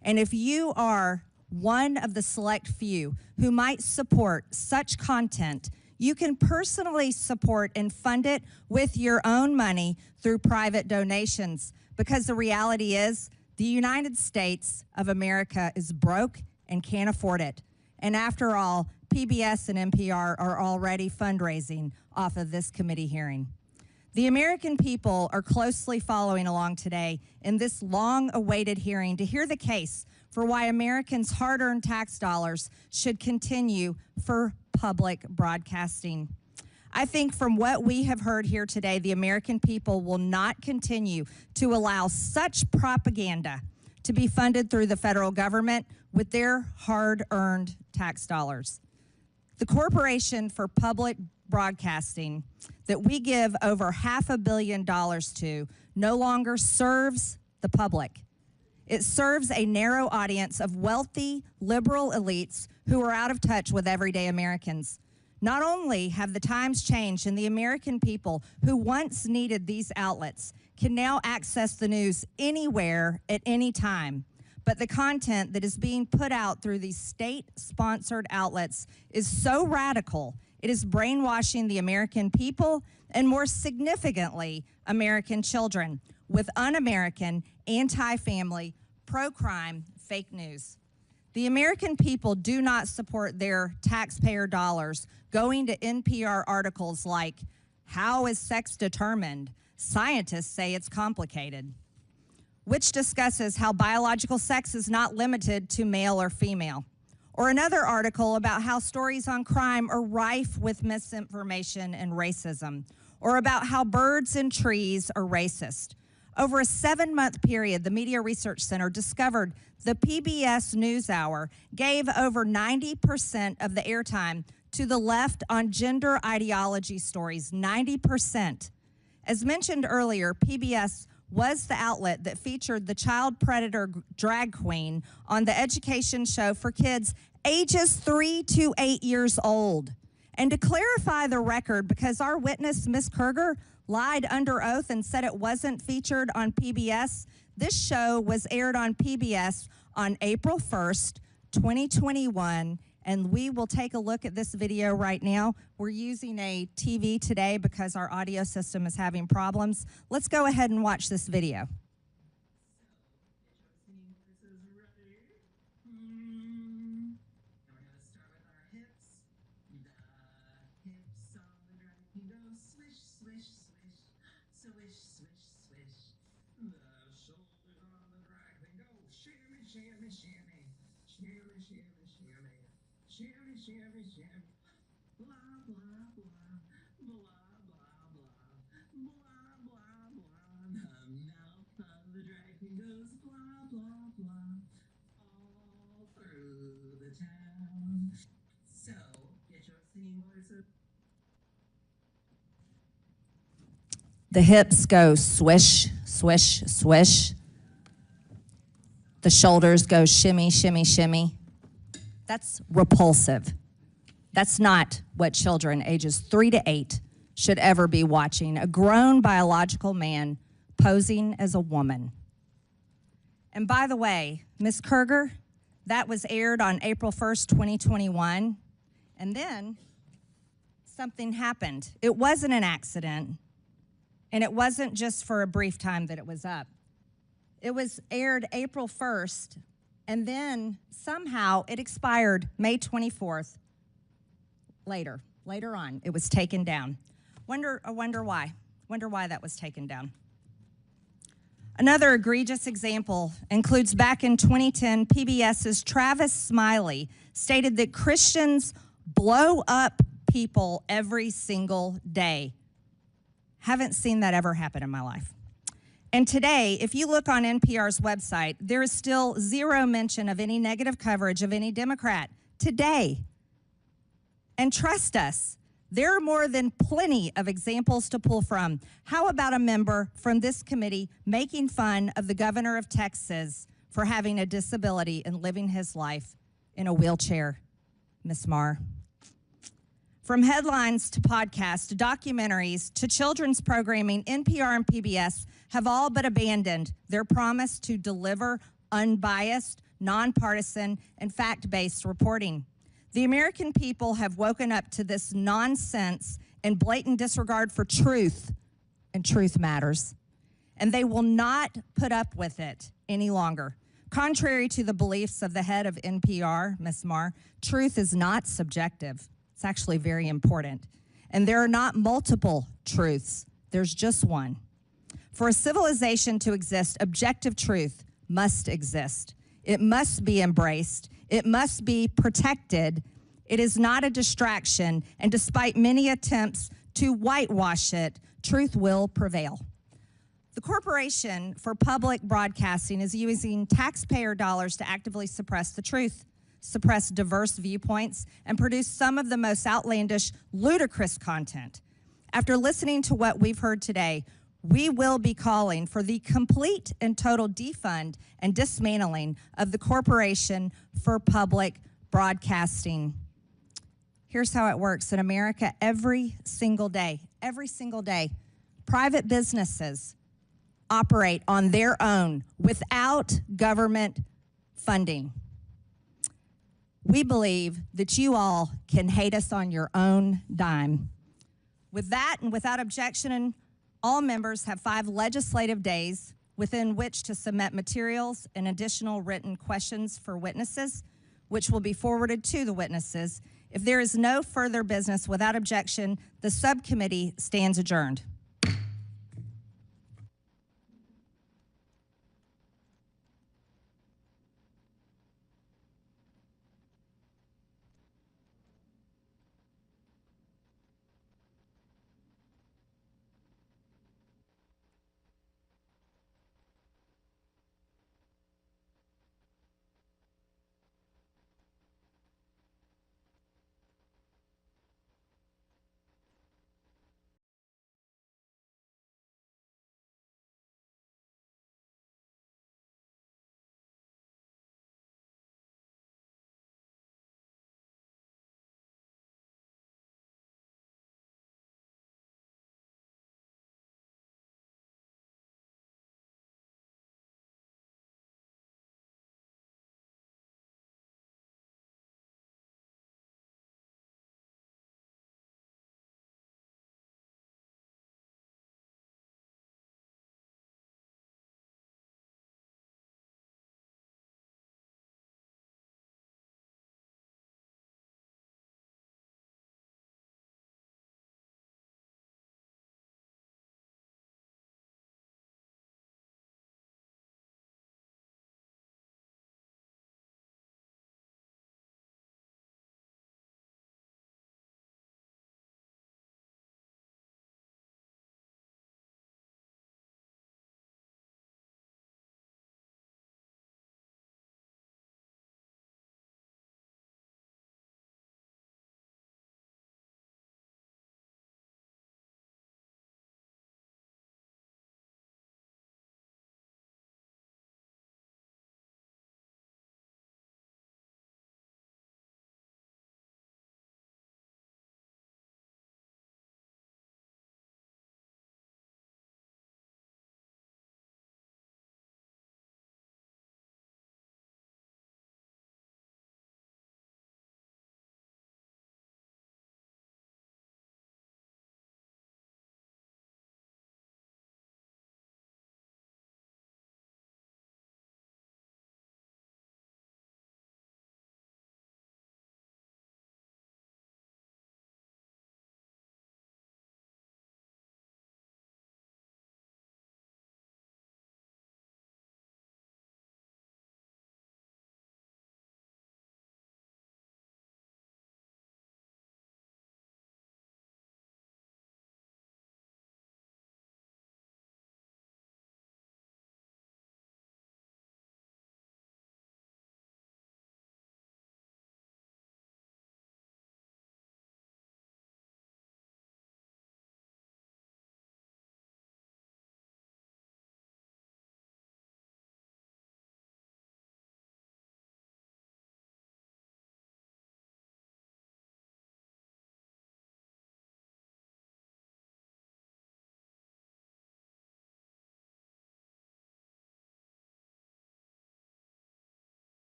And if you are one of the select few who might support such content, you can personally support and fund it with your own money through private donations, because the reality is the United States of America is broke and can't afford it. And after all, PBS and NPR are already fundraising off of this committee hearing. The American people are closely following along today in this long-awaited hearing to hear the case for why Americans' hard-earned tax dollars should continue for public broadcasting. I think from what we have heard here today, the American people will not continue to allow such propaganda to be funded through the federal government with their hard-earned tax dollars. The Corporation for Public Broadcasting that we give over $500 million to no longer serves the public. It serves a narrow audience of wealthy, liberal elites who are out of touch with everyday Americans. Not only have the times changed and the American people who once needed these outlets can now access the news anywhere at any time, but the content that is being put out through these state-sponsored outlets is so radical, it is brainwashing the American people and, more significantly, American children with un-American, anti-family, pro-crime fake news. The American people do not support their taxpayer dollars going to NPR articles like, "How is sex determined? Scientists say it's complicated," which discusses how biological sex is not limited to male or female. Or another article about how stories on crime are rife with misinformation and racism. Or about how birds and trees are racist. Over a 7-month period, the Media Research Center discovered the PBS NewsHour gave over 90% of the airtime to the left on gender ideology stories, 90%. As mentioned earlier, PBS was the outlet that featured the child predator drag queen on the education show for kids ages 3 to 8 years old. And to clarify the record, because our witness, Ms. Kerger, lied under oath and said it wasn't featured on PBS, this show was aired on PBS on April 1st, 2021, and we will take a look at this video right now. We're using a TV today because our audio system is having problems. Let's go ahead and watch this video. The hips go swish, swish, swish. The shoulders go shimmy, shimmy, shimmy. That's repulsive. That's not what children ages 3 to 8 should ever be watching. A grown biological man posing as a woman. And by the way, Ms. Kerger, that was aired on April 1st, 2021. And then something happened. It wasn't an accident. And it wasn't just for a brief time that it was up. It was aired April 1st, and then somehow it expired May 24th. Later on, it was taken down. I wonder why. Wonder why that was taken down. Another egregious example includes back in 2010, PBS's Travis Smiley stated that Christians blow up people every single day. Haven't seen that ever happen in my life. And today, if you look on NPR's website, there is still zero mention of any negative coverage of any Democrat today. And trust us, there are more than plenty of examples to pull from. How about a member from this committee making fun of the governor of Texas for having a disability and living his life in a wheelchair? Ms. Marr. From headlines to podcasts to documentaries to children's programming, NPR and PBS have all but abandoned their promise to deliver unbiased, nonpartisan, and fact-based reporting. The American people have woken up to this nonsense and blatant disregard for truth, and truth matters. And they will not put up with it any longer. Contrary to the beliefs of the head of NPR, Ms. Marr, truth is not subjective. It's actually very important. And there are not multiple truths. There's just one. For a civilization to exist, objective truth must exist. It must be embraced. It must be protected. It is not a distraction, and despite many attempts to whitewash it, truth will prevail. The Corporation for Public Broadcasting is using taxpayer dollars to actively suppress the truth, suppress diverse viewpoints, and produce some of the most outlandish, ludicrous content. After listening to what we've heard today, we will be calling for the complete and total defund and dismantling of the Corporation for Public Broadcasting. Here's how it works in America every single day, private businesses operate on their own without government funding. We believe that you all can hate us on your own dime. With that and without objection, all members have 5 legislative days within which to submit materials and additional written questions for witnesses, which will be forwarded to the witnesses. If there is no further business without objection, the subcommittee stands adjourned.